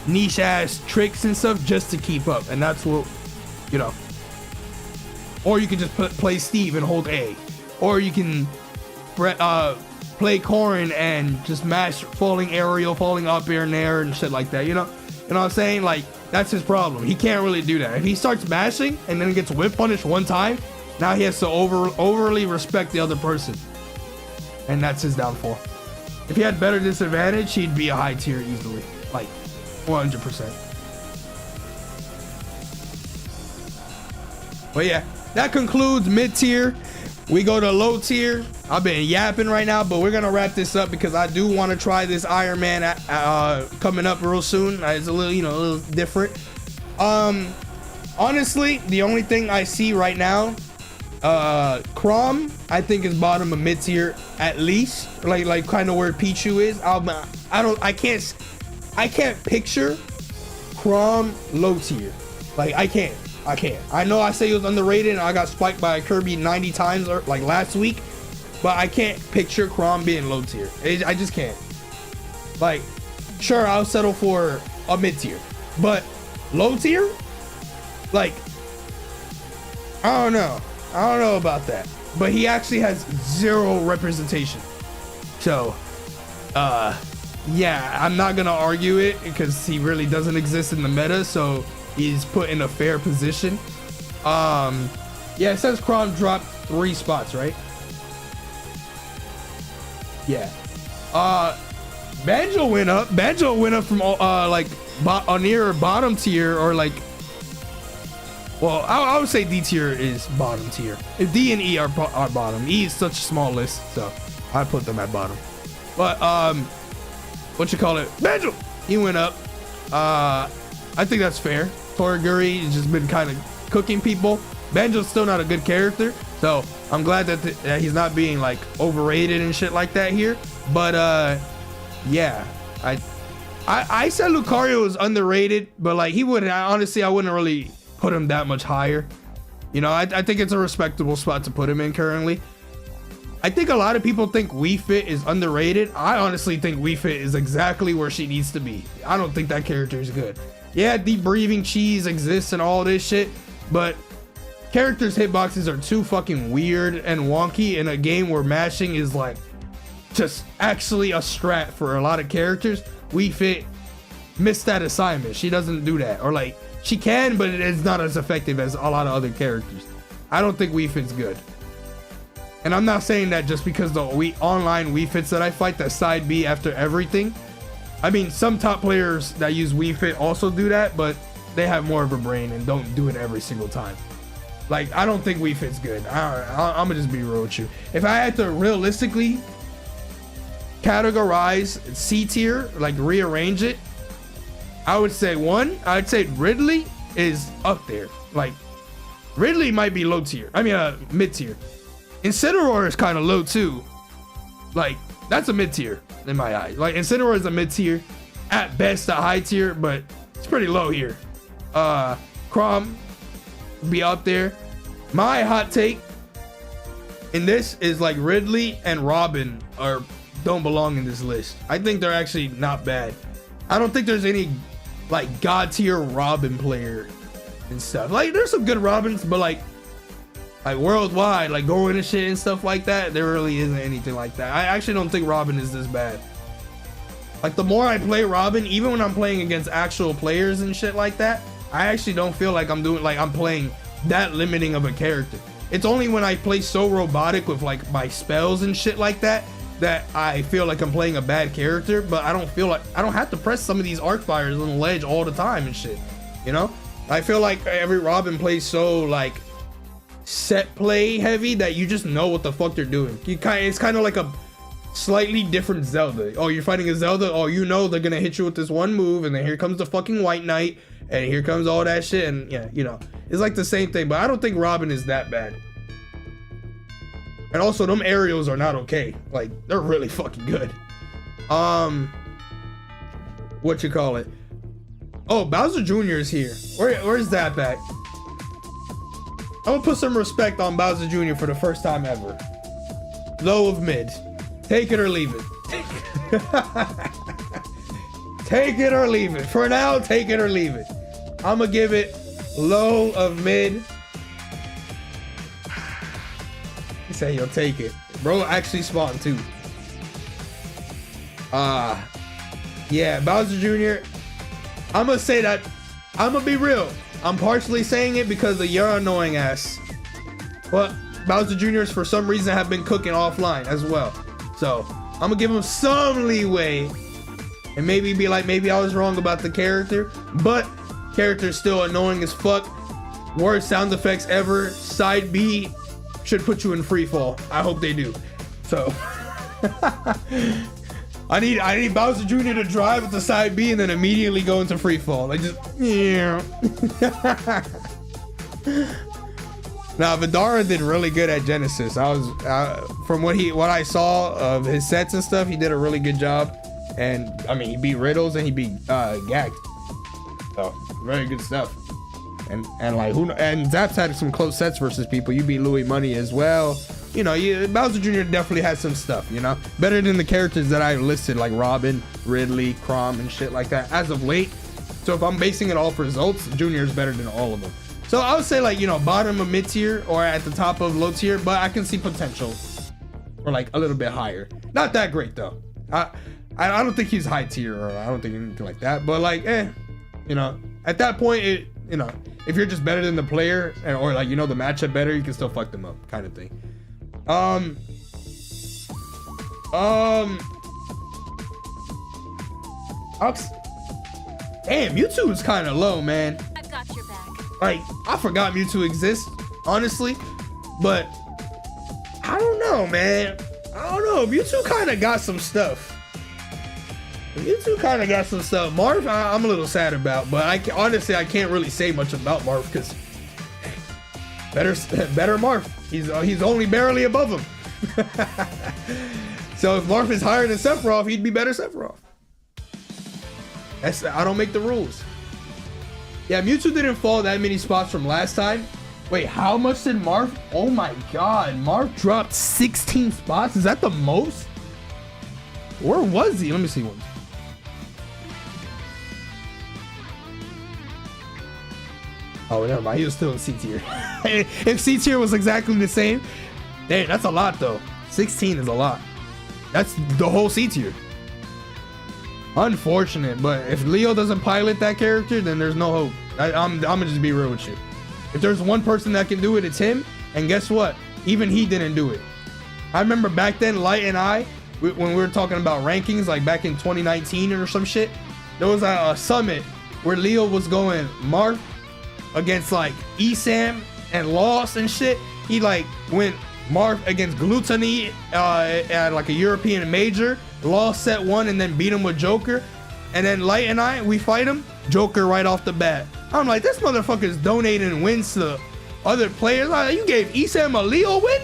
niche ass tricks and stuff just to keep up, and that's what, you know. Or you can just play Steve and hold A, or you can play Corrin and just mash falling aerial, falling up air and air and shit like that, you know what I'm saying? Like, that's his problem. He can't really do that. If he starts mashing and then gets whip punished one time, now he has to overly respect the other person, and that's his downfall. If he had better disadvantage, he'd be a high tier easily, like 100%. But yeah, that concludes mid tier. We go to low tier. I've been yapping right now, but we're gonna wrap this up because I do want to try this Iron Man coming up real soon. It's a little, you know, a little different. Honestly, the only thing I see right now, Chrom, I think is bottom of mid tier at least, like kind of where Pichu is. I can't picture Chrom low tier. Like, I can't. I know I say he was underrated and I got spiked by a Kirby 90 times like last week, but I can't picture Chrom being low tier. I just can't. Like, sure, I'll settle for a mid tier, but low tier, like, I don't know about that. But he actually has zero representation. So, yeah, I'm not gonna argue it because he really doesn't exist in the meta, so he's put in a fair position. Yeah, it says Chrom dropped 3 spots, right? Yeah. Banjo went up. Banjo went up from like near bottom tier, or like, well, I would say D tier is bottom tier. If D and E are bottom. E is such a small list, so I put them at bottom. But what you call it? Banjo, he went up. I think that's fair. Toraguri has just been kind of cooking people. Banjo's still not a good character, so I'm glad that he's not being like overrated and shit like that here. But yeah, I said Lucario was underrated, but like he would honestly, I wouldn't really put him that much higher. You know, I think it's a respectable spot to put him in currently. I think a lot of people think Wii Fit is underrated. I honestly think Wii Fit is exactly where she needs to be. I don't think that character is good. Yeah, deep breathing cheese exists and all this shit, but characters' hitboxes are too fucking weird and wonky in a game where mashing is like just actually a strat for a lot of characters. Wii Fit missed that assignment. She doesn't do that, or like she can, but it's not as effective as a lot of other characters. I don't think Wii Fit's good. And I'm not saying that just because the online Wii Fits that I fight that side B after everything. I mean, some top players that use Wii Fit also do that, but they have more of a brain and don't do it every single time. Like, I don't think Wii Fit's good. I'm gonna just be real with you. If I had to realistically categorize C tier, like rearrange it, I would say I'd say Ridley is up there. Like, Ridley might be low tier. I mean, mid tier. Incineroar is kind of low too. Like, that's a mid tier in my eyes. Like, Incineroar is a mid tier, at best a high tier, but it's pretty low here. Chrom be up there. My hot take in this is like Ridley and Robin don't belong in this list. I think they're actually not bad. I don't think there's any like god tier Robin player and stuff. Like, there's some good Robins, but like worldwide, like going and shit and stuff like that, there really isn't anything like that. I actually don't think Robin is this bad. Like, the more I play Robin, even when I'm playing against actual players and shit like that, I actually don't feel like I'm playing that limiting of a character. It's only when I play so robotic with like my spells and shit like that that I feel like I'm playing a bad character, but I don't feel like I don't have to press some of these arc fires on the ledge all the time and shit, you know? I feel like every Robin plays so like set play heavy that you just know what the fuck they're doing. It's kind of like a slightly different Zelda. Oh, you're fighting a Zelda, oh, you know they're gonna hit you with this one move, and then here comes the fucking White Knight, and here comes all that shit, and yeah, you know, it's like the same thing. But I don't think Robin is that bad. And also, them aerials are not okay. Like, they're really fucking good. What you call it? Oh, Bowser Jr. is here. Where's that back? I'm gonna put some respect on Bowser Jr. for the first time ever. Low of mid. Take it or leave it. Take it or leave it. For now, take it or leave it. I'm gonna give it low of mid. He said he'll take it. Bro actually spawned too. Yeah, Bowser Jr. I'm gonna say that, I'm gonna be real. I'm partially saying it because of your annoying ass. But Bowser Jr.'s for some reason have been cooking offline as well. So I'm gonna give him some leeway and maybe be like, maybe I was wrong about the character, but character's still annoying as fuck. Worst sound effects ever. Side B should put you in free fall. I hope they do. So I need Bowser Jr. to drive with the side B and then immediately go into free fall. Like, just yeah. Now Vidara did really good at Genesis. I was from what I saw of his sets and stuff, he did a really good job. And I mean, he beat Riddles and he beat Gagged. So very good stuff. And like and Zap's had some close sets versus people. You beat Louis Money as well. You know, Bowser Jr. definitely has some stuff, you know, better than the characters that I listed, like Robin, Ridley, Chrom, and shit like that as of late. So if I'm basing it all for results, Junior is better than all of them. So I would say, like, you know, bottom of mid tier or at the top of low tier, but I can see potential for like a little bit higher. Not that great though. I don't think he's high tier, or I don't think anything like that. But like, you know, at that point, you know, if you're just better than the player, or like, you know, the matchup better, you can still fuck them up, kind of thing. Damn, Mewtwo is kind of low, man. I've got your back. Like, I forgot Mewtwo exists, honestly. But I don't know, man. I don't know. Mewtwo kind of got some stuff. Marth, I'm a little sad about, but honestly, I can't really say much about Marth because better Marth. He's only barely above him. So if Marth is higher than Sephiroth, he'd be better Sephiroth. I don't make the rules. Yeah, Mewtwo didn't fall that many spots from last time. Wait, how much did Marth? Oh my God, Marth dropped 16 spots. Is that the most? Where was he? Let me see one. Oh, never mind. He was still in C tier. If C tier was exactly the same, dang, that's a lot though. 16 is a lot. That's the whole C tier. Unfortunate, but if Leo doesn't pilot that character, then there's no hope. I'm gonna just be real with you. If there's one person that can do it, it's him. And guess what? Even he didn't do it. I remember back then, Light and I, when we were talking about rankings, like back in 2019 or some shit, there was a summit where Leo was going Marth against like Esam and lost and shit. He like went Marth against Gluttony at like a European major, lost set 1 and then beat him with Joker. And then Light and I, we fight him, Joker right off the bat. I'm like, this motherfucker's donating wins to other players. Like, you gave Esam a Leo win?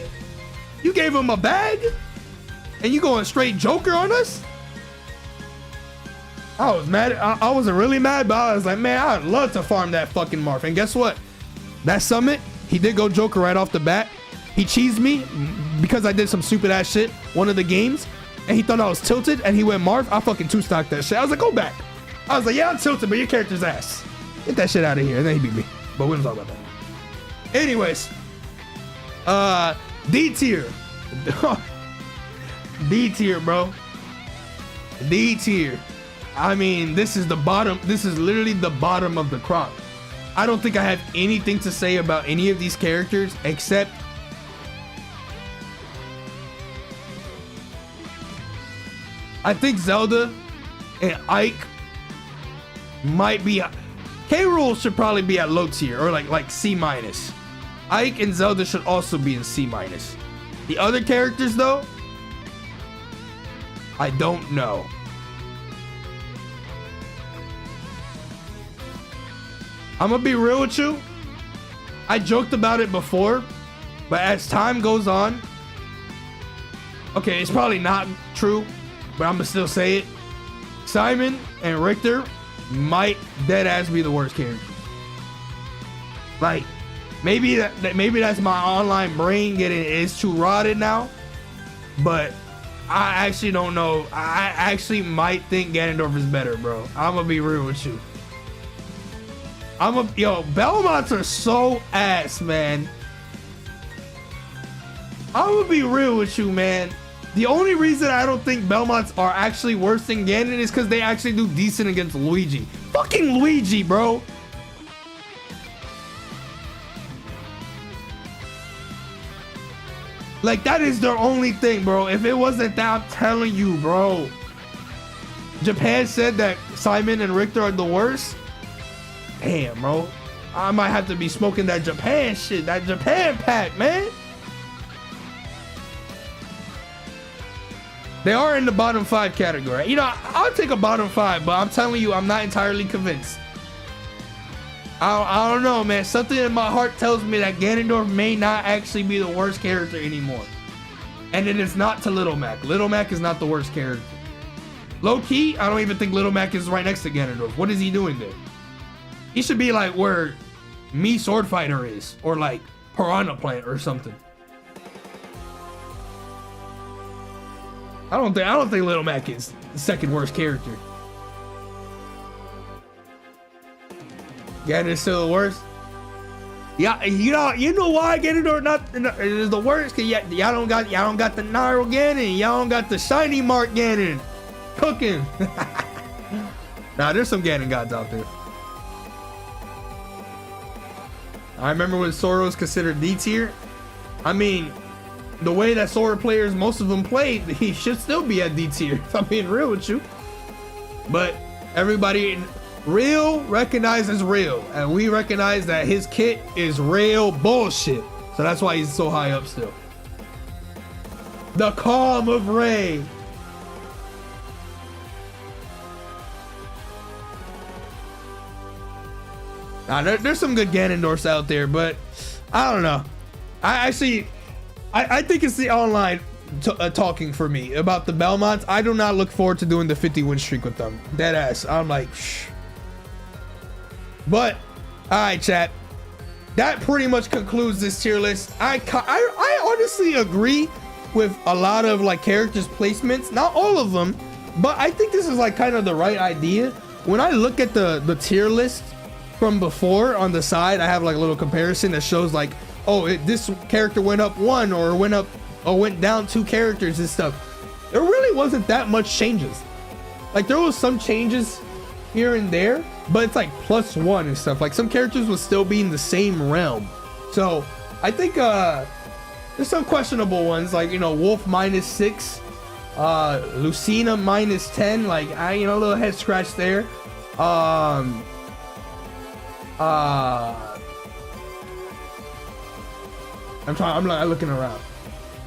You gave him a bag? And you going straight Joker on us? I was mad. I wasn't really mad, but I was like, man, I'd love to farm that fucking Marth. And guess what? That summit, he did go Joker right off the bat. He cheesed me because I did some stupid ass shit one of the games, and he thought I was tilted, and he went Marth. I fucking 2-stocked that shit. I was like, go back. I was like, yeah, I'm tilted, but your character's ass. Get that shit out of here. And then he beat me. But we don't talk about that. Anyways, D tier. D tier, bro. D tier. I mean, this is the bottom. This is literally the bottom of the crop. I don't think I have anything to say about any of these characters except I think Zelda and Ike might be. K. Rool should probably be at low tier or like C minus. Ike and Zelda should also be in C minus. The other characters though, I don't know. I'm gonna be real with you. I joked about it before, but as time goes on, okay, it's probably not true, but I'm gonna still say it. Simon and Richter might dead ass be the worst characters. Like, maybe that's my online brain getting is too rotted now, but I actually don't know. I actually might think Ganondorf is better, bro. I'm gonna be real with you. Yo, Belmonts are so ass, man. I'm gonna be real with you, man. The only reason I don't think Belmonts are actually worse than Ganon is because they actually do decent against Luigi. Fucking Luigi, bro. Like, that is their only thing, bro. If it wasn't that, I'm telling you, bro. Japan said that Simon and Richter are the worst. Damn, bro. I might have to be smoking that Japan shit, that Japan pack, man. They are in the bottom 5 category. You know, I'll take a bottom 5, but I'm telling you, I'm not entirely convinced. I don't know, man. Something in my heart tells me that Ganondorf may not actually be the worst character anymore. And it is not to Little Mac. Little Mac is not the worst character. Low key, I don't even think Little Mac is right next to Ganondorf. What is he doing there? He should be like where me Sword Fighter is, or like Piranha Plant or something. I don't think Little Mac is the second worst character. Ganon is still the worst. Yeah, you know why Ganondorf is the worst? Cause y'all don't got the Nairo Ganon, y'all don't got the shiny mark Ganon cooking. Nah, there's some Ganon gods out there. I remember when Sora was considered D tier. I mean, the way that Sora players, most of them played, he should still be at D tier, if I'm being real with you. But Everybody real recognizes real, and we recognize that his kit is real bullshit. So that's why he's so high up still. The calm of Ray. Now, there's some good Ganondorfs out there, but I don't know. I think it's the online talking for me about the Belmonts. I do not look forward to doing the 50 win streak with them. Dead ass. I'm like, shh. But, all right, chat. That pretty much concludes this tier list. I honestly agree with a lot of like characters placements. Not all of them, but I think this is like kind of the right idea. When I look at the tier list from before on the side, I have like a little comparison that shows like, oh, this character went up 1 or went down 2 characters and stuff. There really wasn't that much changes. Like there was some changes here and there, but it's like +1 and stuff. Like some characters would still be in the same realm. So I think there's some questionable ones, like, you know, Wolf -6, Lucina -10. Like a little head scratch there. I'm looking around.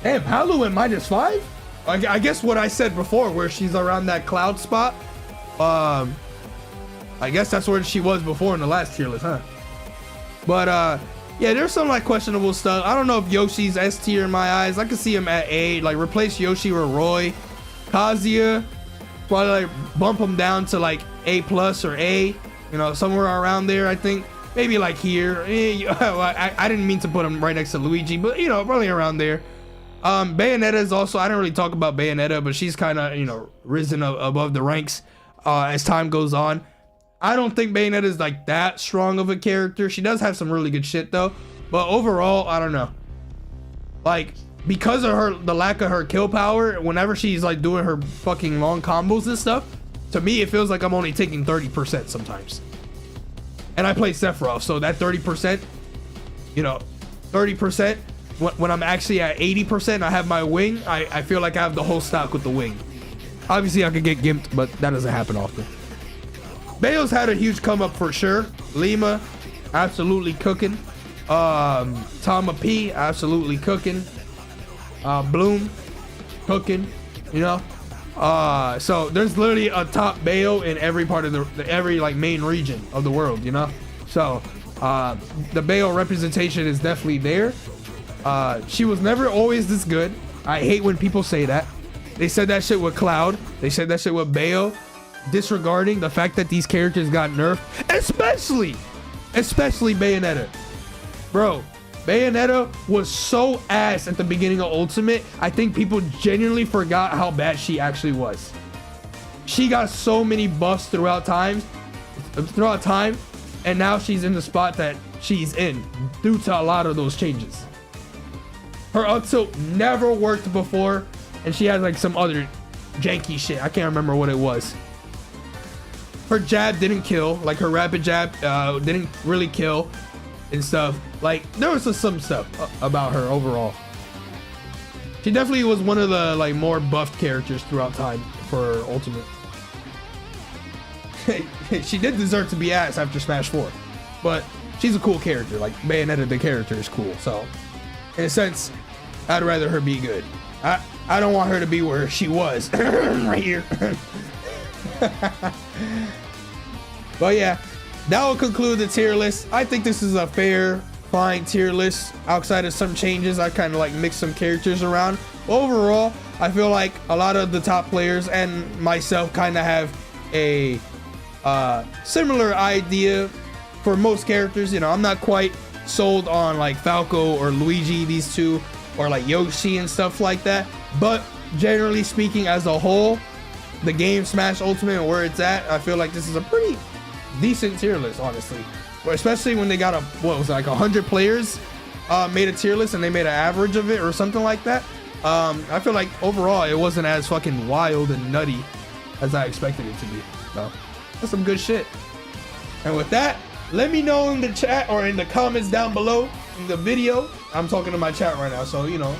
Damn, Palu went -5. I guess what I said before, where she's around that cloud spot. I guess that's where she was before in the last tier list, huh? But yeah, there's some like questionable stuff. I don't know if Yoshi's S tier in my eyes. I could see him at A. Like replace Yoshi with Roy. Kazuya, probably like bump him down to like A+ or A. You know, somewhere around there. I think maybe like here. I didn't mean to put him right next to Luigi, but you know, probably around there. Bayonetta is also, I don't really talk about Bayonetta, but she's kind of, you know, risen above the ranks as time goes on. I don't think Bayonetta is like that strong of a character. She does have some really good shit though, but overall, I don't know. Like, because of the lack of her kill power, whenever she's like doing her fucking long combos and stuff, to me it feels like I'm only taking 30% sometimes. And I play Sephiroth, so that 30%, you know, 30%, when I'm actually at 80%, I have my wing, I feel like I have the whole stock with the wing. Obviously I could get gimped, but that doesn't happen often. Bayo's had a huge come up for sure. Lima, absolutely cooking. Tama P, absolutely cooking. Bloom, cooking, you know. So there's literally a top Bayo in every part of every like main region of the world, you know. So the Bayo representation is definitely there. She was never always this good. I hate when people say that. They said that shit with Cloud. They said that shit with Bayo, disregarding the fact that these characters got nerfed, especially Bayonetta. Bro, Bayonetta was so ass at the beginning of Ultimate. I think people genuinely forgot how bad she actually was. She got so many buffs throughout time, and now she's in the spot that she's in due to a lot of those changes. Her up tilt never worked before, and she had like some other janky shit. I can't remember what it was. Her jab didn't kill, like her rapid jab didn't really kill and stuff. Like there was some stuff about her overall. She definitely was one of the like more buffed characters throughout time for Ultimate. She did deserve to be ass after Smash 4, but she's a cool character. Like Bayonetta, the character, is cool. So in a sense, I'd rather her be good. I don't want her to be where she was right here. But yeah, that will conclude the tier list. I think this is a fair, fine tier list. Outside of some changes, I kind of like mixed some characters around. Overall, I feel like a lot of the top players and myself kind of have a similar idea for most characters. You know, I'm not quite sold on like Falco or Luigi, these two, or like Yoshi and stuff like that. But generally speaking, as a whole, the game Smash Ultimate and where it's at, I feel like this is a pretty decent tier list, honestly. But especially when they got what was it, like 100 players made a tier list and they made an average of it or something like that. I feel like overall it wasn't as fucking wild and nutty as I expected it to be. So that's some good shit. And with that, let me know in the chat or in the comments down below in the video. I'm talking to my chat right now, so you know,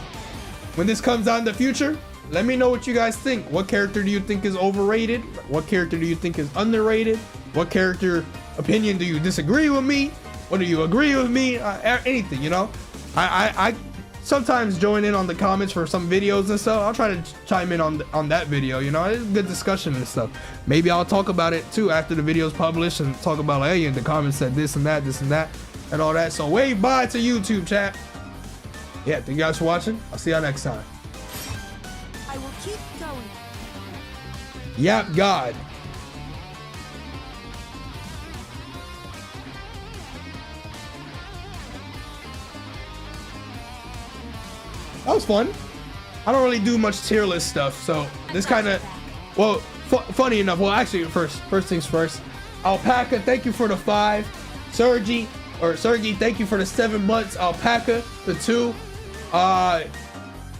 when this comes out in the future, let me know what you guys think. What character do you think is overrated? What character do you think is underrated? What character opinion do you disagree with me? What do you agree with me? Anything, you know? I sometimes join in on the comments for some videos and stuff. I'll try to chime in on that video, you know? It's good discussion and stuff. Maybe I'll talk about it too after the video's published and talk about, like, hey, in the comments said this and that, and all that. So wave bye to YouTube, chat. Yeah, thank you guys for watching. I'll see y'all next time. I will keep going. Yap God. That was fun. I don't really do much tier list stuff, so this kind of, well, funny enough. Well, actually, first things first. Alpaca, thank you for the 5. Sergi, thank you for the 7 months. Alpaca, the 2. I'm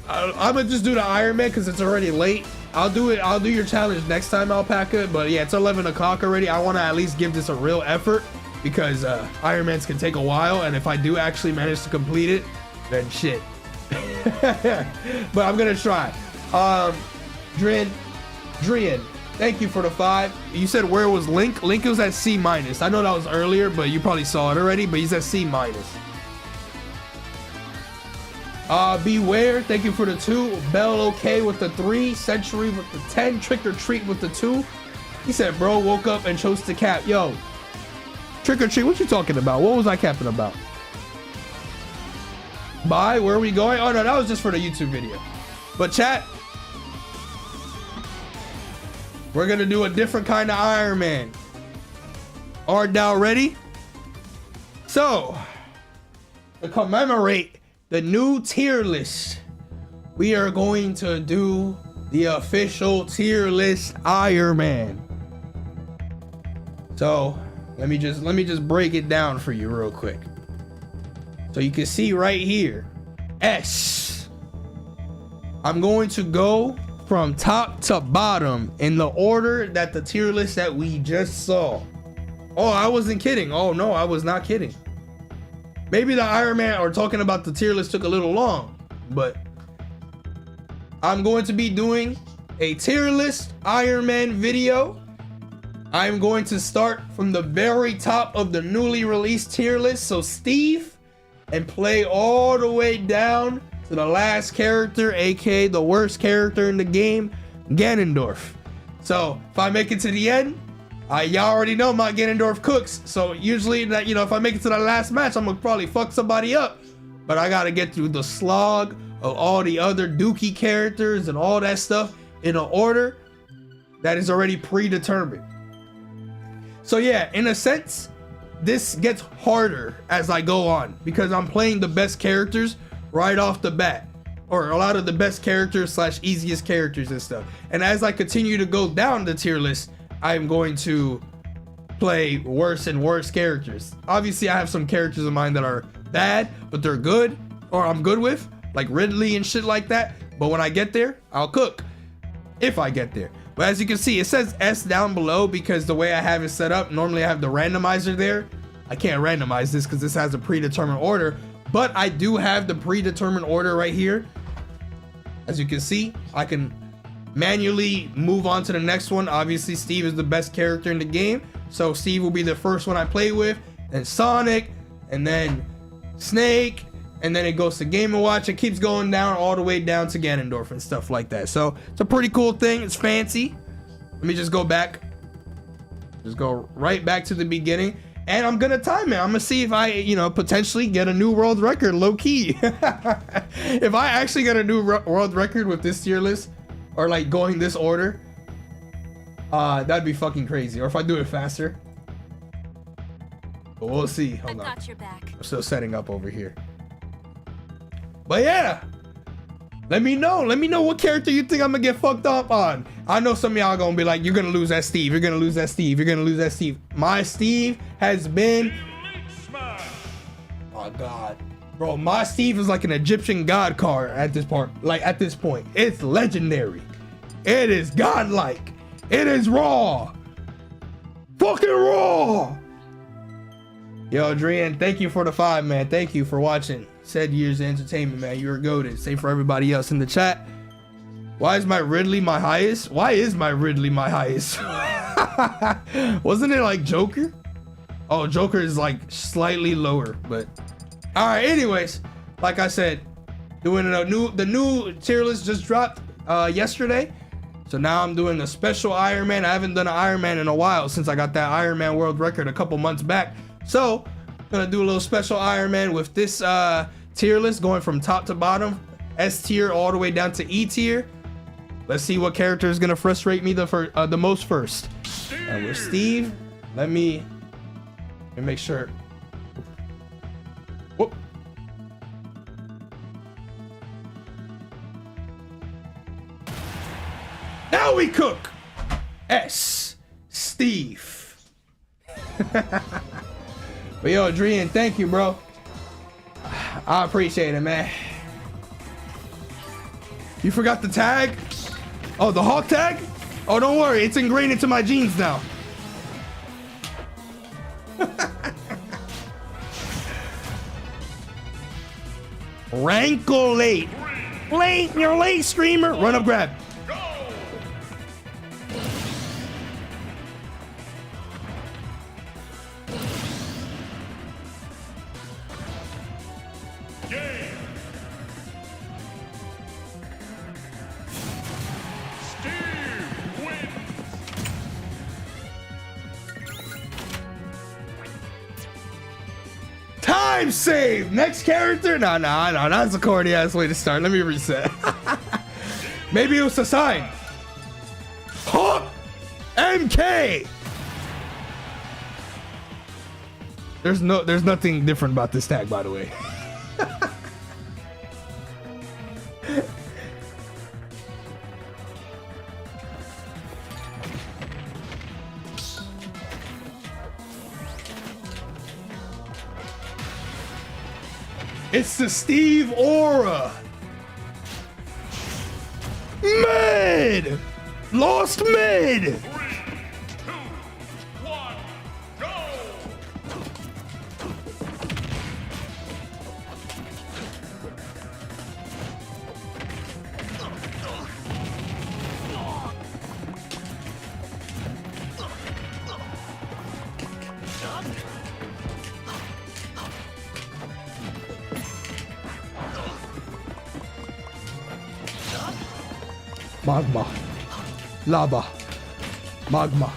gonna just do the Iron Man because it's already late. I'll do your challenge next time, Alpaca. But yeah, it's 11 o'clock already. I want to at least give this a real effort because Iron Mans can take a while, and if I do actually manage to complete it, then shit. But I'm gonna try. Drian, thank you for the 5. You said where was Link? Link was at C-. I know that was earlier, but you probably saw it already. But he's at C-. Beware, thank you for the 2. Bell okay with the 3. Century with the 10. Trick or Treat with the 2. He said, bro, woke up and chose to cap. Yo, Trick or Treat, what you talking about? What was I capping about? Bye, where are we going? Oh no, that was just for the YouTube video. But chat, we're gonna do a different kind of Iron Man. Art thou ready? So, to commemorate the new tier list, we are going to do the official tier list Iron Man. So let me just break it down for you real quick. So you can see right here, S. I'm going to go from top to bottom in the order that the tier list that we just saw. Oh, I wasn't kidding. Oh no, I was not kidding. Maybe the Iron Man or talking about the tier list took a little long, but I'm going to be doing a tier list Iron Man video. I'm going to start from the very top of the newly released tier list, so Steve, and play all the way down to the last character, aka the worst character in the game, Ganondorf. So if I make it to the end, y'all already know my Ganondorf cooks. So usually that, you know, if I make it to the last match, I'm gonna probably fuck somebody up. But I gotta get through the slog of all the other Dookie characters and all that stuff in an order that is already predetermined. So yeah, in a sense, this gets harder as I go on because I'm playing the best characters right off the bat, or a lot of the best characters / easiest characters and stuff. And as I continue to go down the tier list, I'm going to play worse and worse characters. Obviously, I have some characters of mine that are bad, but they're good, or I'm good with, like Ridley and shit like that. But when I get there, I'll cook. If I get there. But as you can see, it says S down below because the way I have it set up, normally I have the randomizer there. I can't randomize this because this has a predetermined order, but I do have the predetermined order right here. As you can see, I can manually move on to the next one. Obviously, Steve is the best character in the game, so Steve will be the first one I play with, then Sonic, and then Snake, and then it goes to Game & Watch. It keeps going down all the way down to Ganondorf and stuff like that. So it's a pretty cool thing. It's fancy. Let me just go back. Just go right back to the beginning. And I'm gonna time it. I'm gonna see if I, you know, potentially get a new world record, low key. If I actually get a new world record with this tier list, or like going this order, that'd be fucking crazy. Or if I do it faster. But we'll see. Hold on. Got your back. I'm still setting up over here. But yeah, let me know what character you think I'm gonna get fucked up on. I know some of y'all gonna be like, you're gonna lose that Steve, you're gonna lose that Steve, you're gonna lose that Steve. My Steve has been, oh god, bro, my Steve is like an Egyptian god card at this part. Like at this point, it's legendary, it is godlike, it is raw, fucking raw. Yo, Adrian, thank you for the 5, man. Thank you for watching. Said years of entertainment, man. You're goated. Same for everybody else in the chat. Why is my Ridley my highest? Why is my Ridley my highest? Wasn't it like Joker? Oh, Joker is like slightly lower, but all right. Anyways, like I said, doing the new tier list just dropped yesterday. So now I'm doing a special Iron Man. I haven't done an Iron Man in a while since I got that Iron Man world record a couple months back. So I'm gonna do a little special Iron Man with this tier list going from top to bottom, S tier all the way down to E tier. Let's see what character is gonna frustrate me the most first. And with Steve, let me make sure. Whoop. Now we cook. S. Steve. But yo, Adrian, thank you, bro. I appreciate it, man. You forgot the tag? Oh, the Hawk tag? Oh, don't worry. It's ingrained into my jeans now. Rankle late. Late, you're late, streamer. Run up, grab. Time save. Next character? No, that's a corny ass way to start. Let me reset. Maybe it was a sign. Huh? MK. There's nothing different about this tag, by the way. It's the Steve Aura. Mid. Lost mid. 3, 2, 1, go. Magma. Lava. Magma.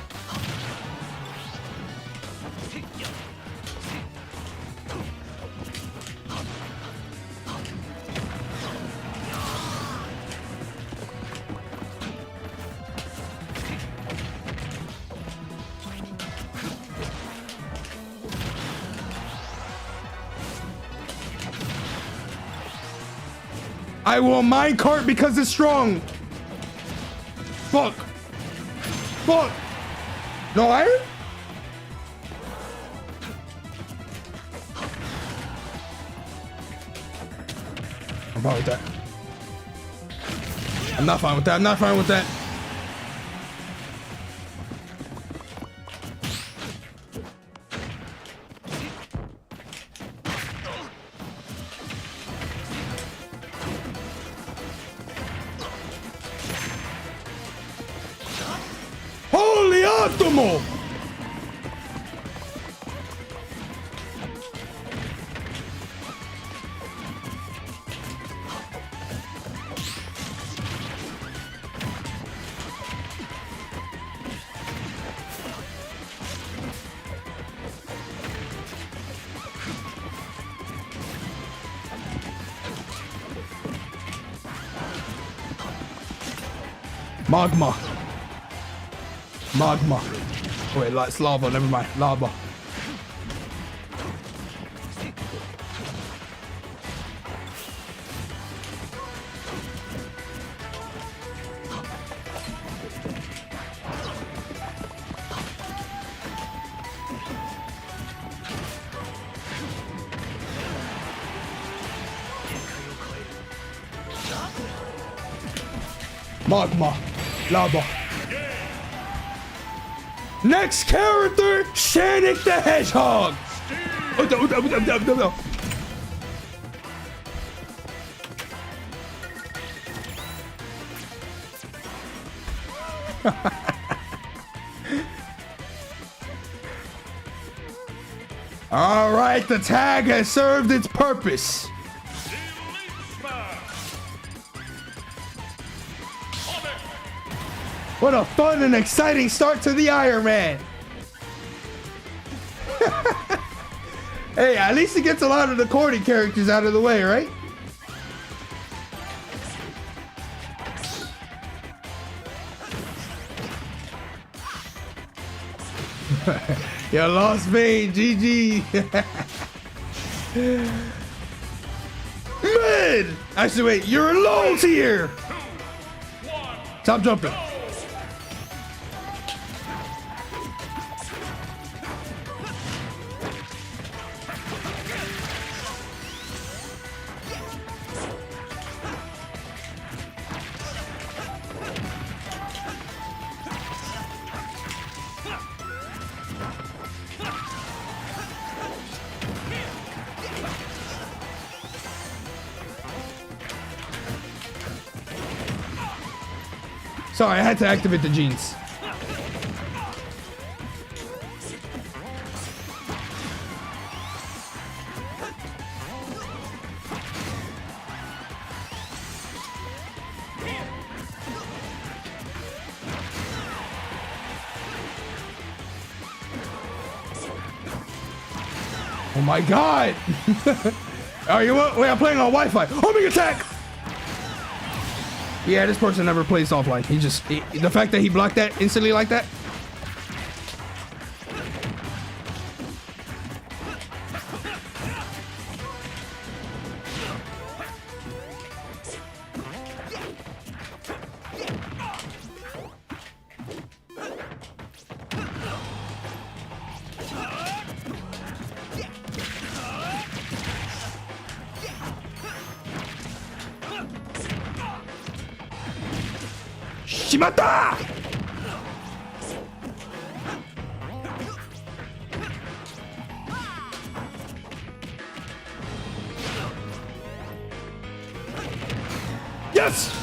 I will minecart because it's strong. Fuck. Fuck. No iron? I'm fine with that. I'm not fine with that. I'm not fine with that. Optimal. Magma. Magma. Oh, wait, it's lava. Never mind. Lava. Magma. Lava. Next character, Shanik the Hedgehog. All right, the tag has served its purpose. What a fun and exciting start to the Iron Man. Hey, at least it gets a lot of the corny characters out of the way, right? You lost me, GG. Mid! Actually, wait, you're in low tier. Stop jumping. Sorry, I had to activate the jeans. Oh my god! Oh, you what? Wait, I'm playing on Wi-Fi. Homing attack! Yeah, this person never plays offline. The fact that he blocked that instantly like that. Shimata! Yes!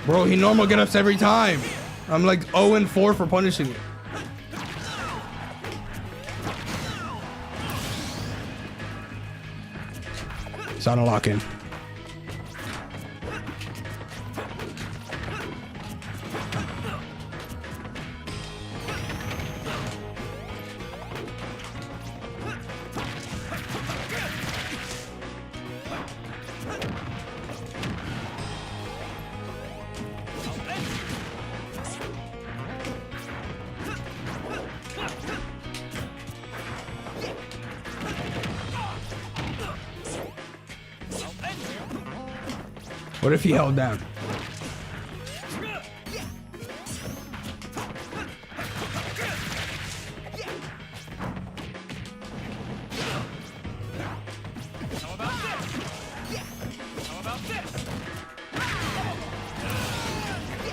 Bro, he normal get-ups every time. I'm like 0-4 for punishing it. It's on a lock-in. What if he held down?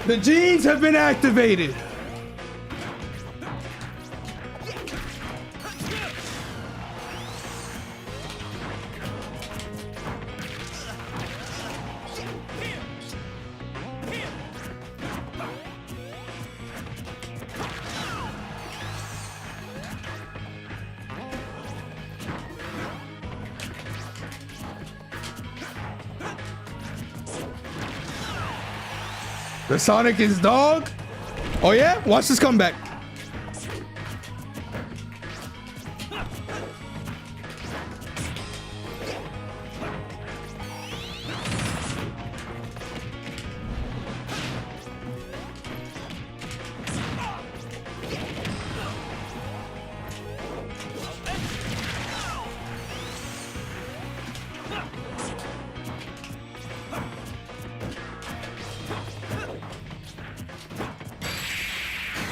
The genes have been activated. The Sonic is dog. Oh yeah? Watch this comeback.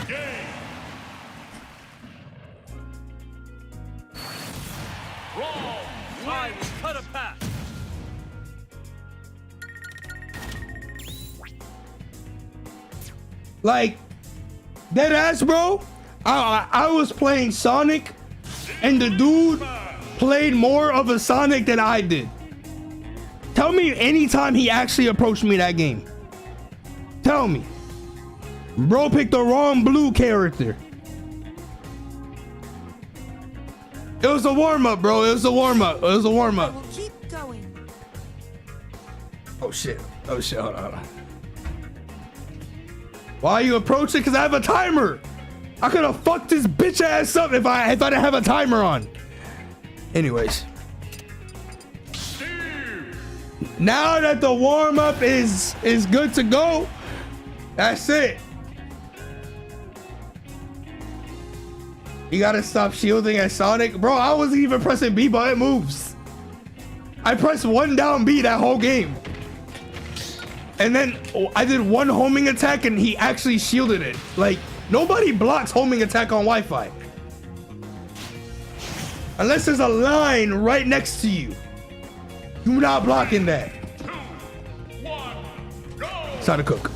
Game. Like, dead ass, bro. I was playing Sonic, and the dude played more of a Sonic than I did. Tell me anytime he actually approached me that game. Tell me. Bro picked the wrong blue character. It was a warm-up, bro. It was a warm-up. It was a I warm-up. will keep going. Oh, shit. Oh, shit. Hold on. Why you approach it? Because I have a timer. I could have fucked this bitch ass up if I didn't have a timer on. Anyways. Now that the warm-up is good to go, that's it. You gotta stop shielding at Sonic. Bro, I wasn't even pressing B, but it moves. I pressed 1 down B that whole game. And then I did 1 homing attack and he actually shielded it. Like, nobody blocks homing attack on Wi-Fi. Unless there's a line right next to you. You're not blocking that. 2, 1, go! It's how to cook.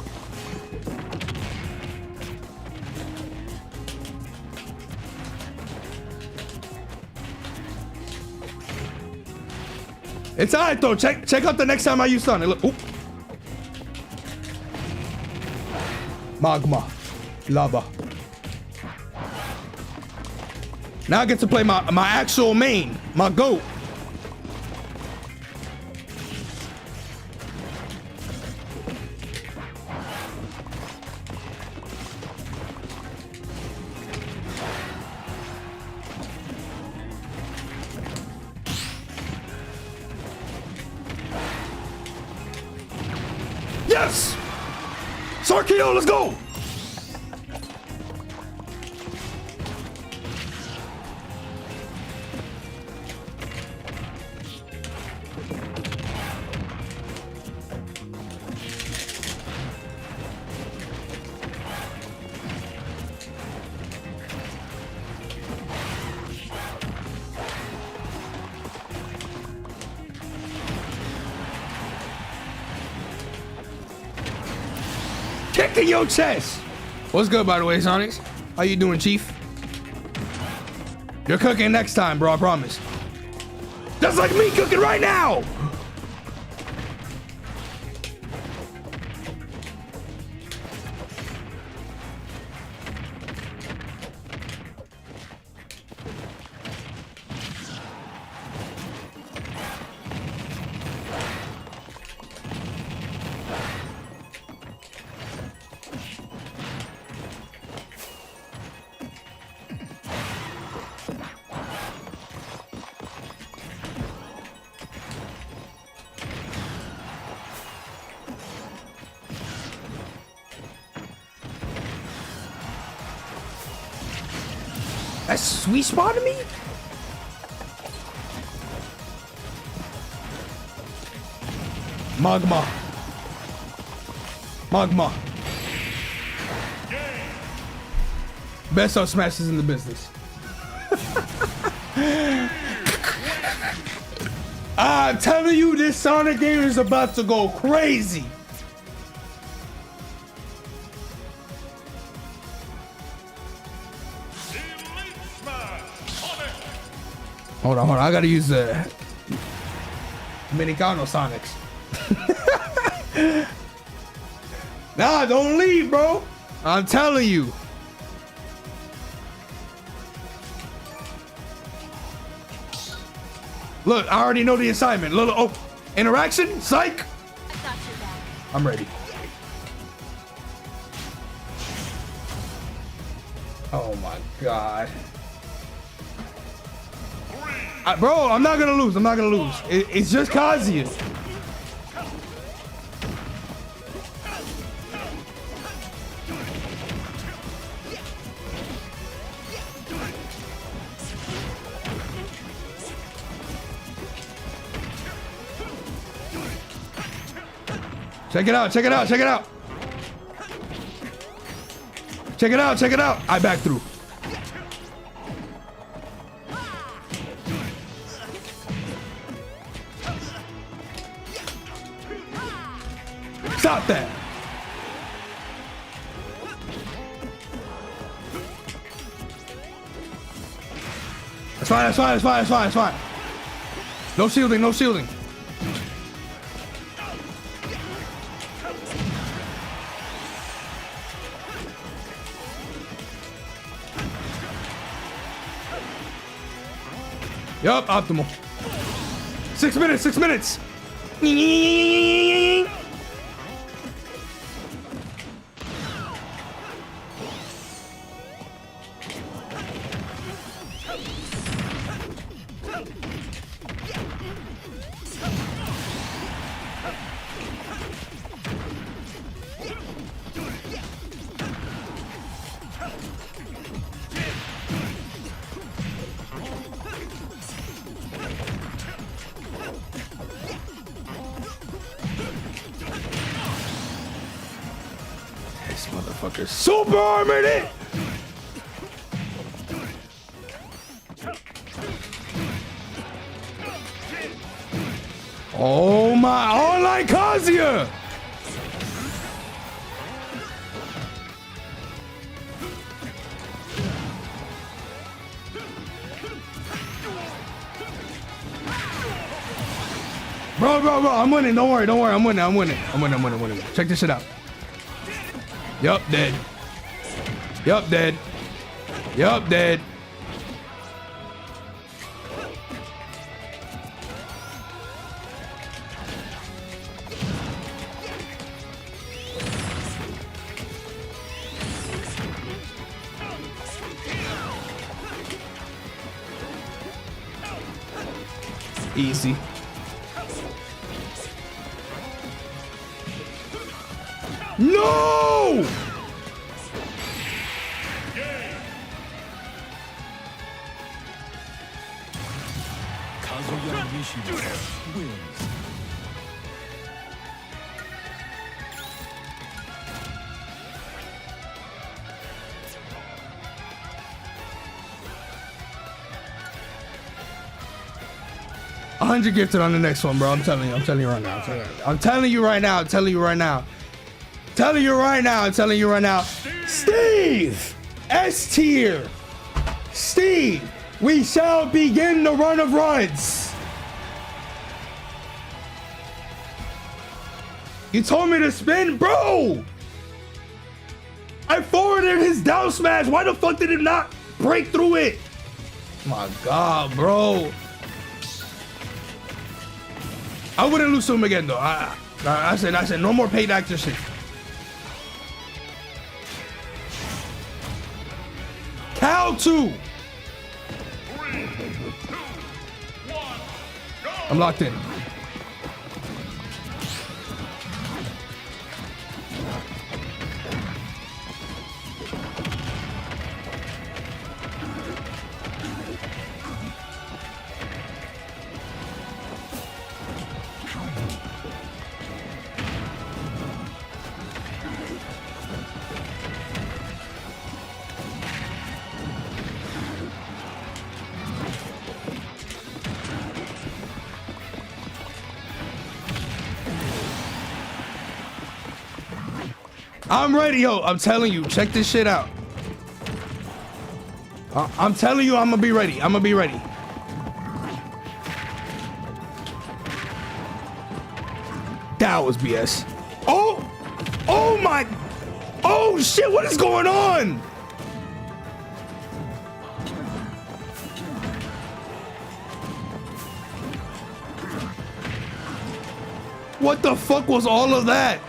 It's alright though. Check out the next time I use Sonic. Look. Oop. Magma. Lava. Now I get to play my actual main. My GOAT. Yes! Sarkio, let's go! Kick in your chest. What's good, by the way, Sonics? How you doing, Chief? You're cooking next time, bro, I promise. Just like me cooking right now. That's sweet spotting me? Magma. Magma. Best up smashes in the business. I'm telling you, this Sonic game is about to go crazy. Hold on, I gotta use the Dominicano Sonics. Nah, don't leave, bro. I'm telling you. Look, I already know the assignment. Little interaction, psych. I got your back. I'm ready. Oh my God. Bro, I'm not gonna lose. I'm not gonna lose. It's just Kazuya. Check it out. Check it out. Check it out. Check it out. Check it out. I back through. Stop that. It's fine, it's fine, it's fine, it's fine, it's fine. No shielding, no shielding. Yup, optimal. 6 minutes, 6 minutes. This motherfucker super armored it. Oh my, online Kazuya. Bro, I'm winning. Don't worry. I'm winning. Check this shit out. Yup, dead. Yup, dead. Yup, dead. Easy. No! Wins. 100 gifted on the next one, bro. I'm telling you right now. I'm telling you right now. Steve! S tier. Steve, we shall begin the run of runs. You told me to spin, bro. I forwarded his down smash. Why the fuck did it not break through it? My God, bro. I wouldn't lose to him again, though. I said, no more paid actor shit. Cal 2. 3, 2, 1, go. I'm locked in. I'm ready, yo. I'm telling you, check this shit out. I'm telling you, I'm gonna be ready. That was BS. Oh my. Oh shit, what is going on? What the fuck was all of that?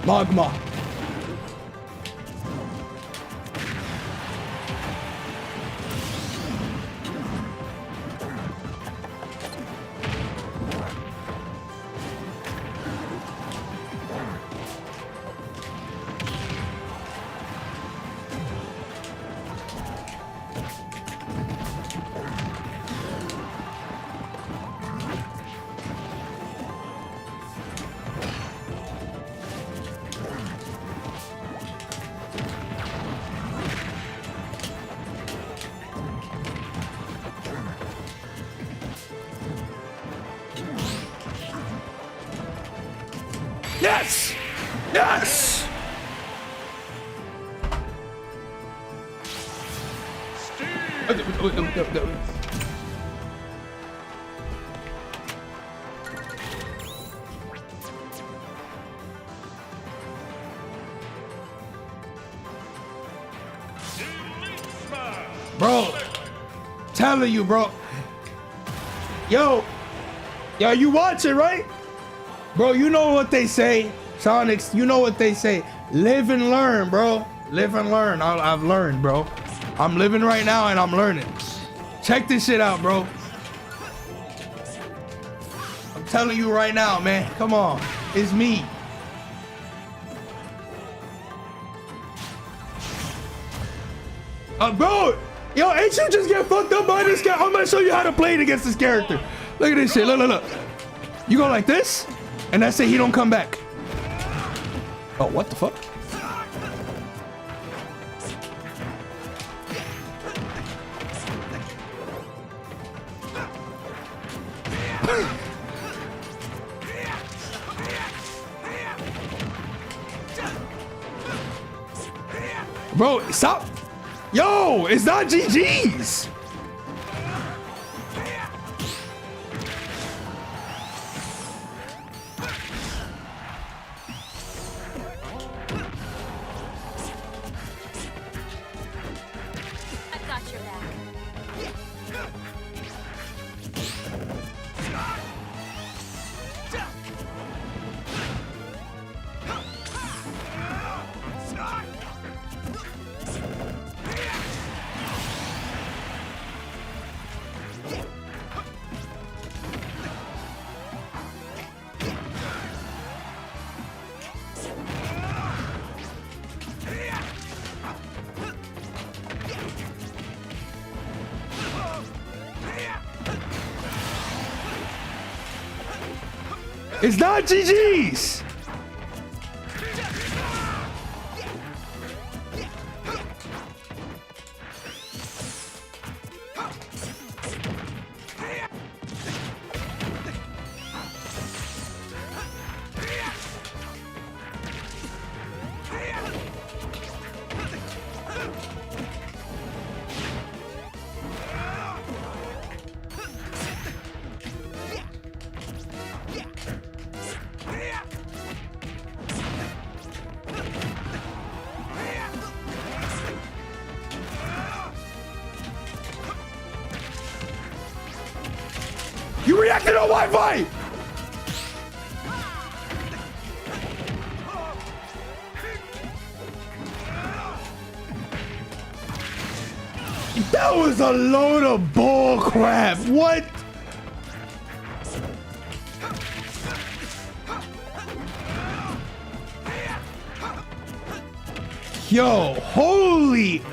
Magma. Yes! Yes! Bro, telling you, bro. Yo, you watch it, right? Bro, you know what they say, Sonics, you know what they say. Live and learn, bro. Live and learn. I've learned, bro. I'm living right now and I'm learning. Check this shit out, bro. I'm telling you right now, man. Come on. It's me. Bro, yo, ain't you just get fucked up by this guy? I'm gonna show you how to play it against this character. Look at this shit. Look, look, look. You go like this, and that's it. He don't come back. Oh, what the fuck? Bro, stop. Yo, it's not GG's. I've got your back. It's not GG's. You reacted on Wi-Fi! That was a load of bull crap. What? Yo, holy. I've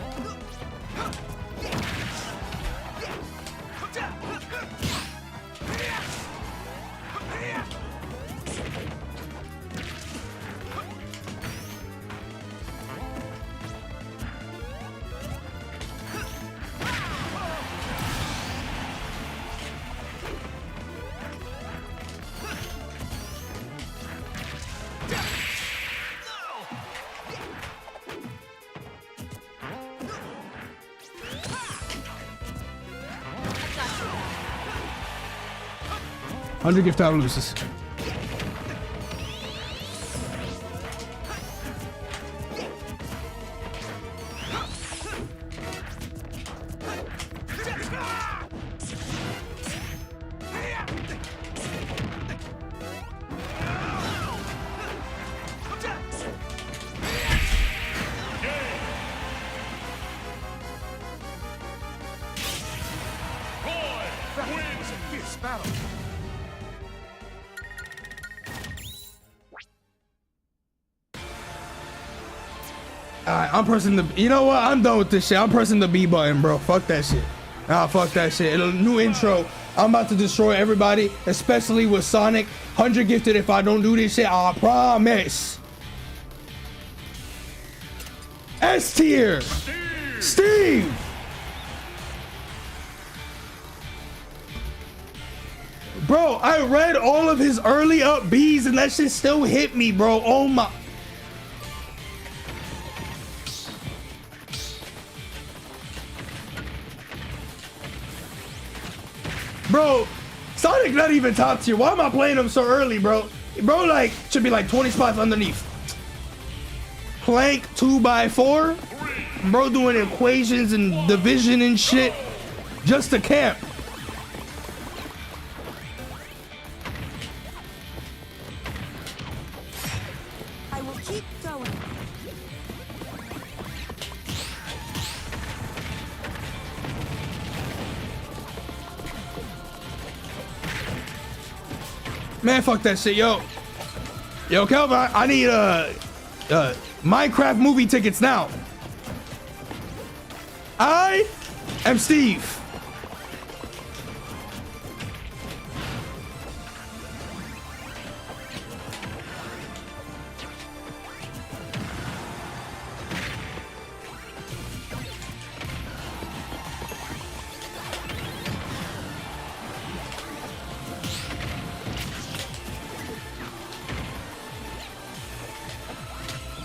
got your back. 100 gift out loses. Alright, I'm pressing the, you know what? I'm done with this shit. I'm pressing the B button, bro. Fuck that shit. Nah, fuck that shit. A new intro. I'm about to destroy everybody, especially with Sonic. 100 gifted if I don't do this shit. I promise. S tier. Steve. Bro, I read all of his early up Bs and that shit still hit me, bro. Oh my. Bro, Sonic not even top tier. Why am I playing him so early, bro? Bro, like, should be like 20 spots underneath. Plank 2x4. Bro doing equations and division and shit. Just to camp. I will keep going. Man, fuck that shit, yo. Yo, Kelvin, I need Minecraft movie tickets now. I am Steve.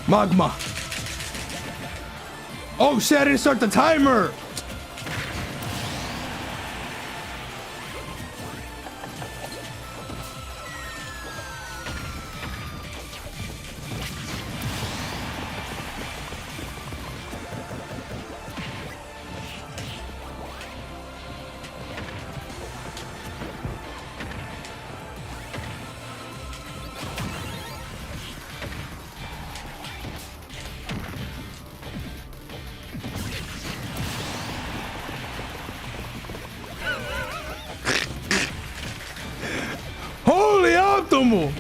Magma. Oh shit, I didn't start the timer. Holy optimal.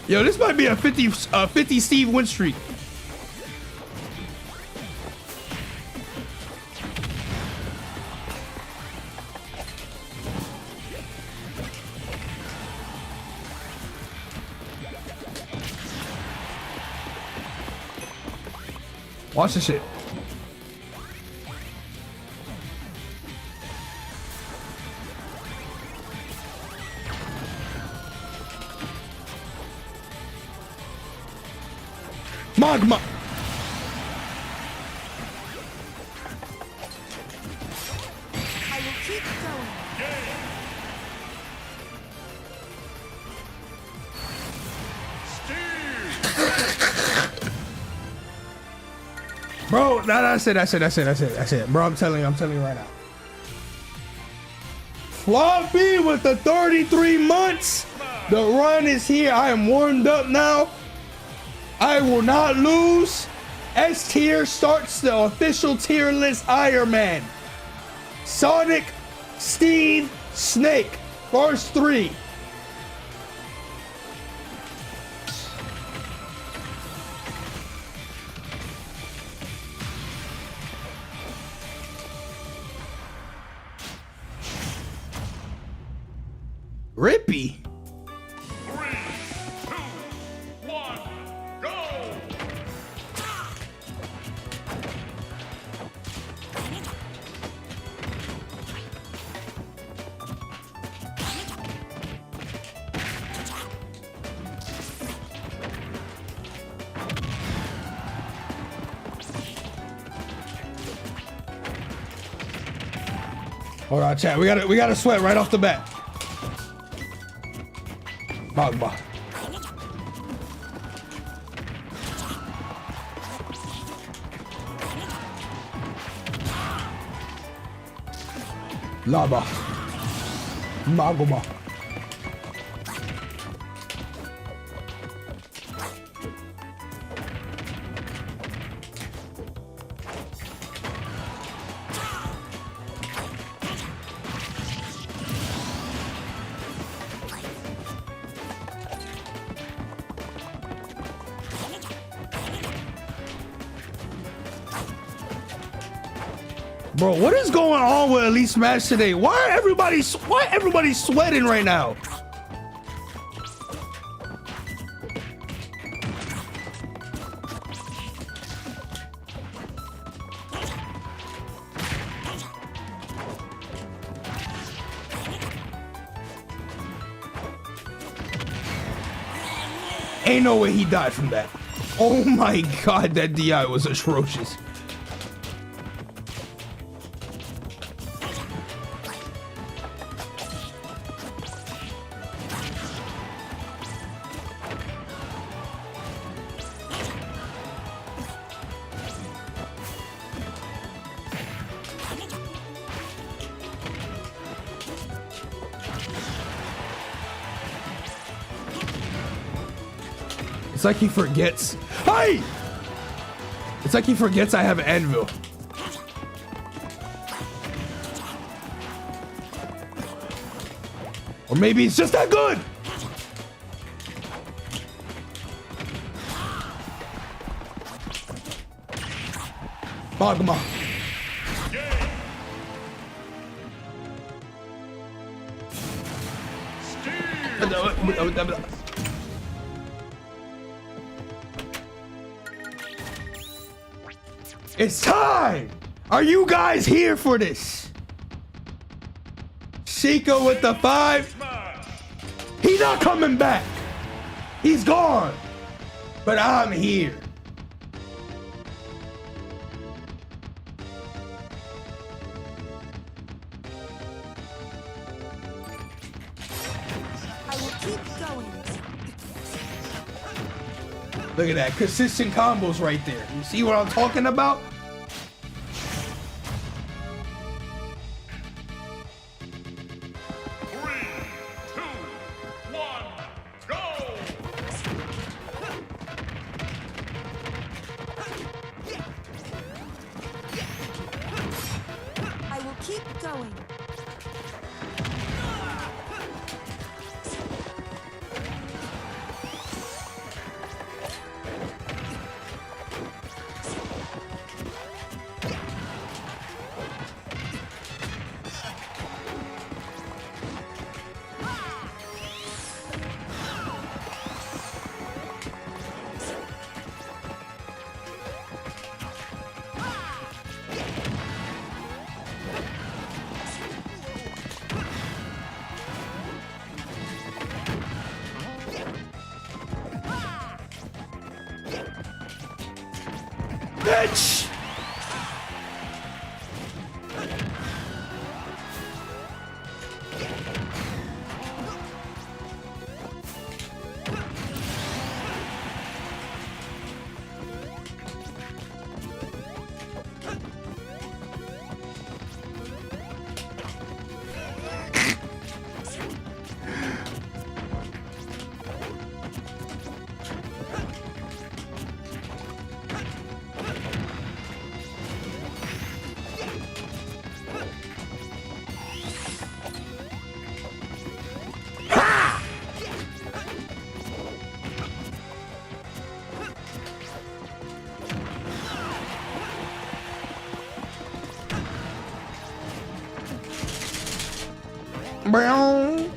Yo, this might be a 50 Steve win streak. Watch this shit. Magma. I will keep going. Bro, that's it. Bro, I'm telling you right now. Floppy with the 33 months. The run is here. I am warmed up now. I will not lose. S tier starts the official tier list Iron Man. Sonic, Steve, Snake. First three. Rippy. 3, 2, 1, go! Hold on, chat. We gotta sweat right off the bat. Magma. Lava. Magma. Bro, what is going on with Elite Smash today? Why everybody sweating right now? Ain't no way he died from that. Oh my god, that DI was atrocious. It's like he forgets. Hey! It's like he forgets I have an anvil. Or maybe it's just that good. Magma. It's time! Are you guys here for this? Chico with the 5. He's not coming back. He's gone. But I'm here. I will keep going. Look at that. Consistent combos right there. You see what I'm talking about? I will keep going. Bitch! Brown.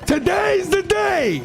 Today's the day!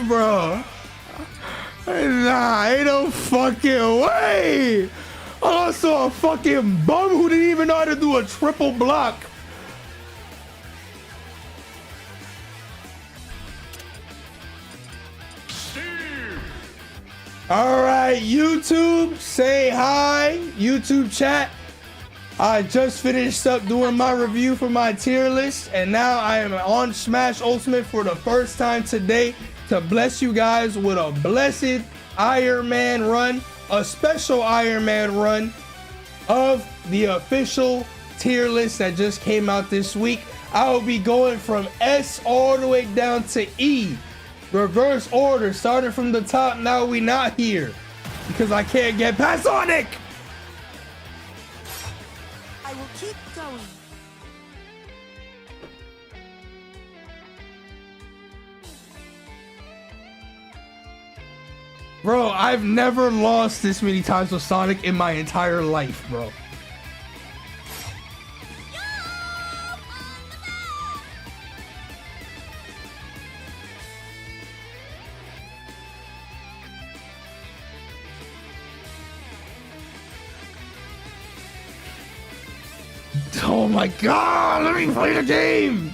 Bro. Nah, ain't no fucking way. I saw a fucking bum who didn't even know how to do a triple block. All right, YouTube, say hi. YouTube chat. I just finished up doing my review for my tier list, and now I am on Smash Ultimate for the first time today to bless you guys with a blessed Iron Man run, a special Iron Man run of the official tier list that just came out this week. I will be going from S all the way down to E. Reverse order, starting from the top. Now we not here because I can't get past Sonic. I will keep going. Bro, I've never lost this many times with Sonic in my entire life, bro. Oh my god, let me play the game!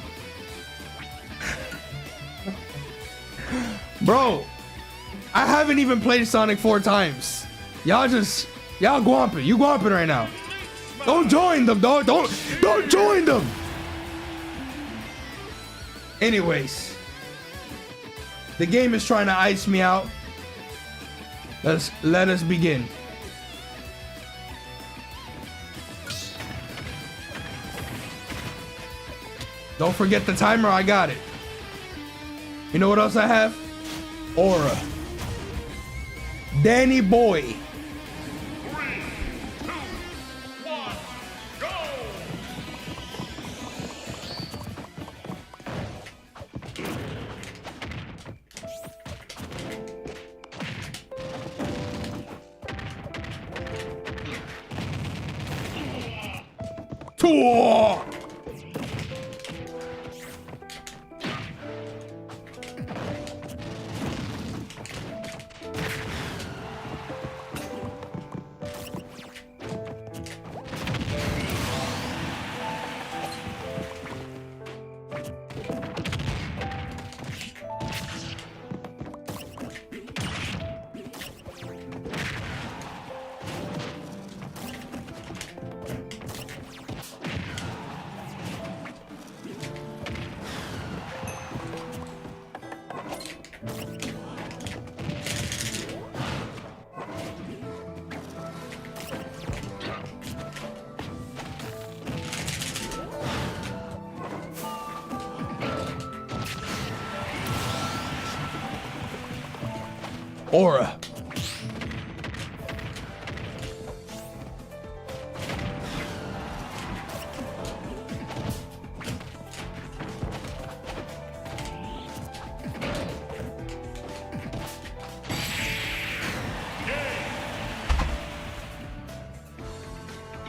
Bro, I haven't even played Sonic 4 times. Y'all guamping. You guamping right now. Don't join them, dog. Don't join them. Anyways, the game is trying to ice me out. Let us begin. Don't forget the timer, I got it. You know what else I have? Aura. Danny Boy. 3, 2, 1, go! Tour. Aura.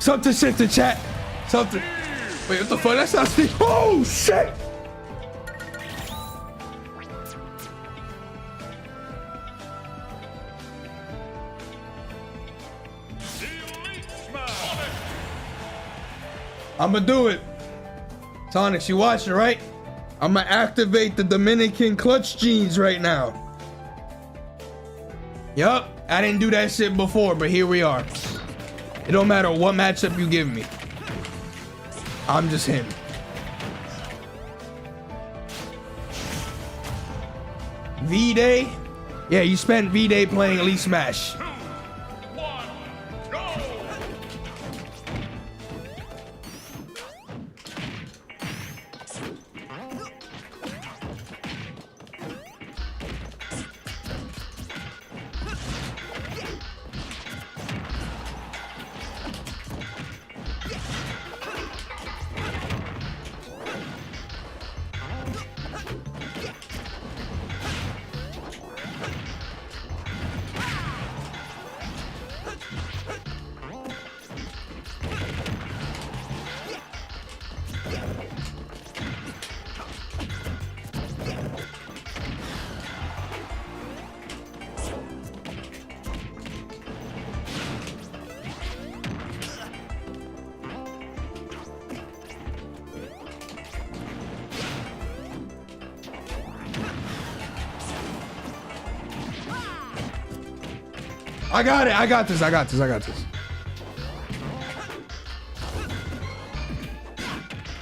Something shit to chat. Something. Wait, what the fuck? That's not Steve. Oh shit! I'ma do it. Sonic, you watching, right? I'ma activate the Dominican clutch genes right now. Yup, I didn't do that shit before, but here we are. It don't matter what matchup you give me. I'm just him. V-Day? Yeah, you spent V-Day playing Elite Smash. 2, 1, go! I got it. I got this. I got this. I got this.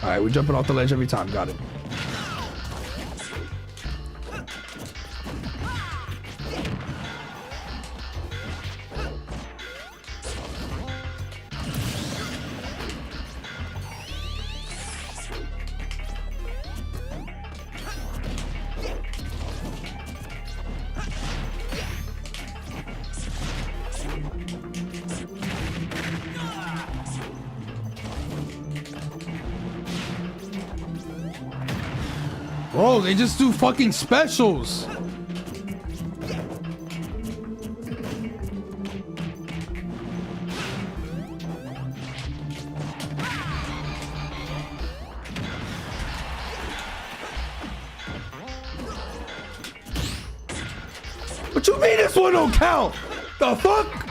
All right, we're jumping off the ledge every time. Got it. Bro, they just do fucking specials. What you mean this one don't count? The fuck?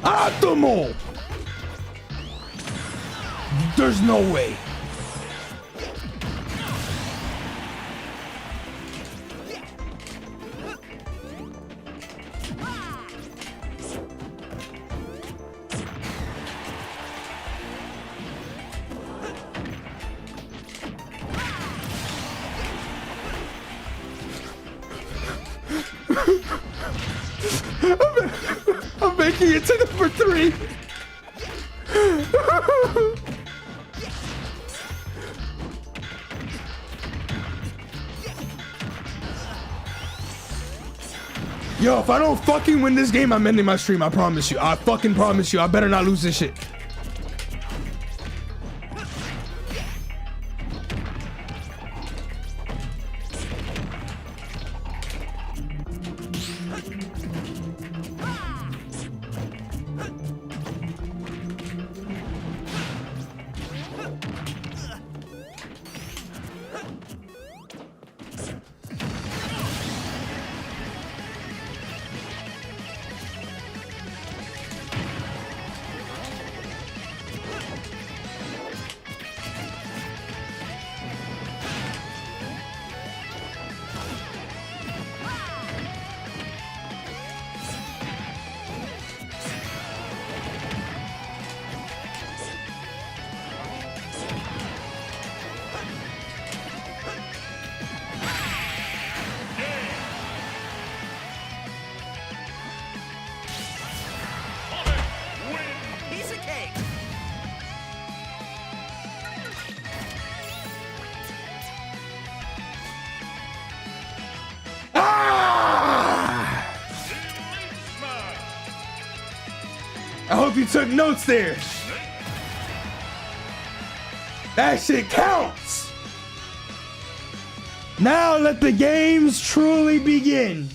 Optimal! There's no way. I'm making it to number 3. Yo, if I don't fucking win this game, I'm ending my stream. I promise you. I fucking promise you. I better not lose this shit. Piece of cake. Ah! I hope you took notes there. That shit counts. Now let the games truly begin.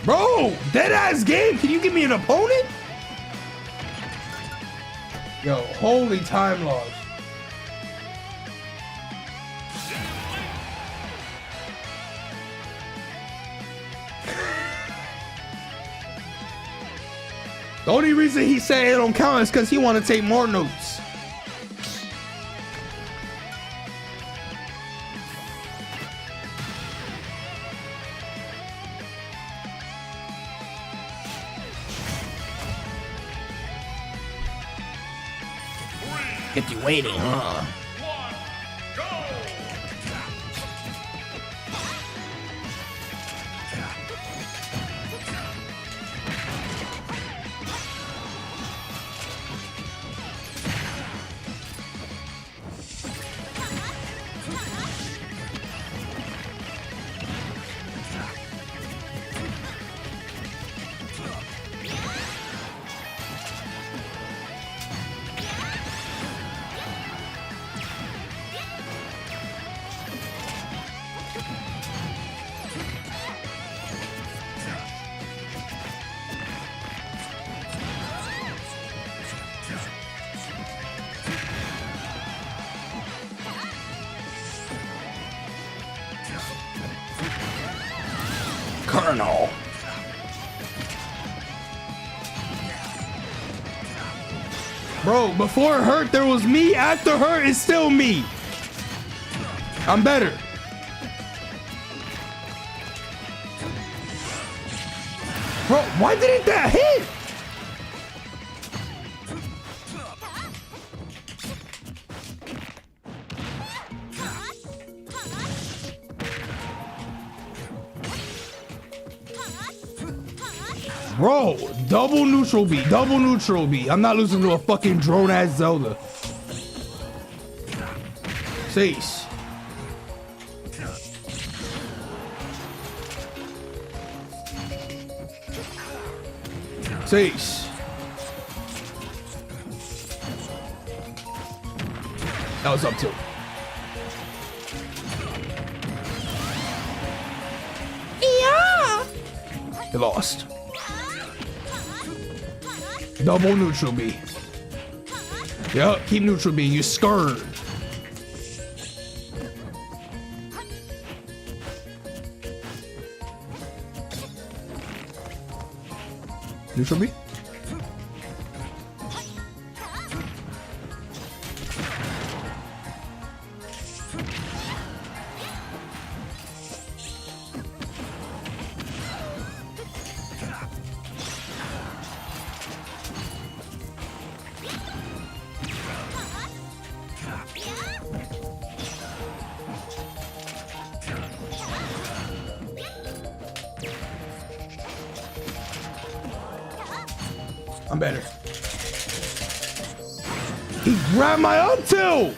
Bro, dead ass game. Can you give me an opponent? Yo, holy time loss. The only reason he said it don't count is because he want to take more notes. Kept you waiting, huh? Colonel. Bro, before Hurt, there was me. After Hurt, it's still me. I'm better. Bro, why didn't that hit? Bro, double neutral B, double neutral B. I'm not losing to a fucking drone ass Zelda. Cease. Cease. That was up two. Yeah. You lost. Double neutral B. Yup, keep neutral B. You scared. Neutral B. I'm better. He grabbed my up tilt.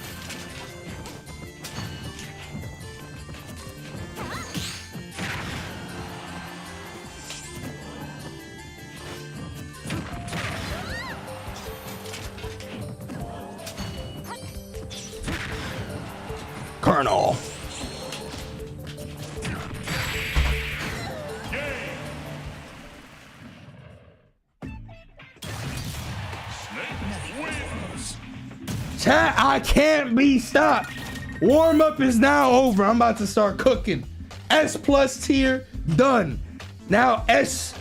Colonel. Chat, I can't be stopped. Warm up is now over. I'm about to start cooking. S plus tier, done. Now S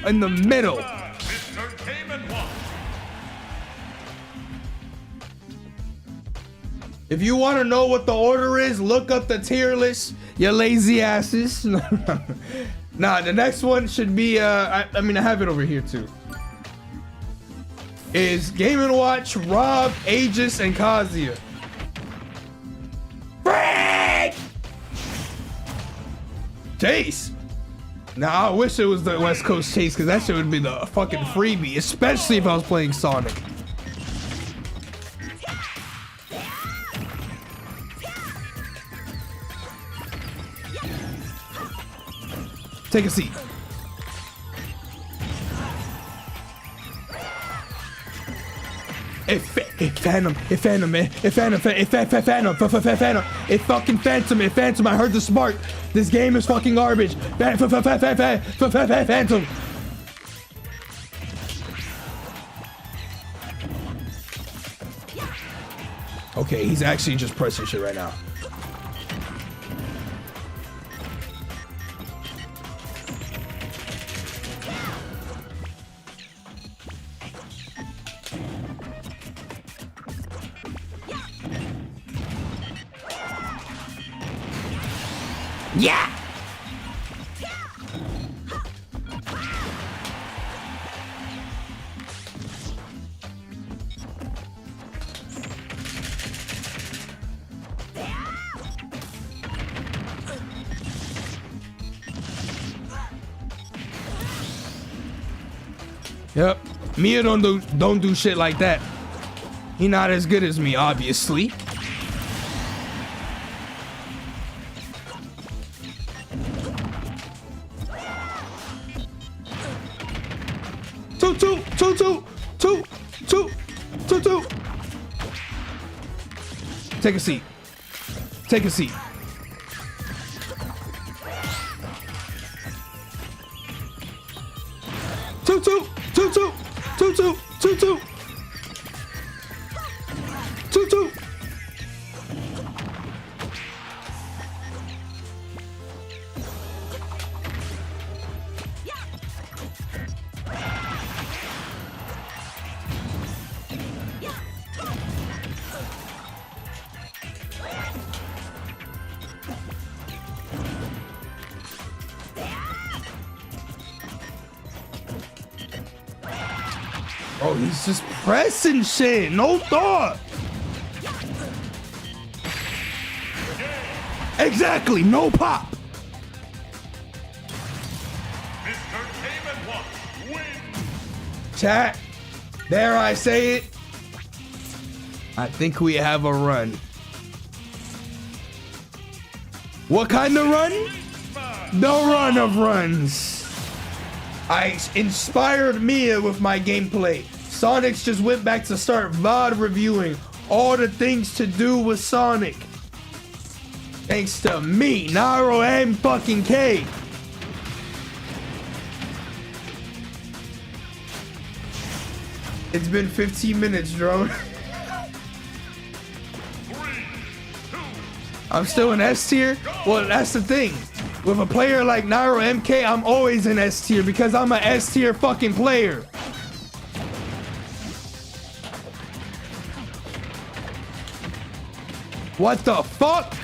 in the middle. Mr. Game & Watch. If you want to know what the order is, look up the tier list, you lazy asses. Nah, the next one should be, I mean, I have it over here too. Is Game & Watch, Rob, Aegis, and Kazuya. Frick! Chase! Now, I wish it was the West Coast Chase, because that shit would be the fucking freebie, especially if I was playing Sonic. Take a seat. It Phantom, it Phantom, man. It Phantom, it Phantom, it fucking Phantom, it Phantom. I heard the spark. This game is fucking garbage. Phantom. Okay, he's actually just pressing shit right now. Yeah! Yep. Mia don't do shit like that. He not as good as me, obviously. Two. Take a seat. Take a seat. Two. Oh, he's just pressing shit. No thought. Exactly. No pop. Mr. Cayman 1 wins. Chat. Dare I say it? I think we have a run. What kind of run? The run of runs. I inspired Mia with my gameplay. Sonic's just went back to start VOD reviewing all the things to do with Sonic. Thanks to me, NairoMK. It's been 15 minutes, drone. 3, 2, I'm still in S tier. Well, that's the thing. With a player like NairoMK, I'm always in S tier because I'm an S tier fucking player. What the fuck?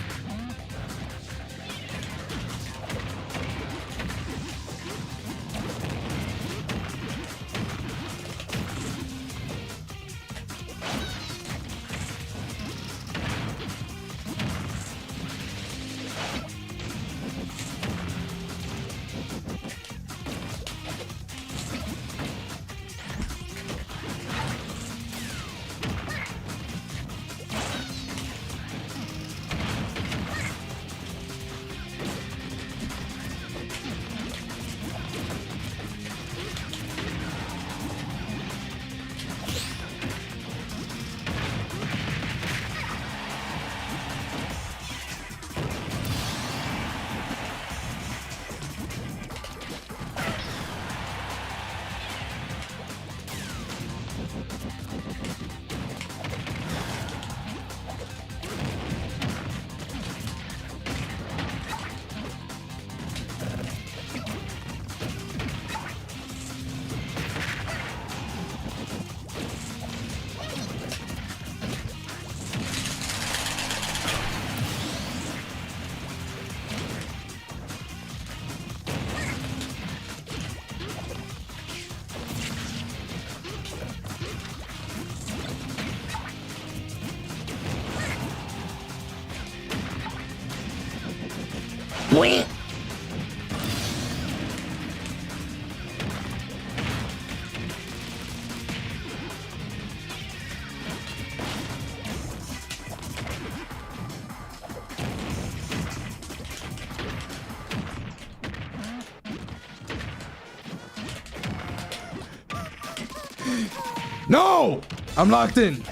Wait. No! I'm locked in.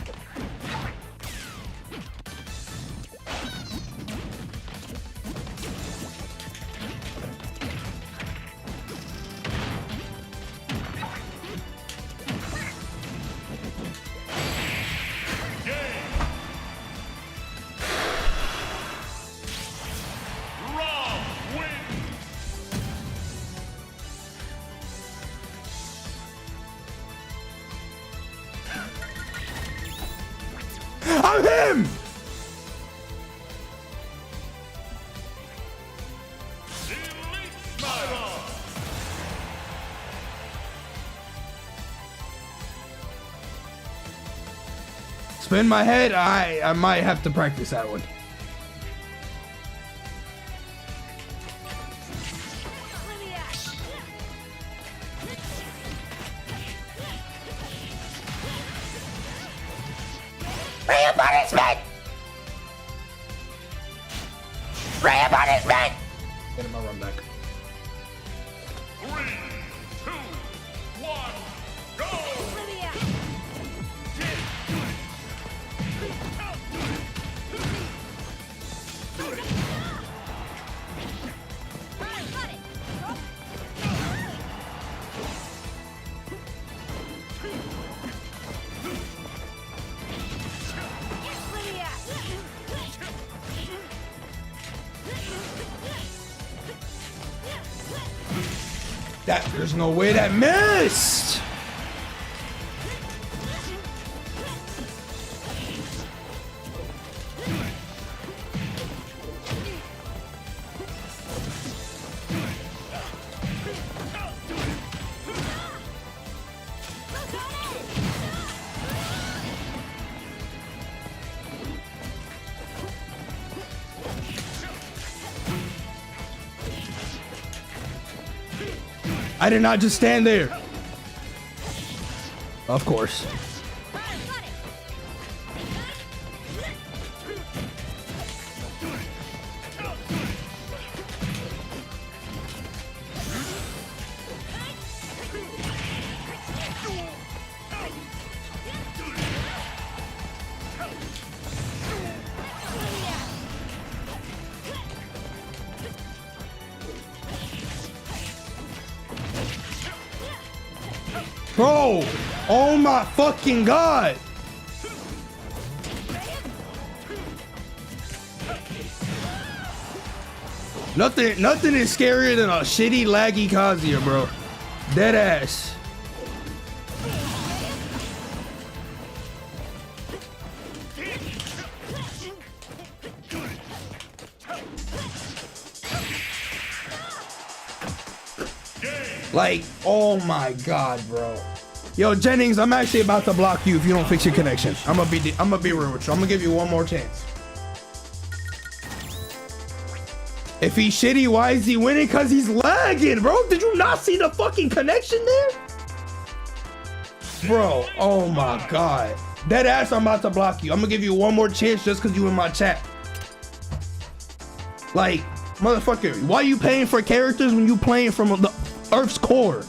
I'm him! Spin my head, I might have to practice that one. Ray of punishment! Ray of punishment! Get him my run back. 3, 2, 1, go! There's no way that missed! I did not just stand there. Of course. Bro, oh my fucking god. Nothing is scarier than a shitty laggy Kazuya, bro. Dead ass. Like, oh my god, bro. Yo, Jennings, I'm actually about to block you if you don't fix your connection. I'm gonna be real with you. I'm gonna give you one more chance. If he's shitty, why is he winning? Cause he's lagging, bro. Did you not see the fucking connection there? Bro, oh my god. Dead ass, I'm about to block you. I'm gonna give you one more chance just cause you in my chat. Like, motherfucker, why you paying for characters when you playing from the Earth's core?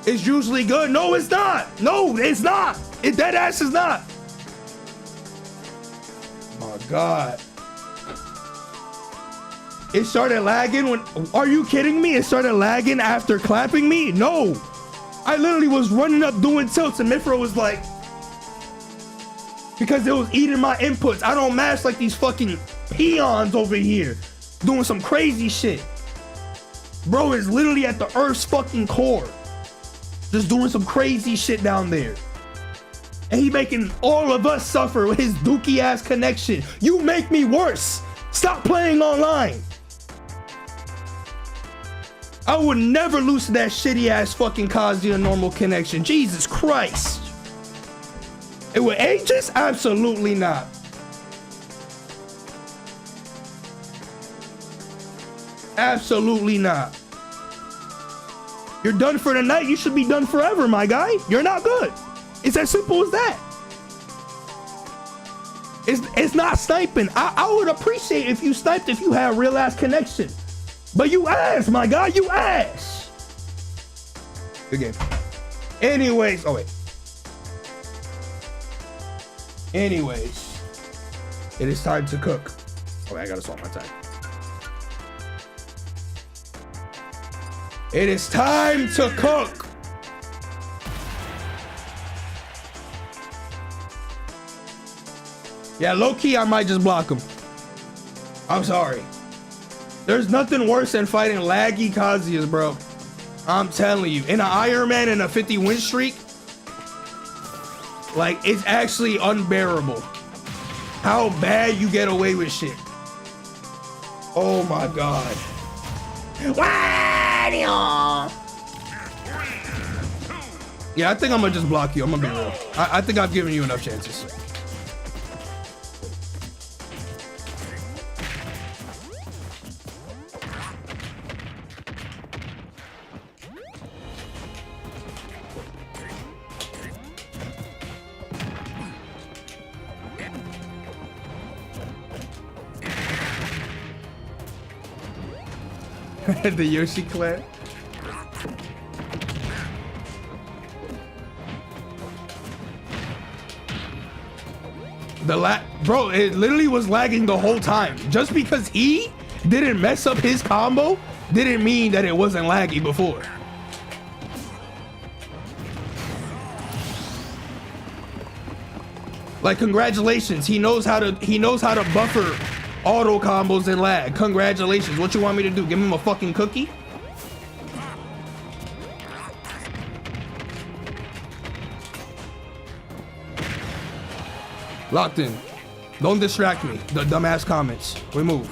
It's usually good. No, it's not. No, it's not. That ass is not. My god. It started lagging when, are you kidding me? It started lagging after clapping me? No. I literally was running up doing tilts and Mithra was like, because it was eating my inputs. I don't mash like these fucking peons over here doing some crazy shit. Bro is literally at the Earth's fucking core, just doing some crazy shit down there. And he making all of us suffer with his dookie ass connection. You make me worse. Stop playing online. I would never lose to that shitty ass fucking Kazuya normal connection. Jesus Christ. It would ages? Absolutely not. Absolutely not. You're done for the night. You should be done forever, my guy. You're not good. It's as simple as that. It's not sniping. I would appreciate if you sniped if you had real ass connection. But you ass, my guy. You ass. Good game. Anyways. Oh, wait. Anyways. It is time to cook. Oh, wait, I gotta swap my time. It is time to cook. Yeah, low-key, I might just block him. I'm sorry. There's nothing worse than fighting laggy Kazuyas, bro. I'm telling you. In an Iron Man and a 50 win streak, like, it's actually unbearable how bad you get away with shit. Oh my god. Yeah, I think I'm gonna just block you. I'm gonna be real. I think I've given you enough chances. The Yoshi clan. Bro, it literally was lagging the whole time. Just because he didn't mess up his combo didn't mean that it wasn't laggy before. Like, congratulations. He knows how to buffer auto combos and lag. Congratulations. What you want me to do? Give him a fucking cookie? Locked in. Don't distract me. The dumbass comments. We move.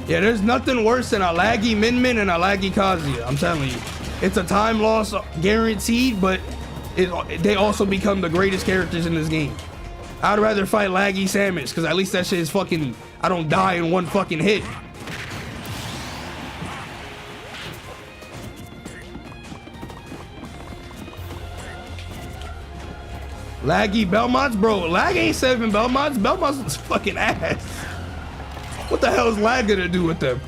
Yeah, there's nothing worse than a laggy Min Min and a laggy Kazuya. I'm telling you. It's a time loss guaranteed, but they also become the greatest characters in this game. I'd rather fight Laggy Samus, because at least that shit is fucking, I don't die in one fucking hit. Laggy Belmonts, bro. Lag ain't 7 Belmonts. Belmonts is fucking ass. What the hell is lag gonna do with them?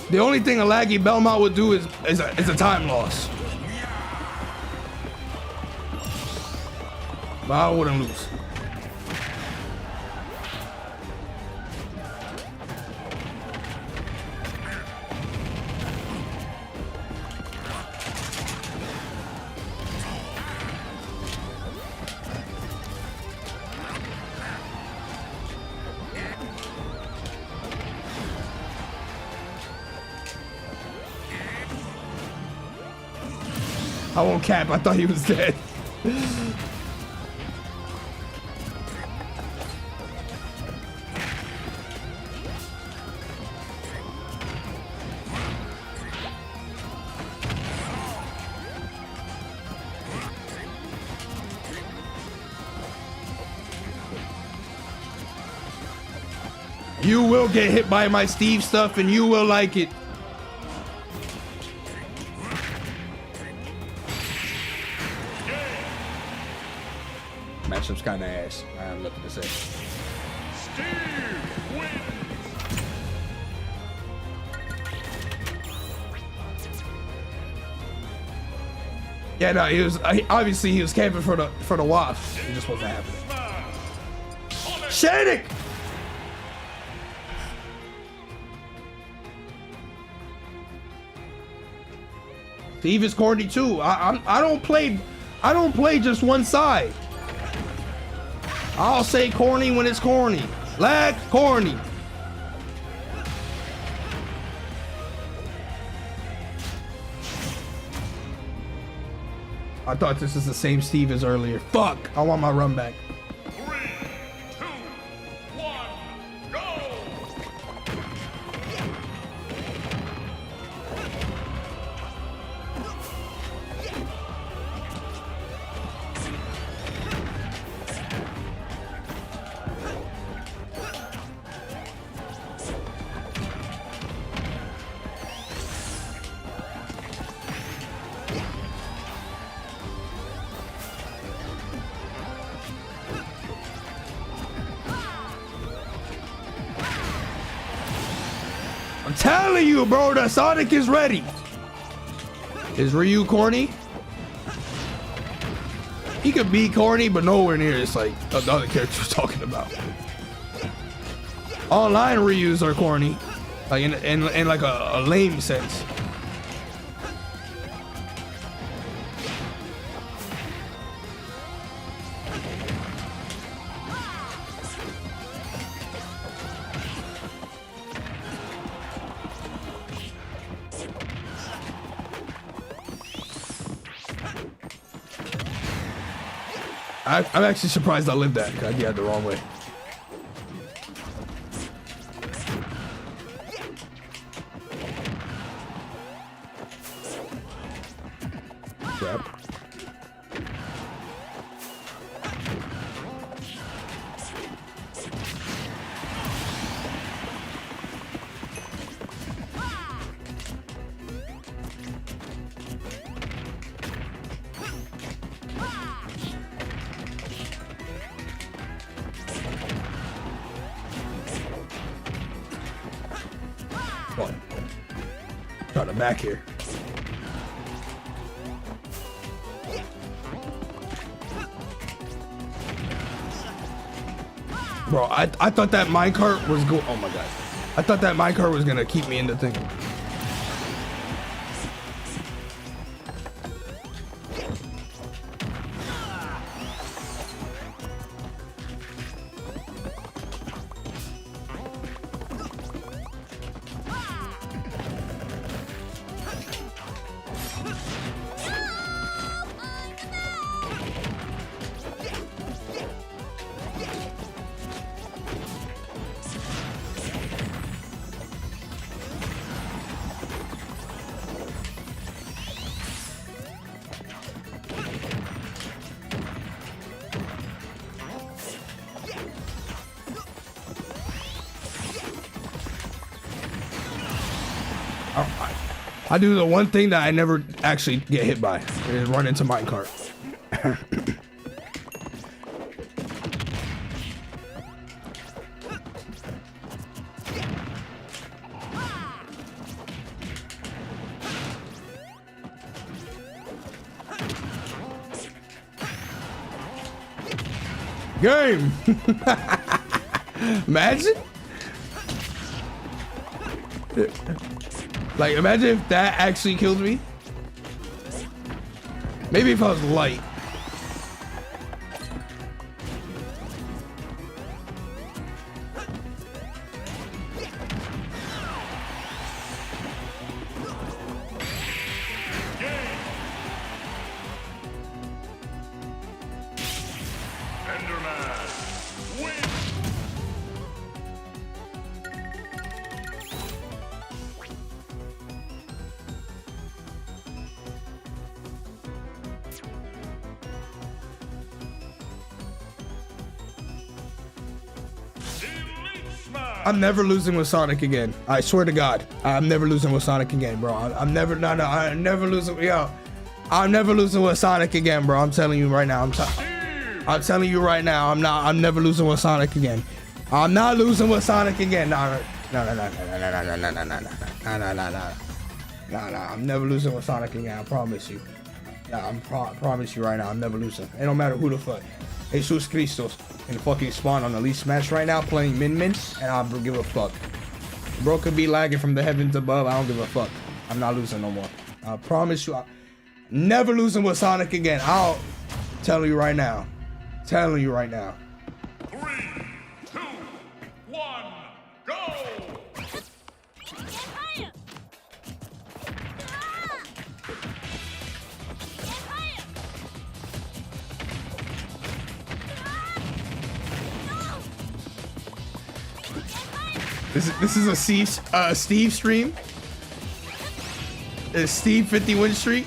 The only thing a laggy Belmont would do is a time loss. But I wouldn't lose. I won't cap, I thought he was dead. You will get hit by my Steve stuff and you will like it. Matchup's kind of ass. I have nothing to say. Steve wins. Yeah, no, he was obviously he was camping for the wasp. It just wasn't happening. Shadic! Steve is corny too. I don't play just one side. I'll say corny when it's corny. Lag, corny. I thought this is the same Steve as earlier. Fuck, I want my run back. 3, 2, 1, go! I'm telling you, bro, the Sonic is ready. Is Ryu corny? He could be corny, but nowhere near it's like the other characters we're talking about. Online Ryus are corny, like in like a lame sense. I'm actually surprised I lived that. I did it the wrong way. Crap. Got him back here. Bro, I thought that minecart was oh my god. I thought that minecart was gonna keep me in the thing. I do the one thing that I never actually get hit by is run into minecart. Game. Imagine. Like, imagine if that actually killed me. Maybe if I was light. Enderman, win! I'm never losing with Sonic again. I swear to God, I'm never losing with Sonic again, bro. I'm never losing. Yo, I'm never losing with Sonic again, bro. I'm telling you right now. I'm telling you right now. I'm never losing with Sonic again. I'm not losing with Sonic again. No. I'm never losing with Sonic again. I promise you. Promise you right now. I'm never losing. It don't matter who the fuck. Jesus Christos and fucking spawn on Elite Smash right now playing Min, and I don't give a fuck. Bro could be lagging from the heavens above. I don't give a fuck. I'm not losing no more. I promise you. I'm never losing with Sonic again. I'll tell you right now. Telling you right now. 3, 2, 1, go! This is a Steve stream. It's Steve 50 win streak.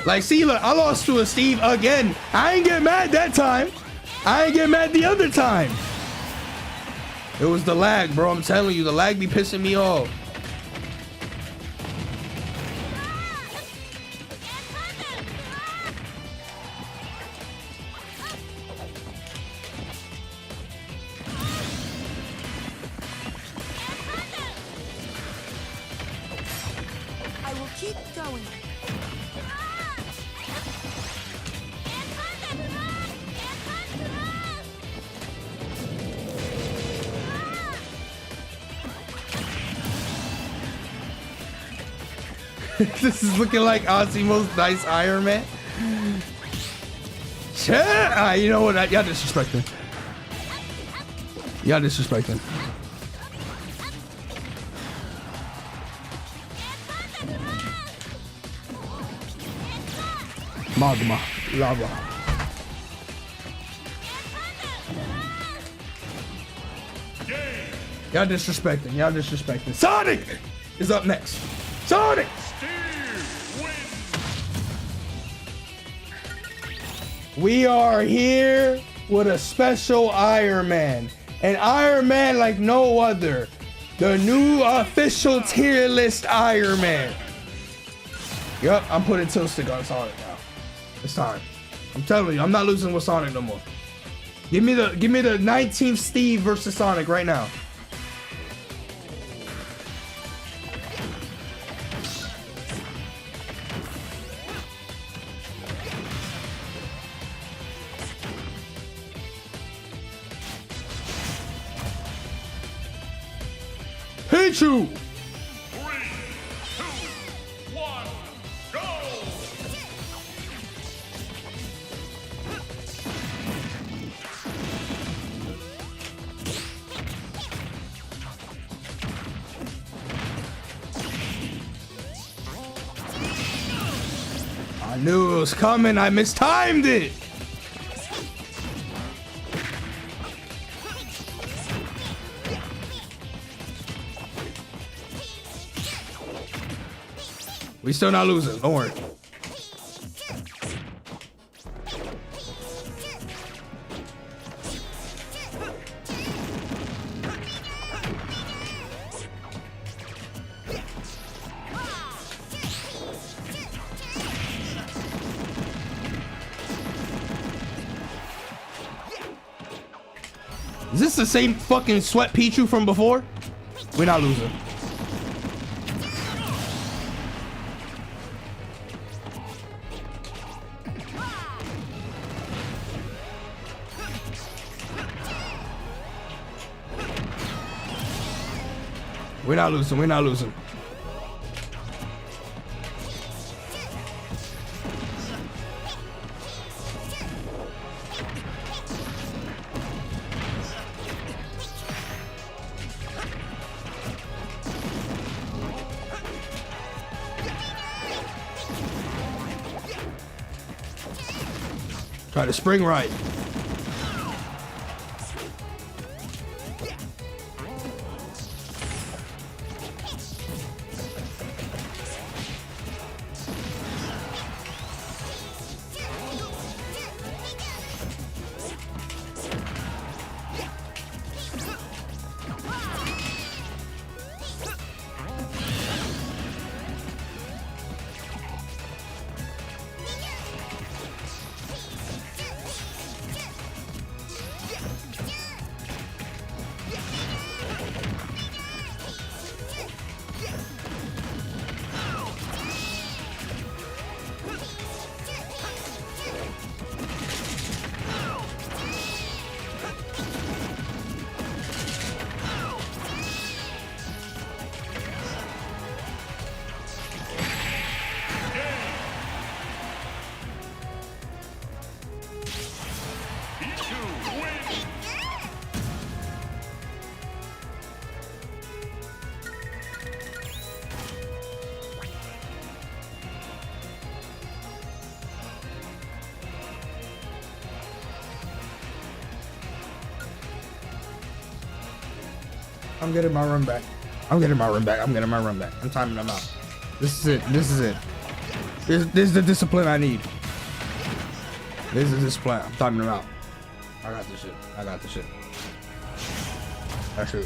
Like, see, look, I lost to a Steve again. I ain't get mad that time. I ain't get mad the other time. It was the lag, bro. I'm telling you, the lag be pissing me off. I will keep going. This is looking like Osimo's nice Iron Man. You know what? Y'all disrespecting. Y'all disrespecting. Magma. Lava. Y'all disrespecting. Y'all disrespecting. Sonic is up next. Sonic! We are here with a special Iron Man. An Iron Man like no other. The new official tier list Iron Man. Yup, I'm putting Tilt Stick on Sonic now. It's time. I'm telling you, I'm not losing with Sonic no more. Give me the 19th Steve versus Sonic right now. Hit you! 3, 2, 1, go! I knew it was coming. I mistimed it. We still not losing. Don't worry. Is this the same fucking sweat Pichu from before? We're not losing. We're not losing. We're not losing. Try to spring right. I'm getting my run back. I'm getting my run back. I'm getting my run back. I'm timing them out. This is it. This is it. This is the discipline I need. This is the discipline. I'm timing them out. I got this shit. I got this shit. That's it.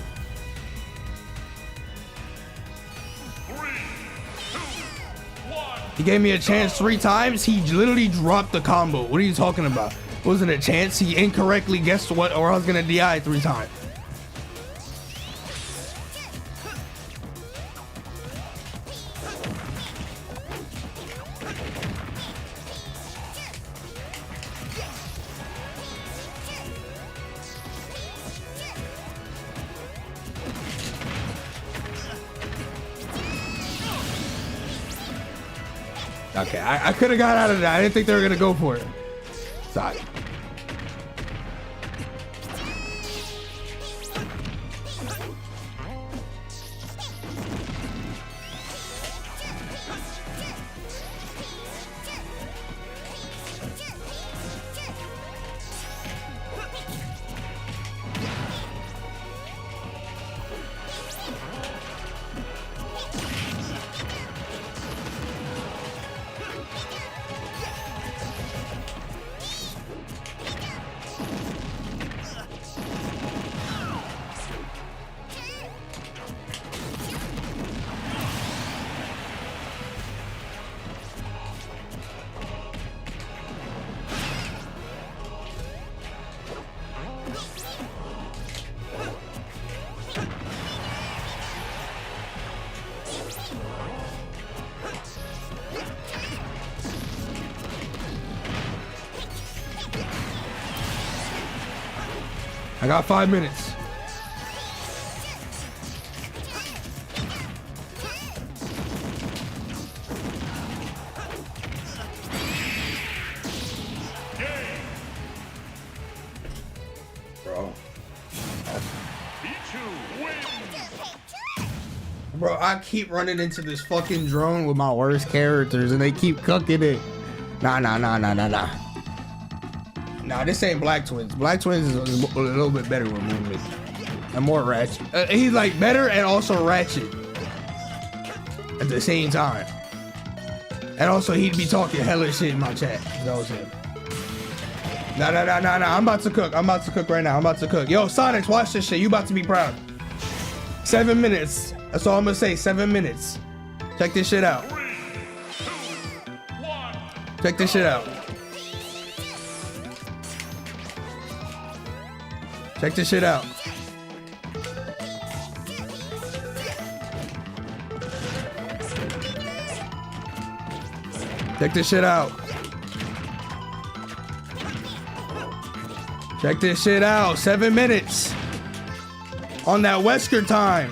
3, 2, 1. He gave me a chance 3 times. He literally dropped the combo. What are you talking about? Wasn't a chance. He incorrectly guessed what, or I was gonna DI 3 times. Okay, I could have got out of that. I didn't think they were gonna go for it. Sorry. I got 5 minutes. Bro, I keep running into this fucking drone with my worst characters and they keep cooking it. Nah. Nah, this ain't Black Twins. Black Twins is a little bit better with movement and more ratchet. He's like better and also ratchet at the same time. And also he'd be talking hella shit in my chat. That was him. Nah. I'm about to cook. I'm about to cook right now. I'm about to cook. Yo, Sonics, watch this shit. You about to be proud. 7 minutes. That's all I'm gonna say. 7 minutes. Check this shit out. 3, 2, 1. Check this shit out. Check this shit out. Check this shit out. Check this shit out. 7 minutes on that Wesker time.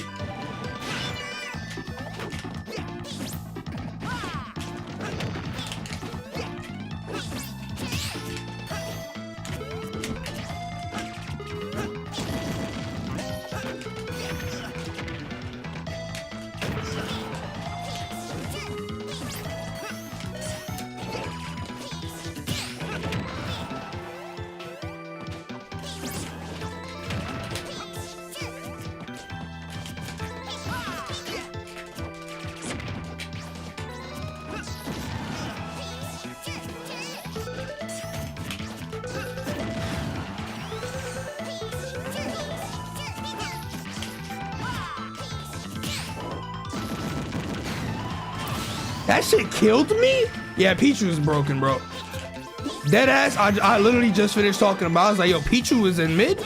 That shit killed me? Yeah, Pichu is broken, bro. Dead ass, I literally just finished talking about it. I was like, yo, Pichu is in mid?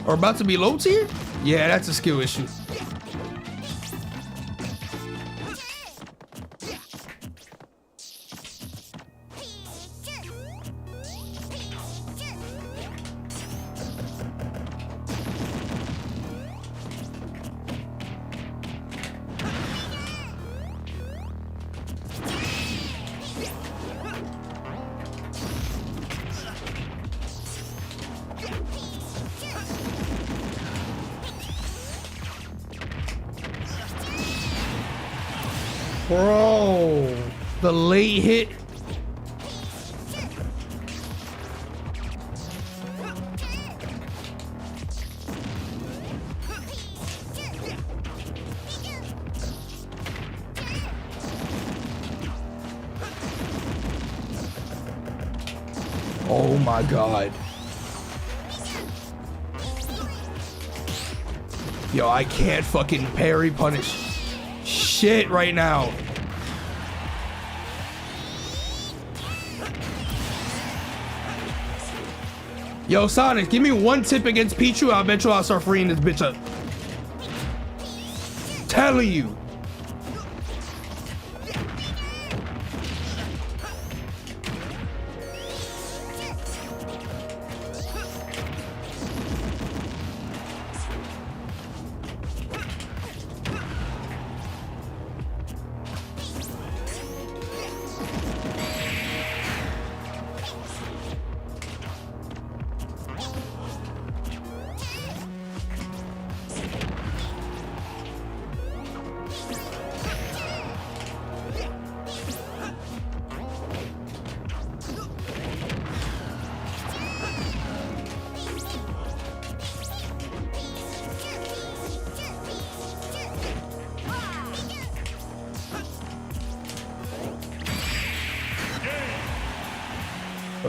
Or about to be low tier? Yeah, that's a skill issue. Bro, the late hit. Oh my God. Yo, I can't fucking parry punish shit right now. Yo, Sonic, give me one tip against Pichu. I'll bet you I'll start freeing this bitch up. Telling you.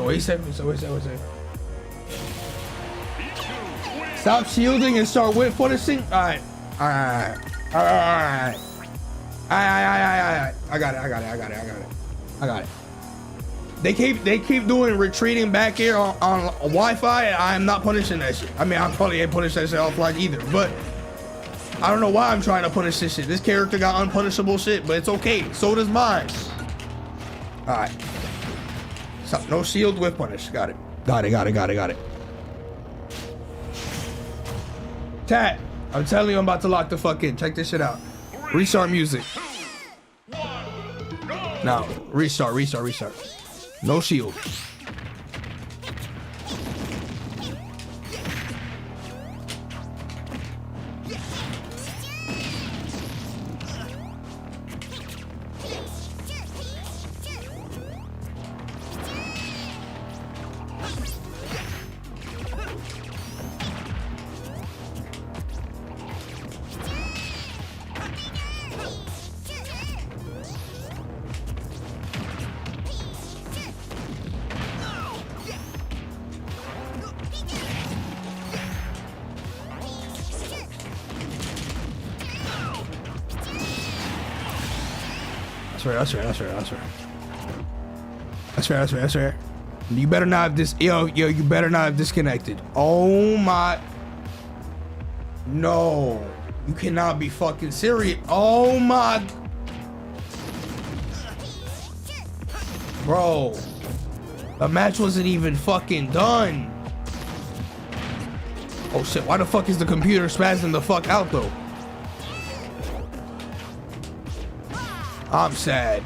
Wait a second. Stop shielding and start whip punishing. Alright. I got it. They keep doing retreating back here on Wi-Fi, and I am not punishing that shit. I mean, I probably ain't punish that shit offline either, but I don't know why I'm trying to punish this shit. This character got unpunishable shit, but it's okay. So does mine. Alright. Stop. No shield with punish. Got it. Tat, I'm telling you, I'm about to lock the fuck in. Check this shit out. Restart music. Now, restart. No shield. That's right. You better not have this. Yo, you better not have disconnected. Oh my. No, you cannot be fucking serious. Oh my. Bro, the match wasn't even fucking done. Oh shit, why the fuck is the computer spazzing the fuck out though? I'm sad.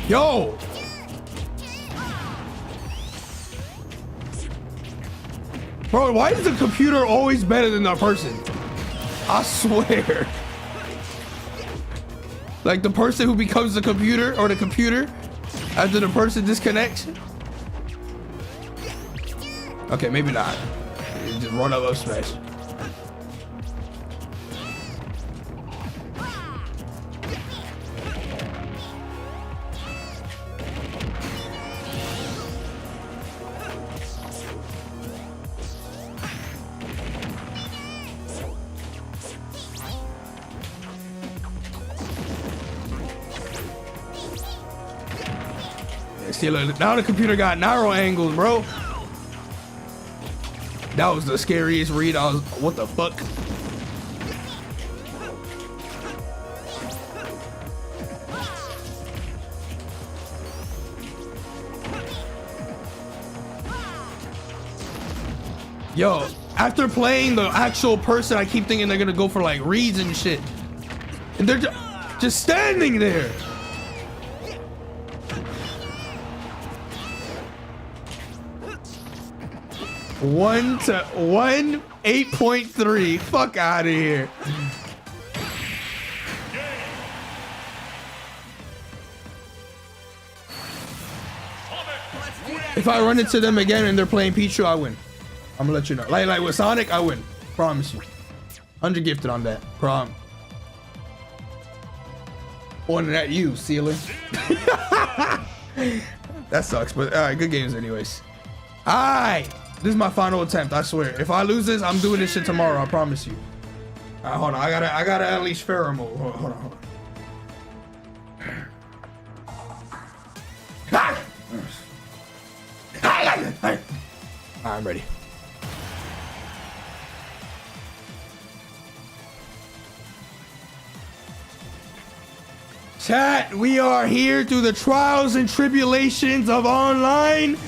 Yo! Bro, why is the computer always better than the person? I swear. Like the person who becomes the computer or the computer after the person disconnects? Okay, maybe not. Just run up smash. See, look, now the computer got Nairo angles, bro. That was the scariest read. I was, what the fuck? Yo, after playing the actual person, I keep thinking they're gonna go for like reads and shit. And they're just standing there. One to 8.3. Fuck out of here. If I run into them again and they're playing Pichu, I win. I'm gonna let you know. Like with Sonic, I win. Promise you. 100 gifted on that. Prom. Pointing at you, ceiling. That sucks, but all right, good games anyways. All right. This is my final attempt, I swear. If I lose this, I'm doing this shit tomorrow, I promise you. All right, hold on. I gotta at least Pharaoh mode. Hold on. All right, I'm ready. Chat, we are here through the trials and tribulations of online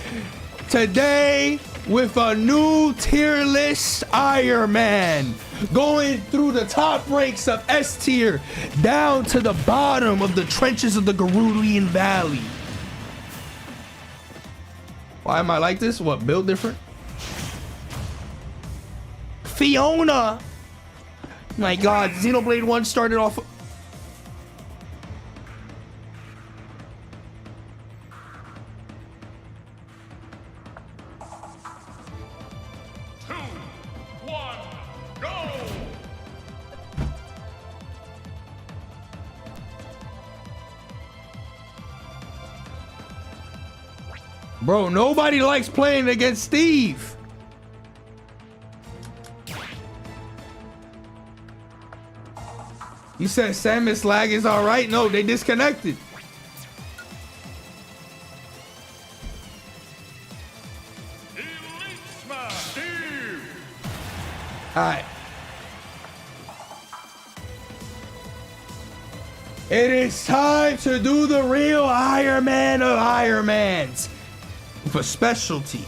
today with a new tier list Iron Man, going through the top ranks of S tier down to the bottom of the trenches of the Gerulian Valley. Why am I like this? What, build different? Fiona! My god, Xenoblade 1 started off. Bro, nobody likes playing against Steve. You said Samus lag is all right? No, they disconnected. All right. It is time to do the real Iron Man of Iron Mans. For specialty,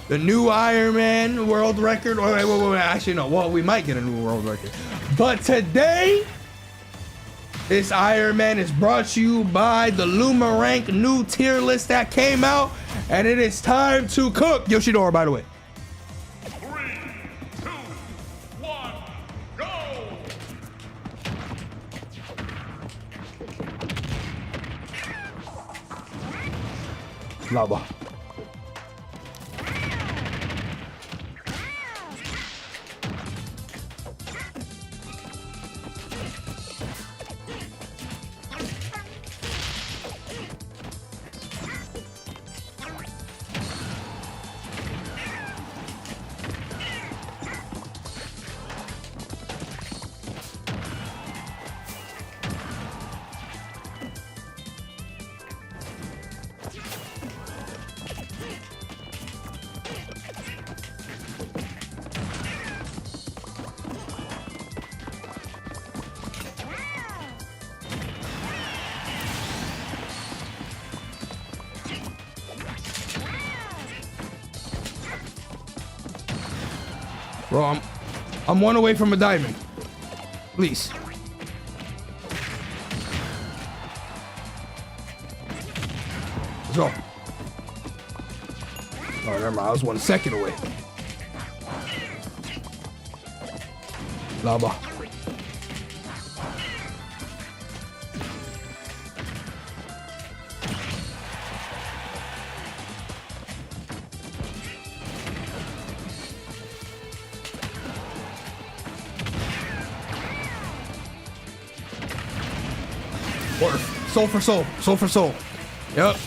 the new Iron Man world record. Or wait, actually no. Well, we might get a new world record. But today, this Iron Man is brought to you by the Luma Rank new tier list that came out, and it is time to cook. Yoshidora, by the way. 3, 2, 1, go! Lava. Bro, I'm one away from a diamond. Please. Let's go. Oh, never mind. I was 1 second away. Lava. Soul for soul. Soul for soul. Yep.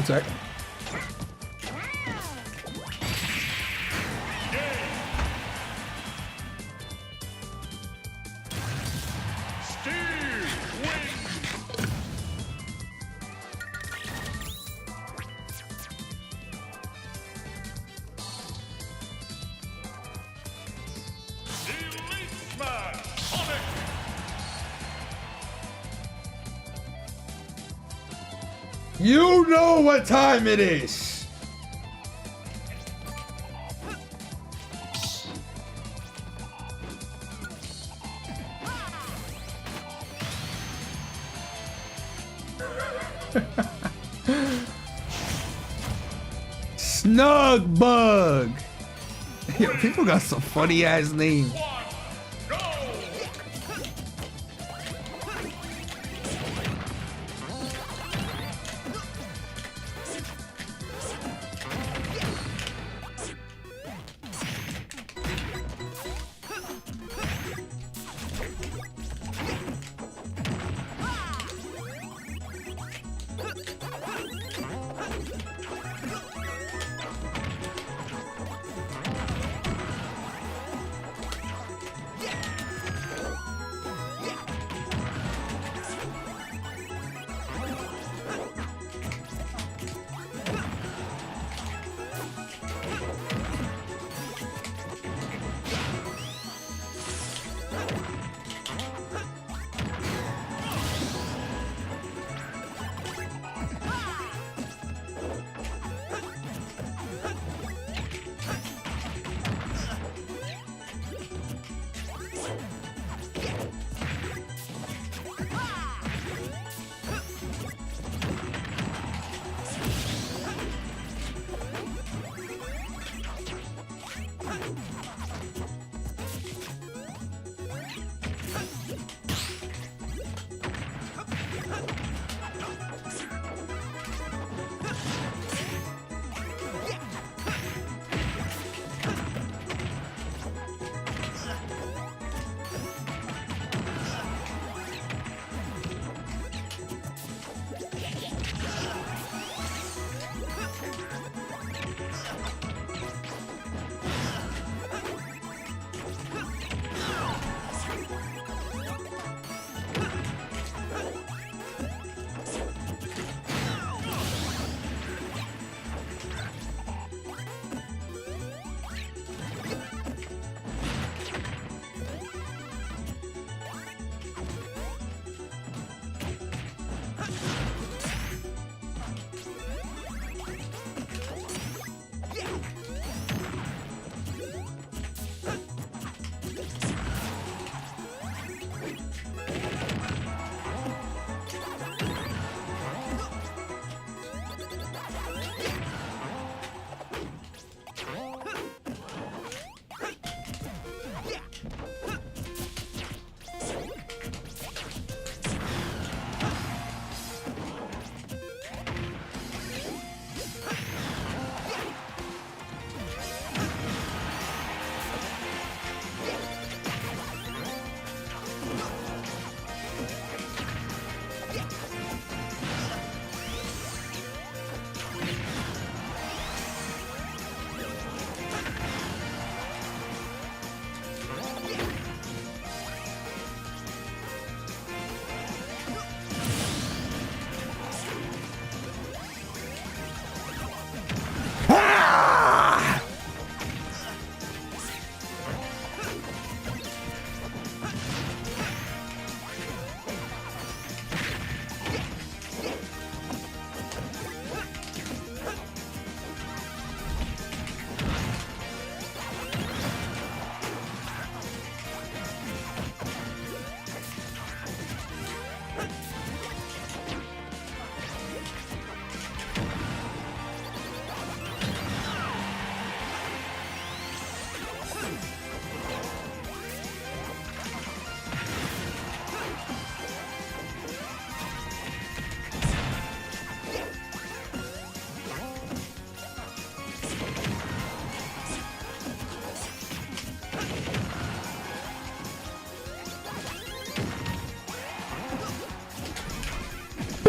Sec. You know what time it is. Snug Bug. Yo, people got some funny ass names.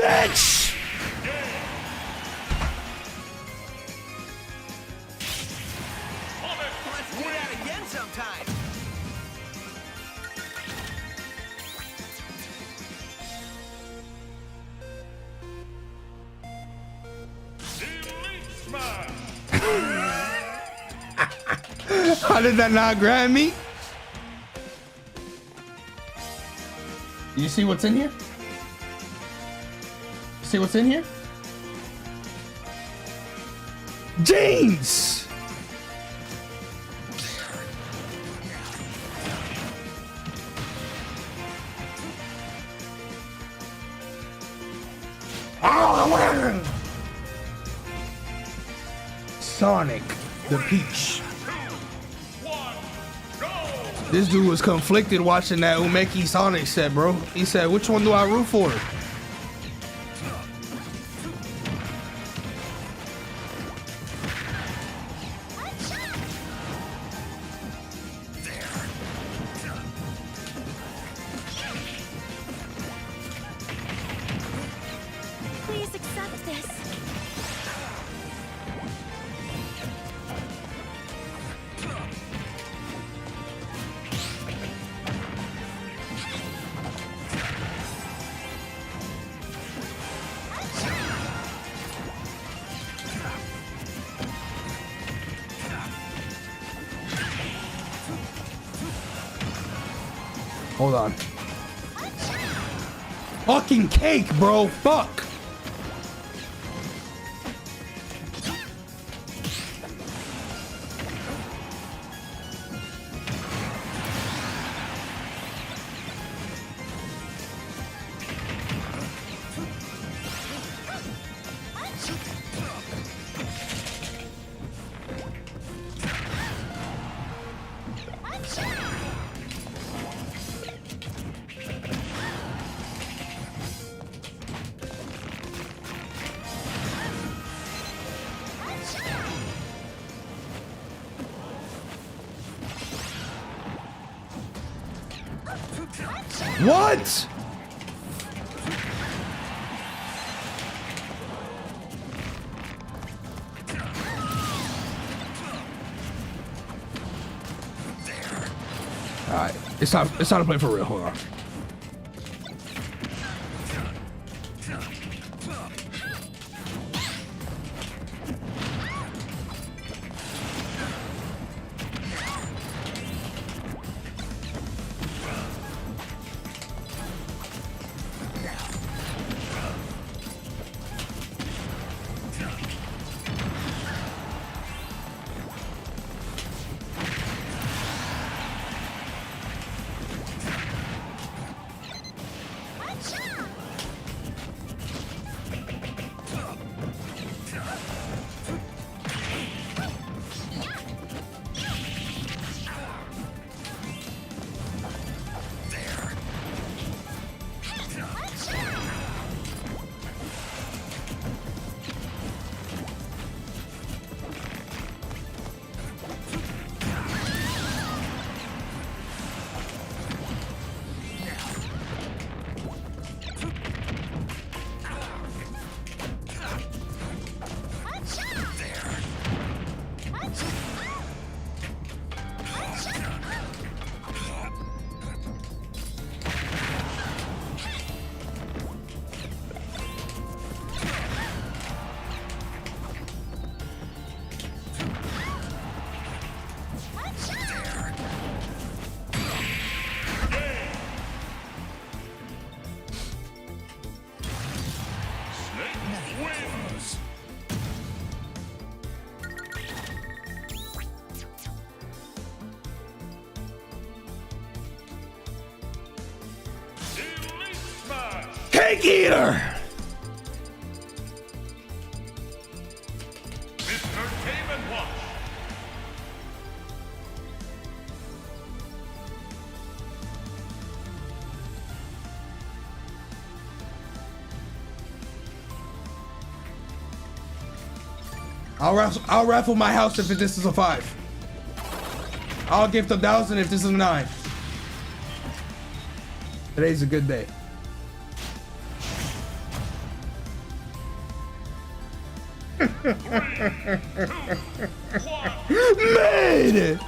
bitch! Let's do that again sometime. Elite Smash! How did that not grab me? You see what's in here? See what's in here? Jeans! Sonic the Peach. 2, 1, go! This dude was conflicted watching that Umeki Sonic set, bro. He said, which one do I root for? Please accept this. Hold on. Fucking cake, bro. Fuck. What? All right, it's time to play for real. Hold on. Cake eater! Mr. Game & Watch! I'll raffle my house if this is a 5. I'll gift 1,000 if this is a 9. Today's a good day. Man!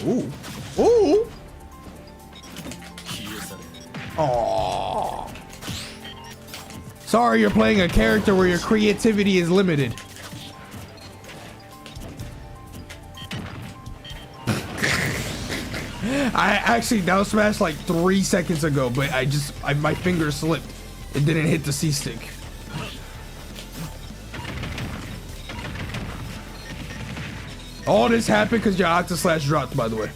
Ooh. Ooh. Aww. Sorry, you're playing a character where your creativity is limited. I actually down smashed like 3 seconds ago, but my finger slipped. It didn't hit the C stick. All this happened because your Octaslash dropped, by the way.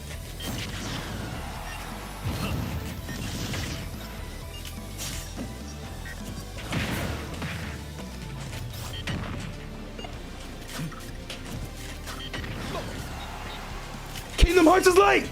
Kingdom Hearts is light!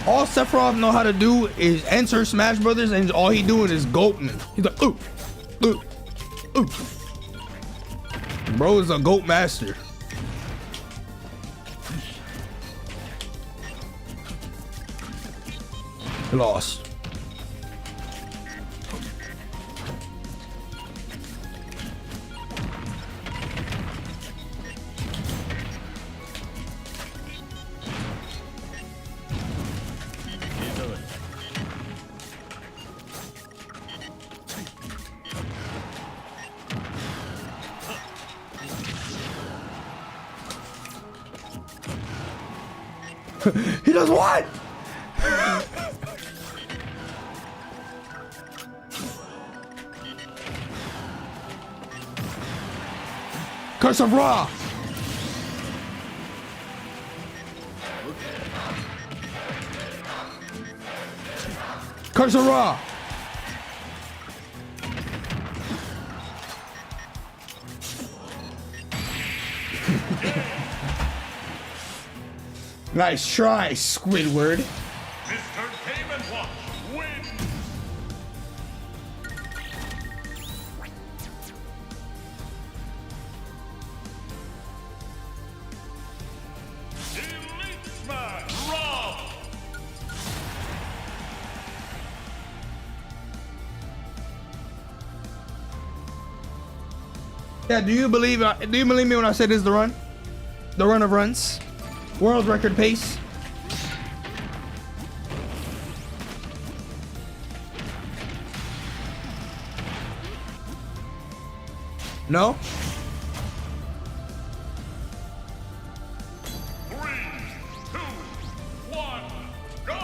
All Sephiroth know how to do is enter Smash Brothers, and all he doing is goating. He's like, ooh, ooh, ooh. Bro is a goat master. He lost. He does what? Curse of Ra. Curse of Ra. Nice try, Squidward. Mr. Game & Watch wins. Elite Smash Rob. Yeah, do you believe me when I say this is the run? The run of runs? World record pace. No? 3, 2, 1, go!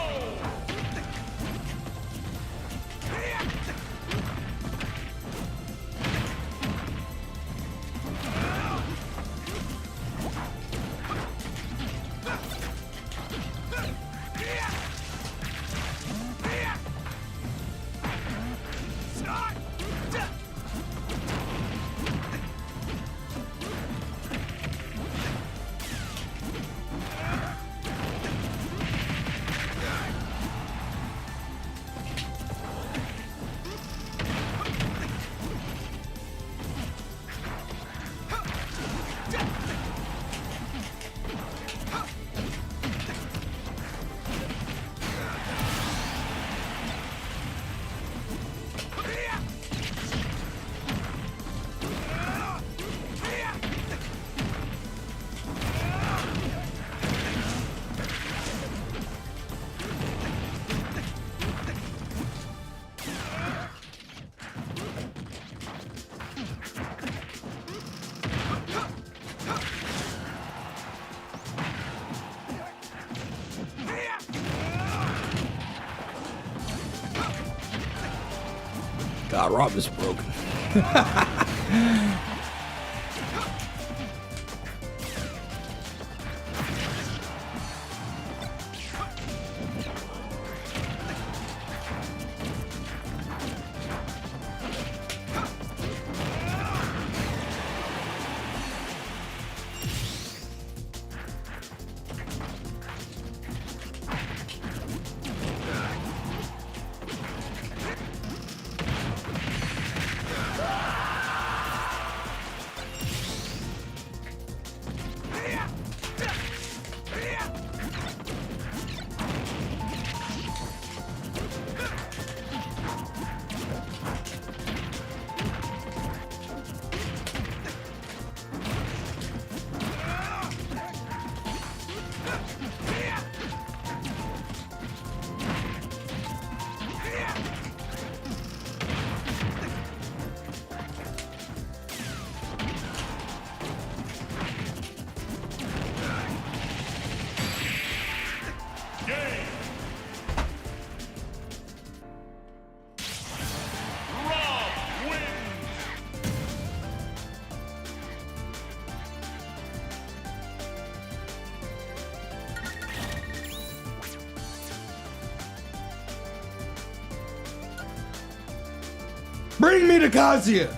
God, Rob is broken. Bring me to Kazuya.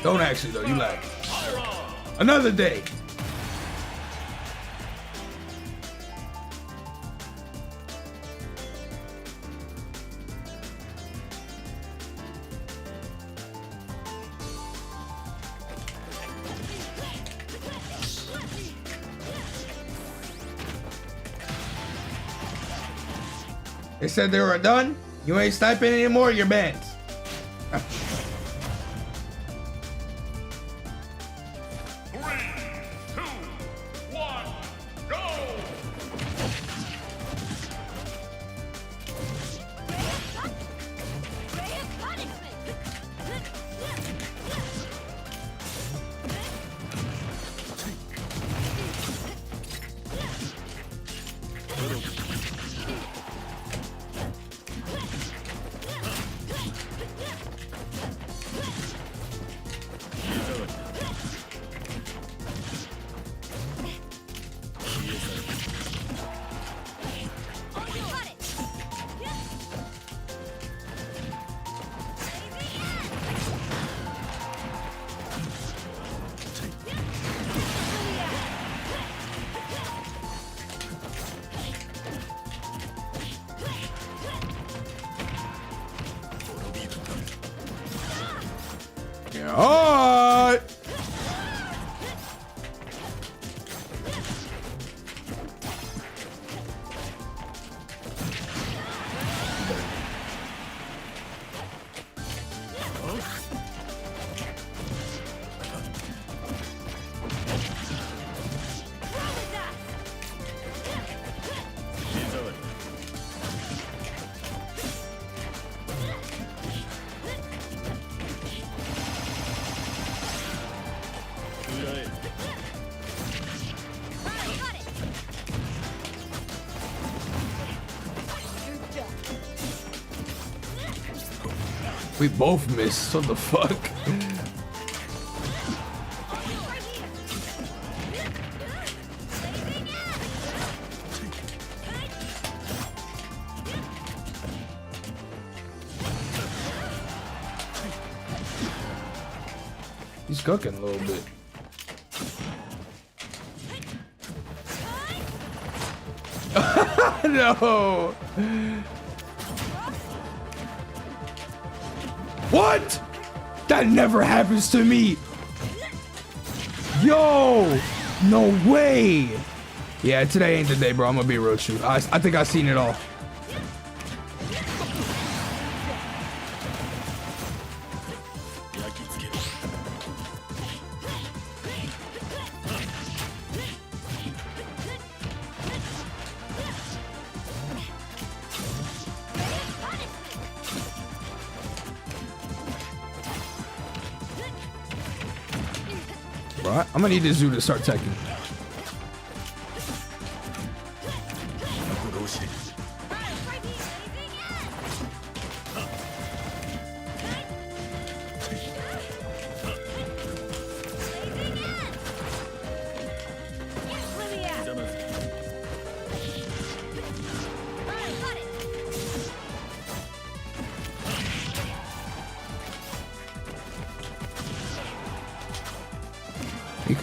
Don't actually though, you lag. Another day. They said they were done. You ain't sniping anymore, you're banned. 3, 2, 1, go! Alright. We both missed. What the fuck? He's cooking a little bit. No. What? That never happens to me. Yo, no way. Yeah, today ain't the day, bro. I'm gonna be real with you. I think I seen it all. Bro, I'm gonna need this zoo to start teching.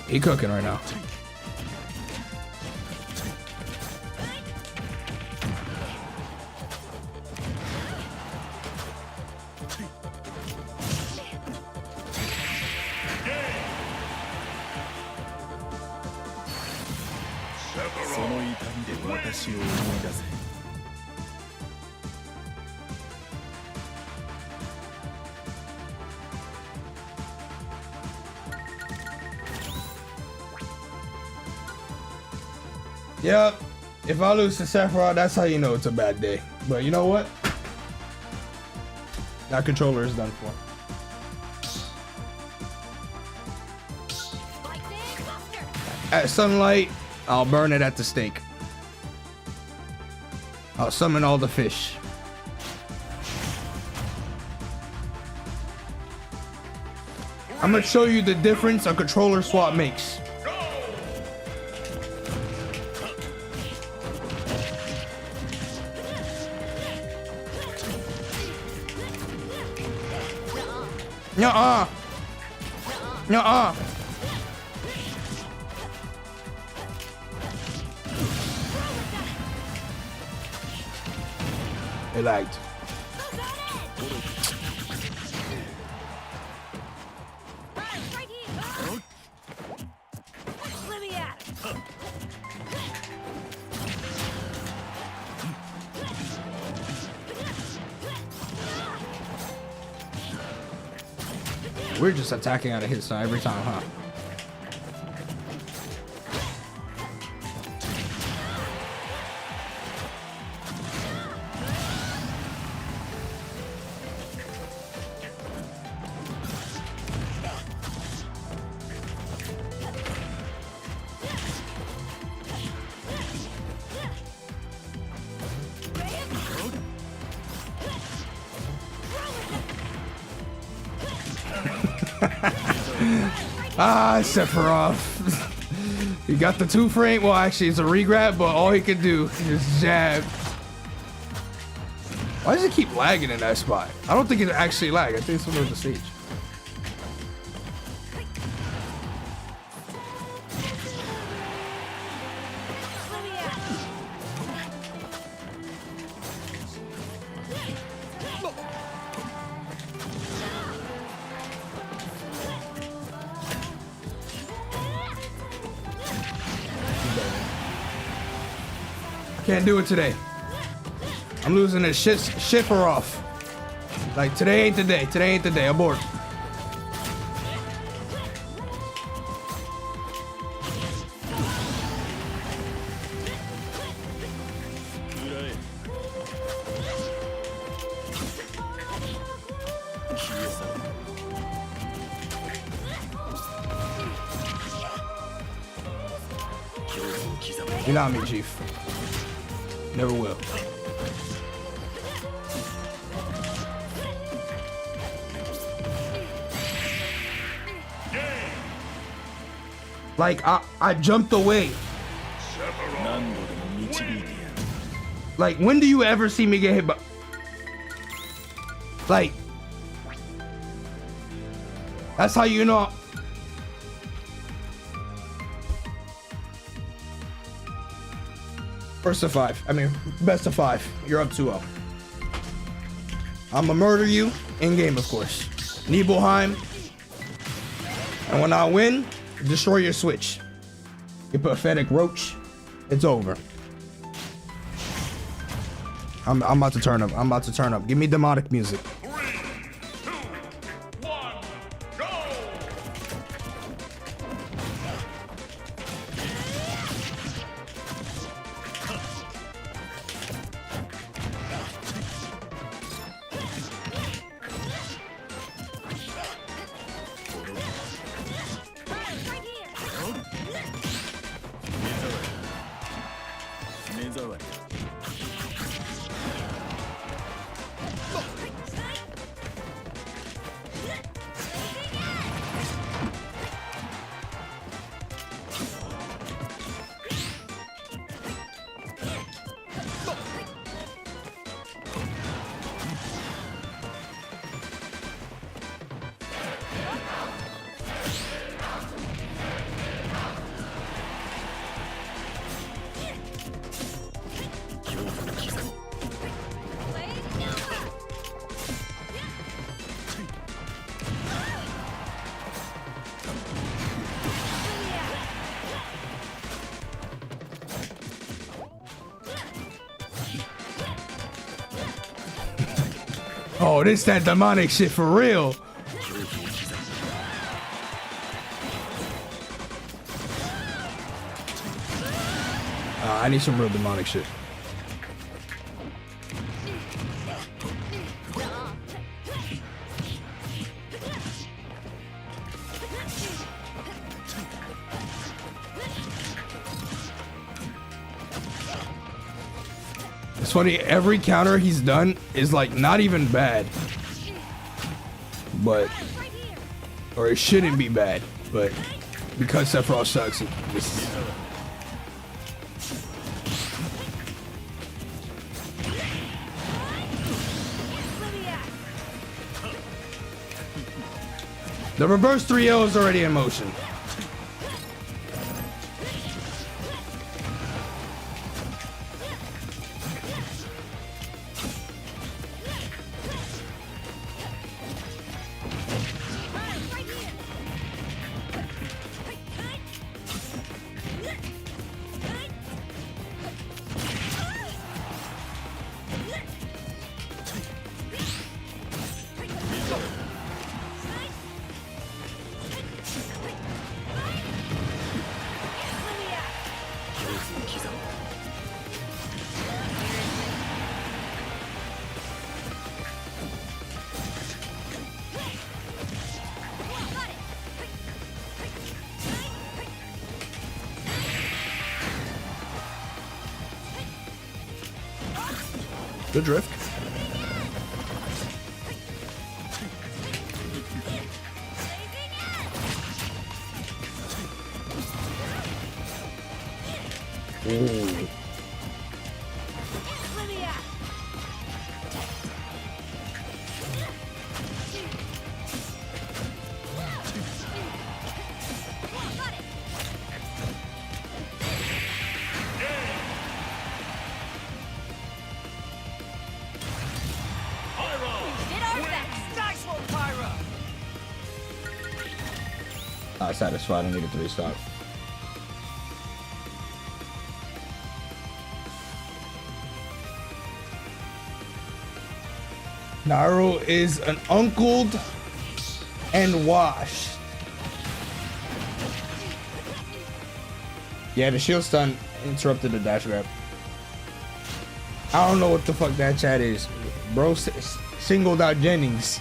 He cooking right now. Yep, if I lose to Sephiroth, that's how you know it's a bad day. But you know what? That controller is done for. At sunlight, I'll burn it at the stake. I'll summon all the fish. I'm gonna show you the difference a controller swap makes. Nuh-uh. Nuh-uh. It lagged. Right here. Let me at it. We're just attacking out of his side every time, huh? Ah, Sephiroth. He got the 2-frame. Well, actually, it's a regrab, but all he can do is jab. Why does it keep lagging in that spot? I don't think it actually lag. I think it's something with the stage. Let me at it. Can't do it today. I'm losing this shifter off. Like, today ain't the day. Today ain't the day. Abort. You're not me, Chief. Never will. Like, I jumped away. Like, when do you ever see me get hit by... Like... That's how you know... First of 5. I mean, best of 5. You're up 2-0. I'ma murder you in-game, of course. Nibelheim. And when I win, destroy your Switch. You pathetic roach. It's over. I'm about to turn up. I'm about to turn up. Give me demonic music. 3, 2, 1, go! Right here. Oh, this that demonic shit for real. I need some real demonic shit. It's funny, every counter he's done is like not even bad. But, or it shouldn't be bad, but because Sephiroth sucks, it's, The reverse 3L is already in motion. Good drift. Ooh. Satisfied. I need a 3-stock. Nairo is an uncled and washed. Yeah, the shield stun interrupted the dash grab. I don't know what the fuck that chat is. Bro singled out Jennings.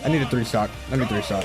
I need a 3-stock. Let me 3-stock.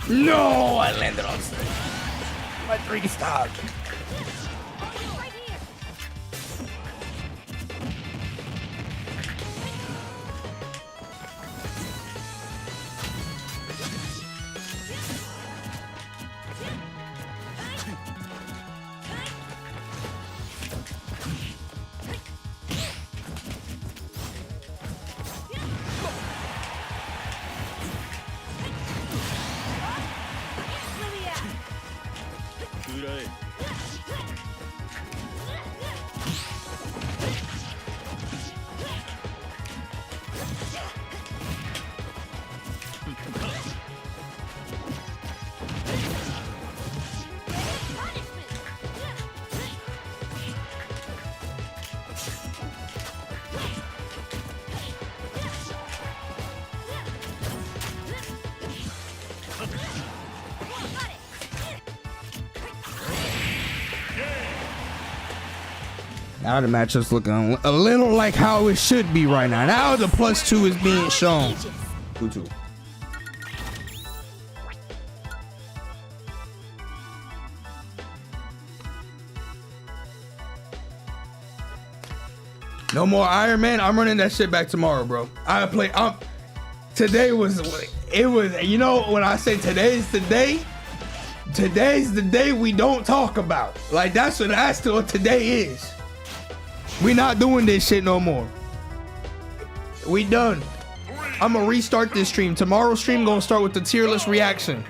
No, I landed on stage. My 3-stock. Now the matchup's looking a little like how it should be right now. Now the +2 is being shown. 2-2. No more Iron Man. I'm running that shit back tomorrow, bro. I play. Today was. It was. You know when I say today's the day. Today's the day we don't talk about. Like that's what today is. We not doing this shit no more. We done. I'm gonna restart this stream. Tomorrow's stream gonna start with the tier list reaction.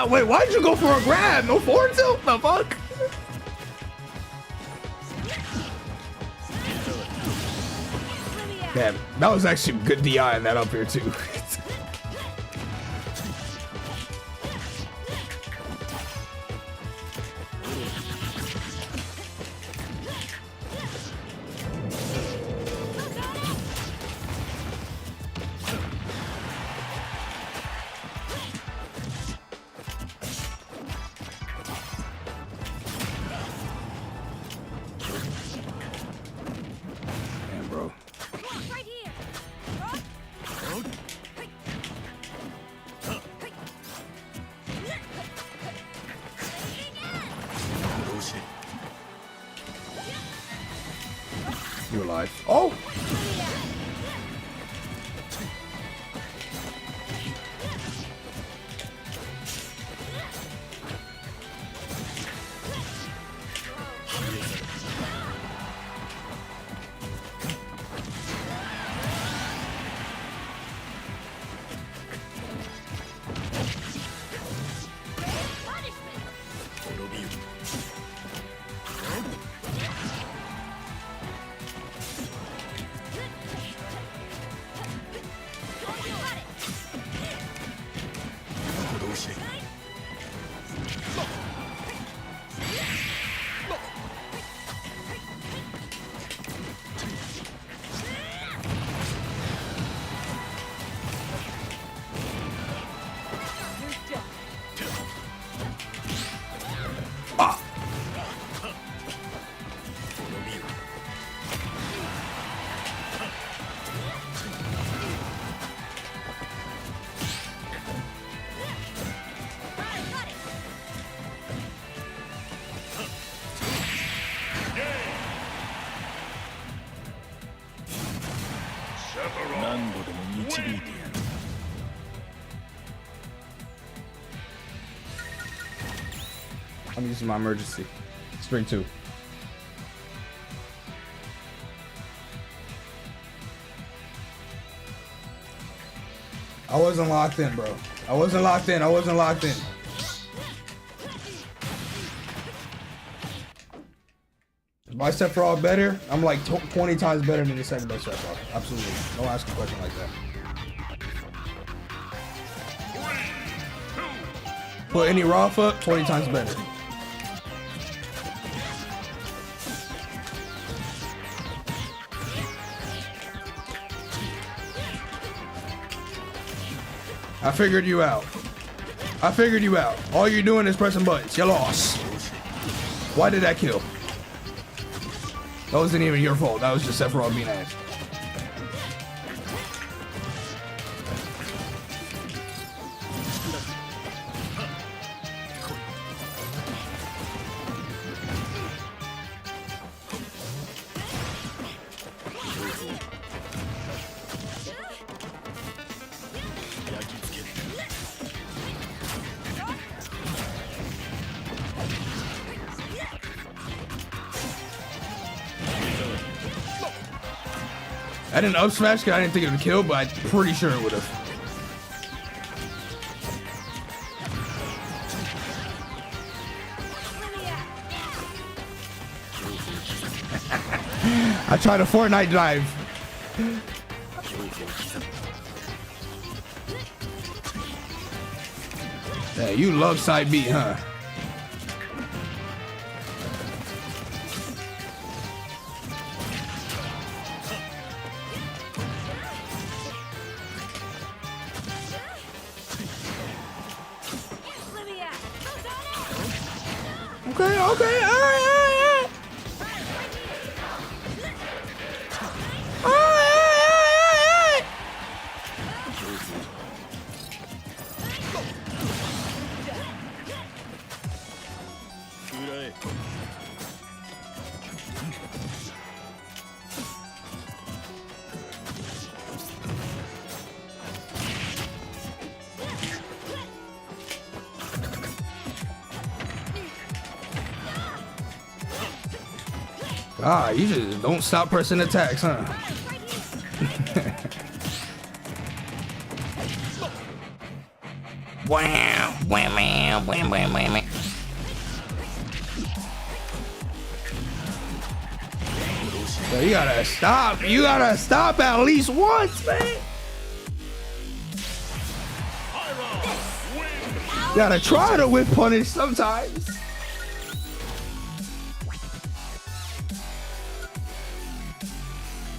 Wait, why'd you go for a grab? No forward tilt? The fuck? Damn, that was actually good DI in that up here too. Damn, bro. Right here. You're alive. Oh! I'm using my emergency. Spring 2. I wasn't locked in, bro. I wasn't locked in. Is my Sephiroth better? I'm like 20 times better than the second best Sephiroth. Absolutely. Don't ask a question like that. Put any Roth up, 20 times better. I figured you out. All you're doing is pressing buttons. You lost. Why did that kill? That wasn't even your fault. That was just Sephiroth being ass. I didn't up smash because I didn't think it would kill, but I'm pretty sure it would have. I tried a Fortnite dive. Yeah, you love side B, huh? Okay, all right. Ah, you just don't stop pressing attacks, huh? Wow. Wham, wham, wham, wham, wham. So you gotta stop. You gotta stop at least once, man. You gotta try to whip punish sometimes.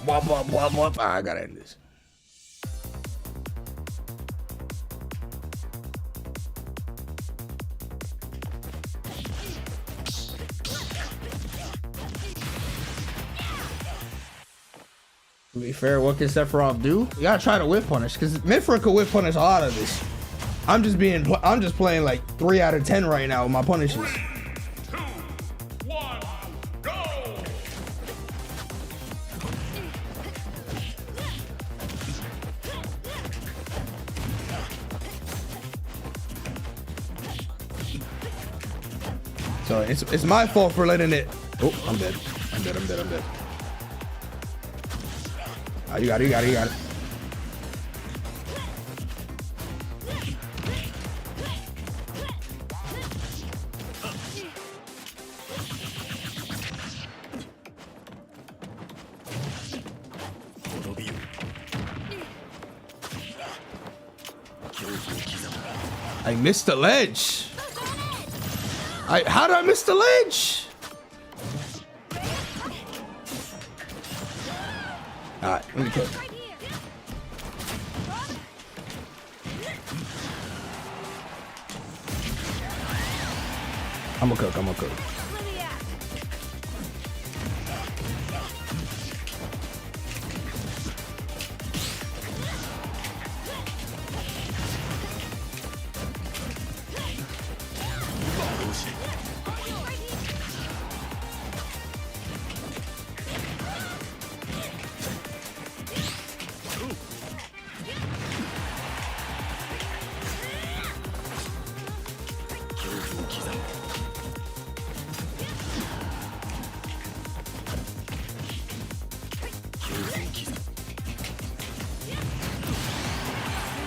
Wop, wop, wop, wop. I gotta end this. To be fair, what can Sephiroth do? You gotta try to whip punish, because Mithra could whip punish a lot of this. I'm just playing like 3 out of 10 right now with my punishes. 3, 2, 1, go! So it's my fault for letting it. Oh, I'm dead. I'm dead. I'm dead. I'm dead. Oh, you got it. You got it. You got it. I missed the ledge. How did I miss the ledge? All right, let me kill. I'm gonna cook. I'm gonna cook.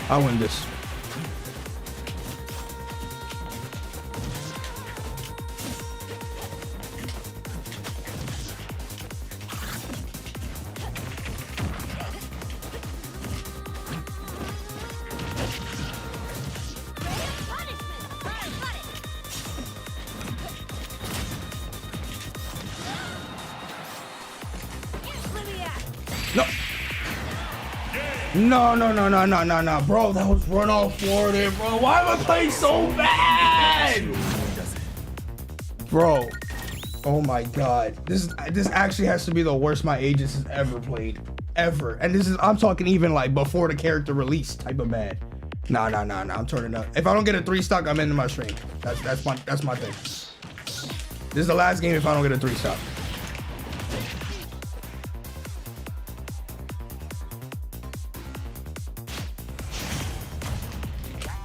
I win this. No, bro, that was run off for it, bro. Why am I playing so bad? Bro, oh my god. This actually has to be the worst my Aegis has ever played. Ever. And I'm talking even like before the character release type of bad. Nah, I'm turning up. If I don't get a 3 stock, I'm ending my stream. That's my thing. This is the last game if I don't get a 3 stock.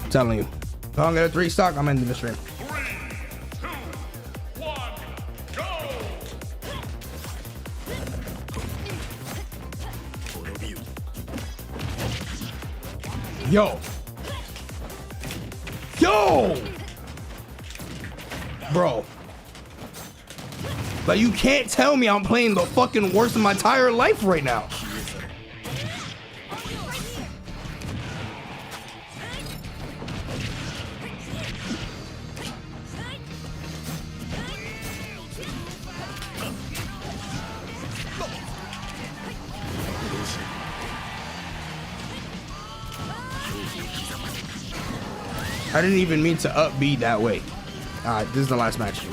I'm telling you. If I don't get a 3 stock, I'm ending the stream. 3, 2, 1, go! Yo! Bro. Like, you can't tell me I'm playing the fucking worst of my entire life right now. I didn't even mean to up B that way. Alright, this is the last match.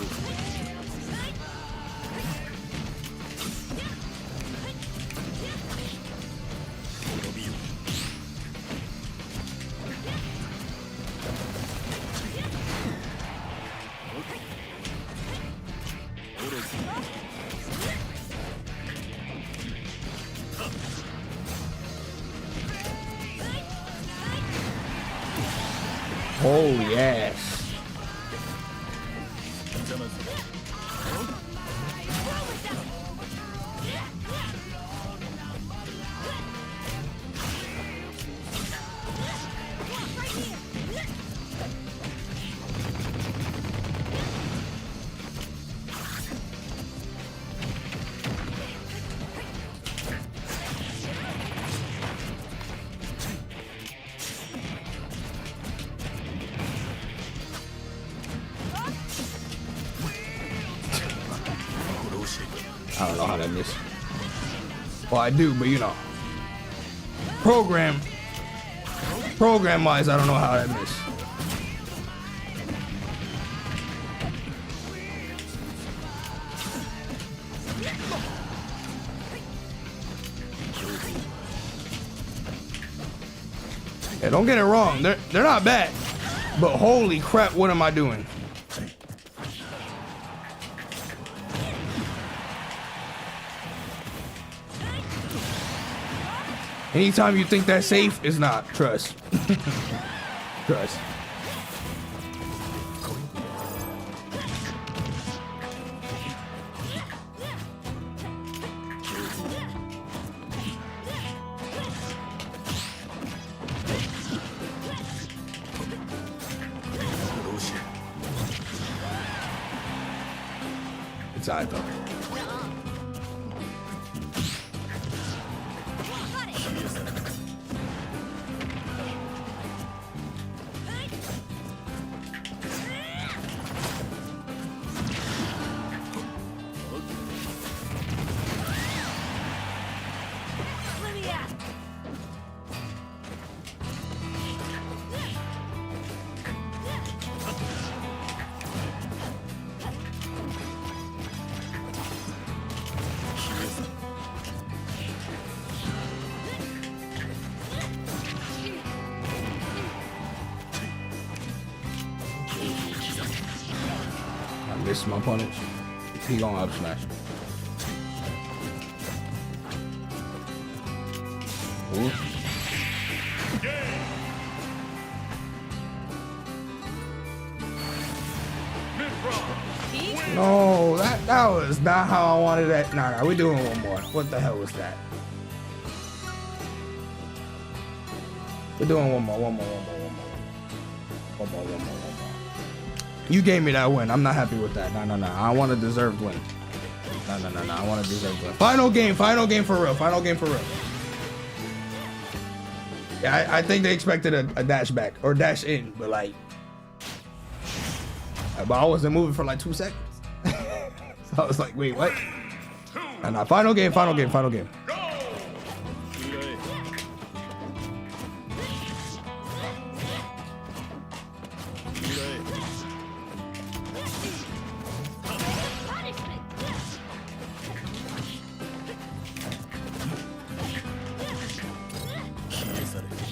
Oh yes. I don't know how that missed. Well, I do, but you know. Program wise, I don't know how that missed. Yeah, don't get it wrong. They're not bad. But holy crap, what am I doing? Anytime you think that's safe, it's not. Trust. Trust. It's alright though. Missed my opponent. He gonna up smash. Ooh. No, that was not how I wanted that. Nah, we're doing one more. What the hell was that? We're doing one more. You gave me that win. I'm not happy with that. No. I want a deserved win. No. I want a deserved win. Final game for real. Yeah, I think they expected a dash back or dash in, but like, but I wasn't moving for like 2 seconds. So I was like, wait, what? And final game.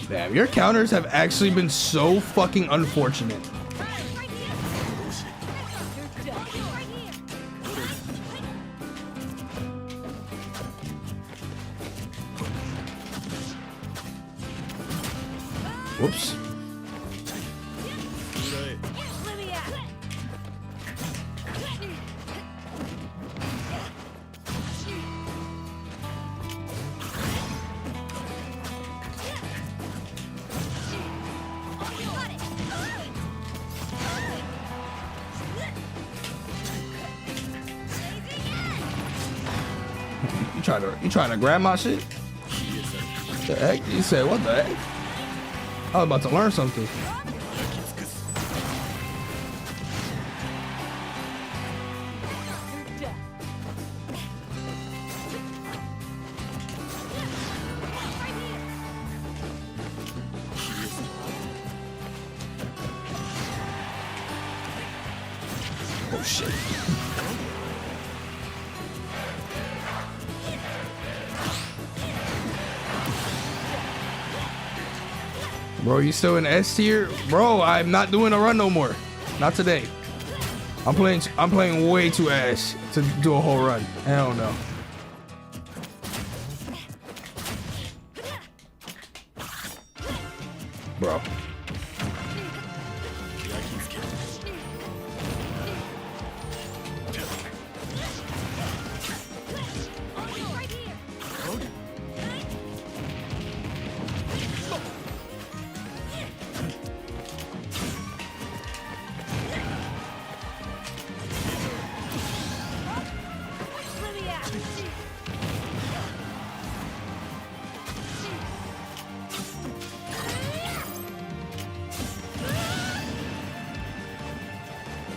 Damn, your counters have actually been so fucking unfortunate. Whoops. You trying to grab my shit? The heck? You said what the heck? I was about to learn something. Oh shit. Bro, you still in S tier? Bro, I'm not doing a run no more. Not today. I'm playing way too ass to do a whole run. Hell no. Bro.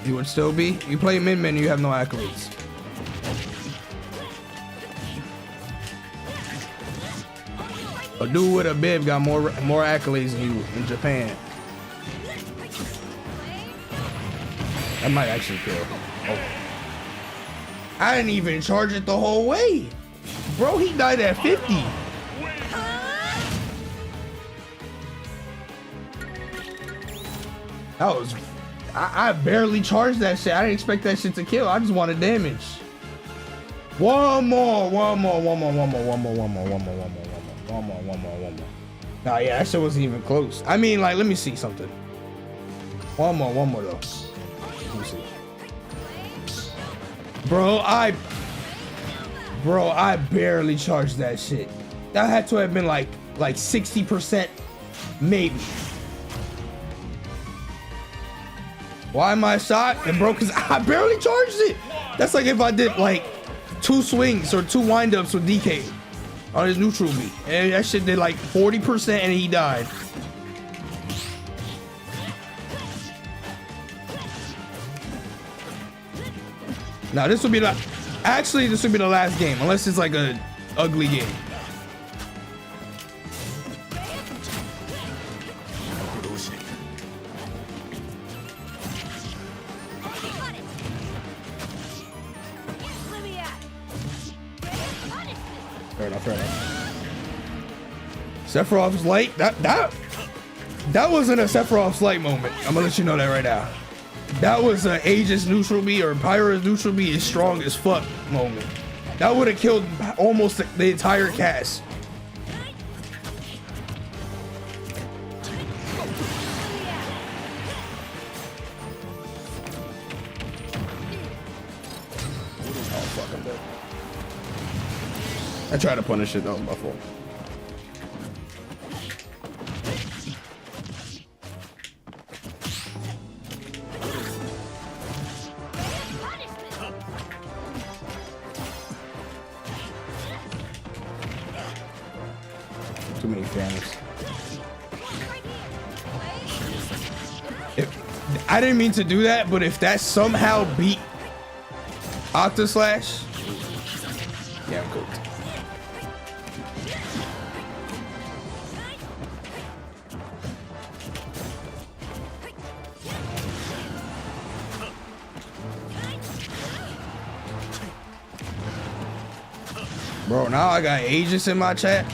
You would still be? You play min-min, you have no accolades. A dude with a bib got more accolades than you in Japan. That might actually kill. Oh. I didn't even charge it the whole way. Bro, he died at 50. That was... I barely charged that shit. I didn't expect that shit to kill. I just wanted damage. One more. Nah, yeah, that shit wasn't even close. I mean, like, let me see something. One more though. Let me see. Bro, I barely charged that shit. That had to have been like 60%, maybe. Why am I shot? And bro, cause I barely charged it. That's like if I did like 2 swings or 2 windups with DK on his neutral beat. And that shit did like 40% and he died. Now this would be like, actually this would be the last game, unless it's like a ugly game. Fair enough. Sephiroth's light. That wasn't a Sephiroth's light moment. I'm gonna let you know that right now. That was an Aegis neutral B or Pyra's neutral B is strong as fuck moment. That would have killed almost the entire cast. Oh fuck, I'm dead. I tried to punish it, that was my fault. Too many fans. I didn't mean to do that, but if that somehow beat Octaslash, yeah, I'm cooked. Bro, now I got Aegis in my chat.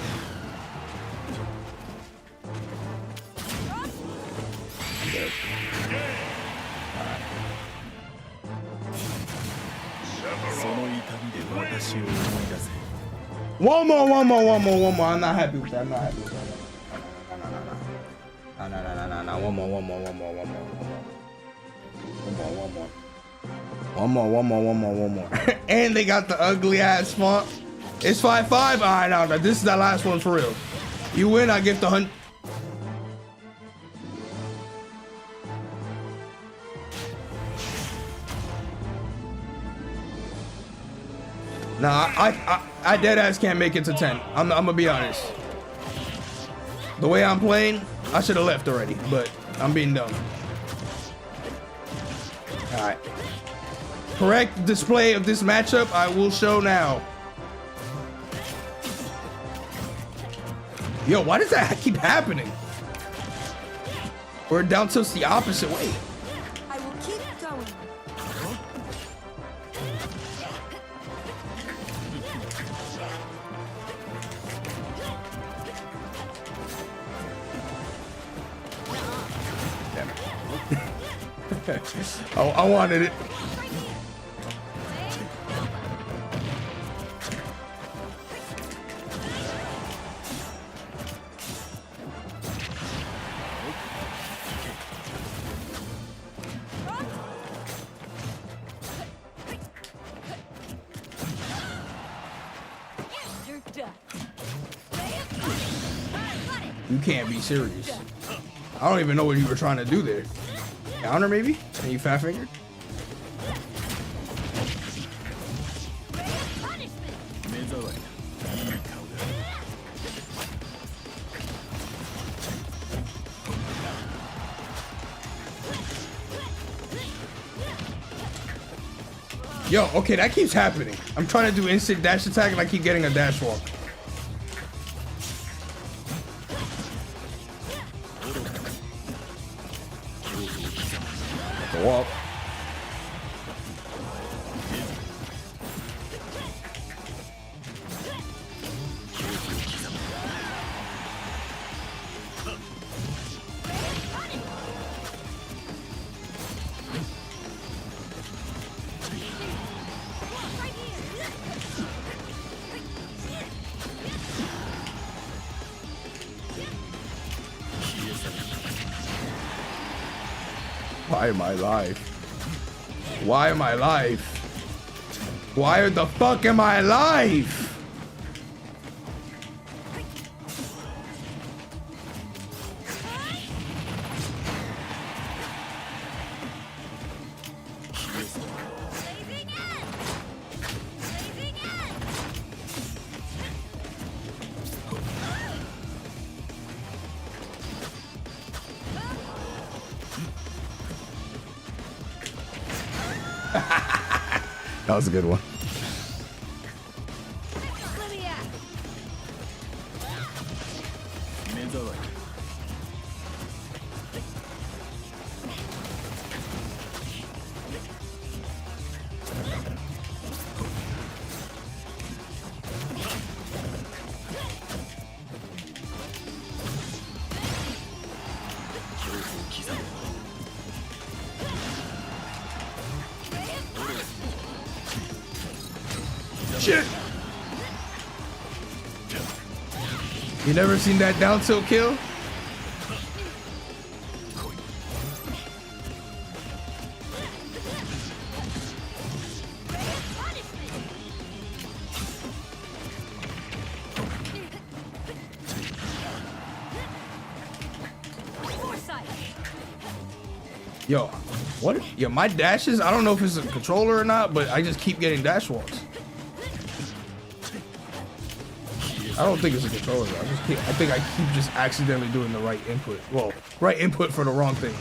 One more. I'm not happy with that. No. One more. And they got the ugly ass font. It's 5-5. All right, now this is the last one for real. You win, I get the 100. Nah, I dead ass can't make it to 10. I'm gonna be honest. The way I'm playing, I should have left already, but I'm being dumb. All right. Correct display of this matchup, I will show now. Yo, why does that keep happening? We're down tilts the opposite way. I will keep going. I wanted it. You're done. You can't be serious. I don't even know what you were trying to do there. Counter maybe? And you fat fingered? Yo, okay, that keeps happening. I'm trying to do instant dash attack and I keep getting a dash walk. Whoop. Why am I alive? Why am I alive? Why the fuck am I alive? That was a good one. Shit! You never seen that down tilt kill? Yo, what? Yo, my dashes, I don't know if it's a controller or not, but I just keep getting dash walks. I don't think it's a controller. I think I keep just accidentally doing the right input. Well, right input for the wrong thing.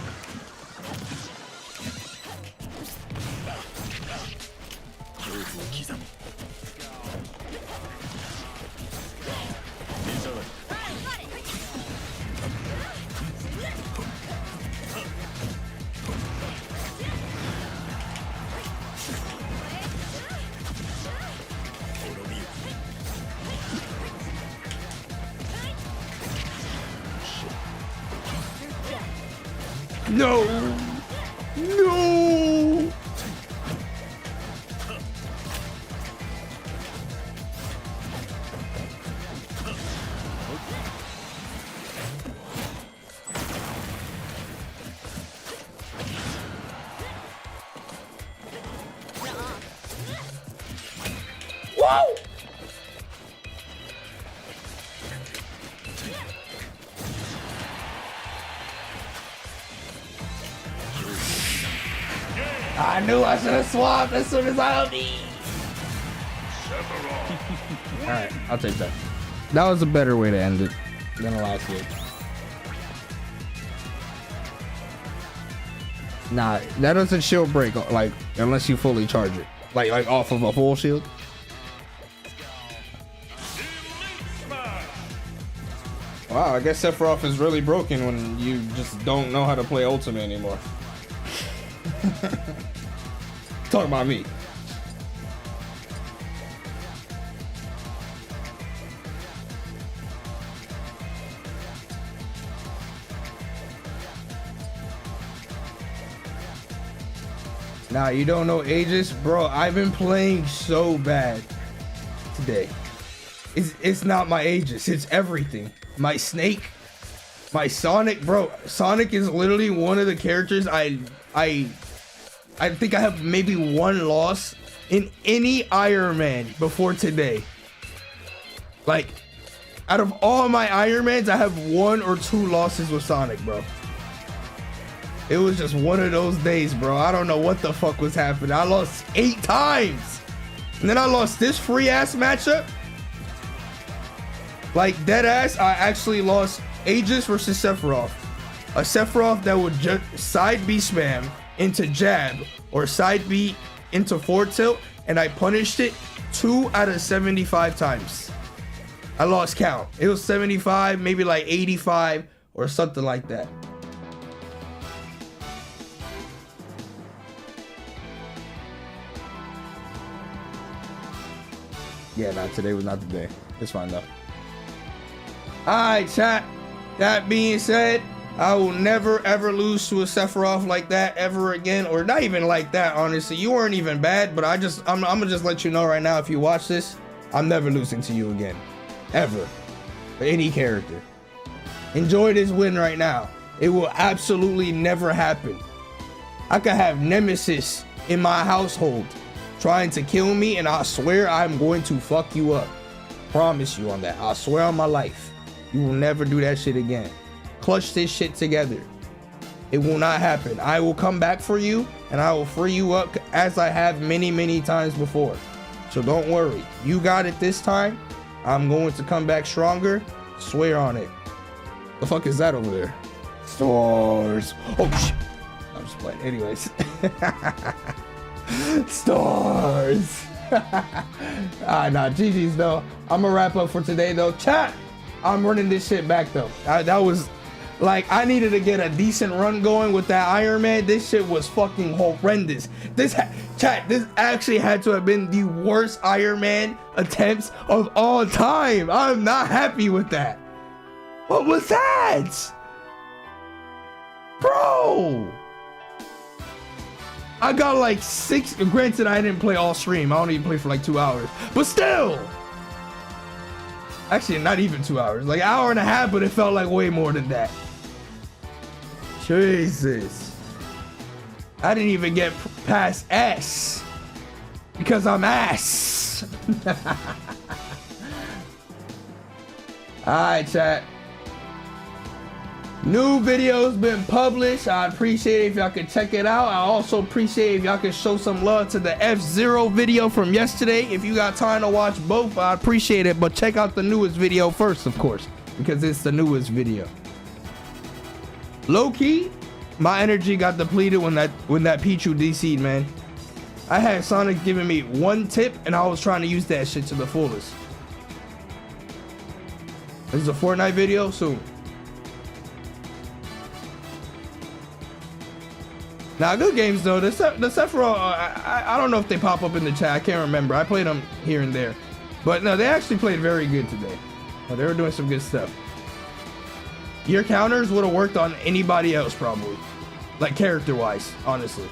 No! No! Whoa! I knew I should have swapped as soon as I OD. Alright, I'll take that. That was a better way to end it than the last game. Nah, that doesn't shield break, like, unless you fully charge it. Like off of a full shield. Wow, I guess Sephiroth is really broken when you just don't know how to play Ultimate anymore. Talk about me. Nah, you don't know Aegis? Bro, I've been playing so bad today. It's not my Aegis, it's everything. My Snake, my Sonic, bro. Sonic is literally one of the characters I think I have maybe one loss in any Iron Man before today. Like, out of all my Iron Mans, I have 1 or 2 losses with Sonic, bro. It was just one of those days, bro. I don't know what the fuck was happening. I lost 8 times. And then I lost this free ass matchup. Like, dead ass, I actually lost Aegis versus Sephiroth. A Sephiroth that would just side B spam into jab or side B into forward tilt, and I punished it 2 out of 75 times. I lost count. It was 75, maybe like 85 or something like that. Yeah, nah, today was not the day. It's fine though. Alright, chat. That being said, I will never ever lose to a Sephiroth like that ever again, or not even like that, honestly. You weren't even bad, but I'm gonna just let you know right now, if you watch this, I'm never losing to you again. Ever. For any character. Enjoy this win right now. It will absolutely never happen. I could have Nemesis in my household trying to kill me, and I swear I'm going to fuck you up. Promise you on that. I swear on my life. You will never do that shit again. Clutch this shit together. It will not happen. I will come back for you, and I will free you up as I have many, many times before. So don't worry. You got it this time. I'm going to come back stronger. Swear on it. The fuck is that over there? Stars. Oh shit. I'm just playing. Anyways. Stars. Nah, GG's though. I'm gonna wrap up for today though. Chat, I'm running this shit back though. That was like, I needed to get a decent run going with that Iron Man. This shit was fucking horrendous. This actually had to have been the worst Iron Man attempts of all time. I'm not happy with that. What was that? Bro! I got like 6, granted I didn't play all stream. I only play for like 2 hours, but still. Actually, not even 2 hours, like an hour and a half, but it felt like way more than that. Jesus. I didn't even get past S because I'm ass. Alright, chat. New video's been published. I appreciate it if y'all can check it out. I also appreciate if y'all can show some love to the F-Zero video from yesterday. If you got time to watch both, I appreciate it. But check out the newest video first, of course, because it's the newest video. Low key, my energy got depleted when that Pichu DC'd, man. I had Sonic giving me 1 tip, and I was trying to use that shit to the fullest. This is a Fortnite video soon. Now, good games though. The Sephiroth, I don't know if they pop up in the chat. I can't remember. I played them here and there, but no, they actually played very good today. Well, they were doing some good stuff. Your counters would have worked on anybody else probably, like character-wise. Honestly,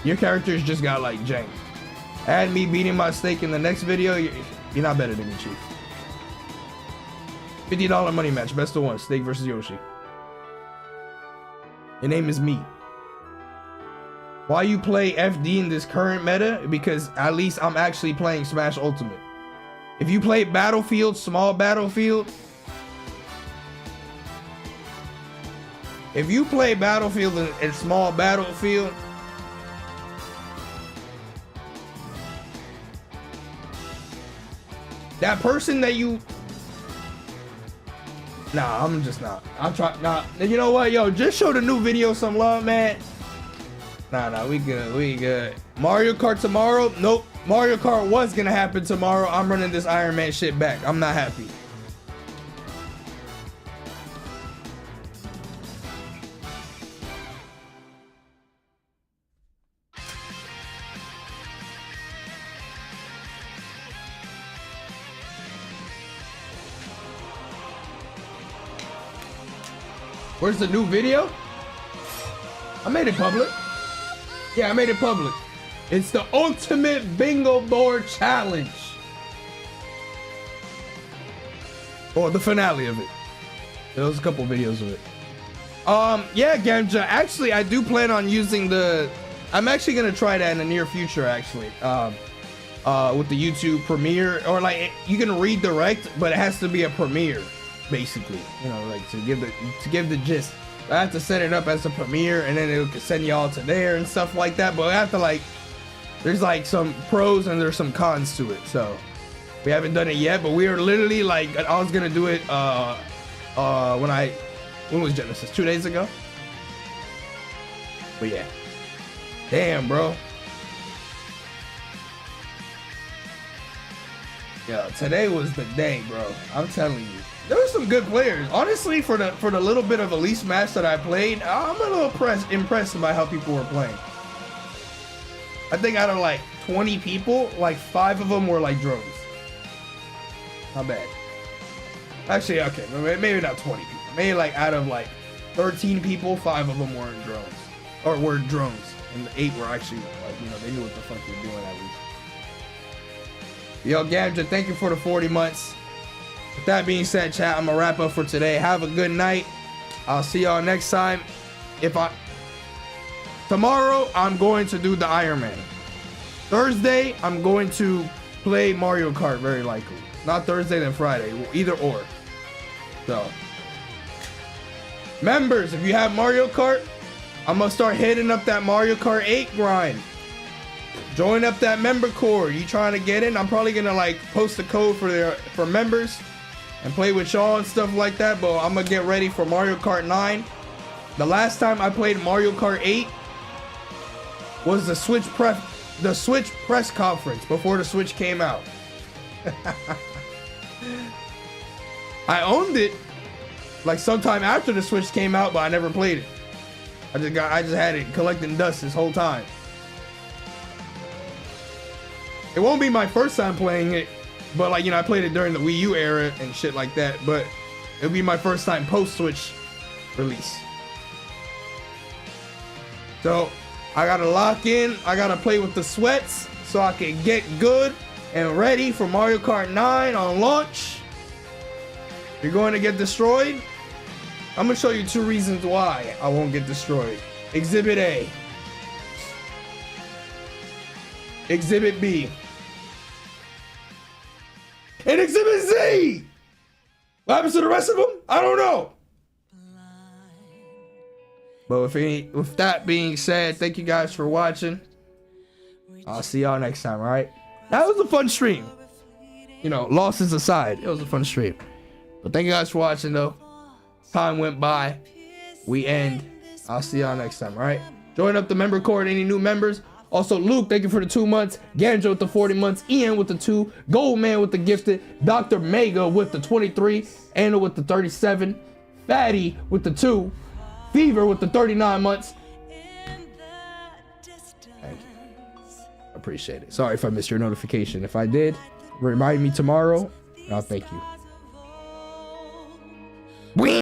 your characters just got like jank. Add me beating my steak in the next video. You're not better than me, Chief. $50 money match, best of one. Steak versus Yoshi. Your name is me. Why you play FD in this current meta? Because at least I'm actually playing Smash Ultimate. If you play Battlefield, small Battlefield. If you play Battlefield and small Battlefield. That person that you... Nah, I'm just not. I'm trying. Nah, you know what, yo? Just show the new video some love, man. Nah, we good. We good. Mario Kart tomorrow? Nope. Mario Kart was gonna happen tomorrow. I'm running this Iron Man shit back. I'm not happy. Where's the new video? I made it public. Yeah, I made it public. It's the Ultimate Bingo Board Challenge. Or the finale of it. There was a couple videos of it. Yeah, Gamja, actually I do plan on using the... I'm actually gonna try that in the near future, actually. With the YouTube Premiere, or like, you can redirect, but it has to be a Premiere. Basically, you know, like to give the gist. I have to set it up as a Premiere, and then it will send y'all to there and stuff like that. But I have to, like, there's like some pros and there's some cons to it. So we haven't done it yet, but we are literally like, I was gonna do it when was Genesis? 2 days ago. But yeah, damn, bro. Yo, today was the day, bro. I'm telling you. There were some good players. Honestly, for the little bit of Elite Smash that I played, I'm a little impressed by how people were playing. I think out of like 20 people, like 5 of them were like drones. Not bad. Actually, okay, maybe not 20 people. Maybe like out of like 13 people, 5 of them weren't drones. Or were drones. And the 8 were actually, like, you know, they knew what the fuck they were doing at least. Yo, Gamja, thank you for the 40 months. With that being said, chat, I'm gonna wrap up for today. Have a good night. I'll see y'all next time. Tomorrow, I'm going to do the Iron Man. Thursday, I'm going to play Mario Kart, very likely. Not Thursday, then Friday. Either or. So. Members, if you have Mario Kart, I'm going to start hitting up that Mario Kart 8 grind. Join up that member core. You trying to get in? I'm probably going to like post a code for members and play with y'all and stuff like that. But I'm going to get ready for Mario Kart 9. The last time I played Mario Kart 8 was the Switch press conference before the Switch came out. I owned it like sometime after the Switch came out, but I never played it. I just had it collecting dust this whole time. It won't be my first time playing it, but like, you know, I played it during the Wii U era and shit like that, but it'll be my first time post-Switch release. So I gotta lock in, I gotta play with the sweats so I can get good and ready for Mario Kart 9 on launch. You're going to get destroyed? I'm gonna show you 2 reasons why I won't get destroyed. Exhibit A. Exhibit B. And Exhibit Z! What happens to the rest of them? I don't know. But with that being said, thank you guys for watching. I'll see y'all next time, alright? That was a fun stream. You know, losses aside, it was a fun stream. But thank you guys for watching, though. Time went by. We end. I'll see y'all next time, alright? Join up the member core, any new members. Also, Luke, thank you for the 2 months. Ganja with the 40 months. Ian with the 2. Goldman with the gifted. Dr. Mega with the 23. Anna with the 37. Fatty with the 2. Fever with the 39 months. Thank you. Appreciate it. Sorry if I missed your notification. If I did, remind me tomorrow, and I'll thank you.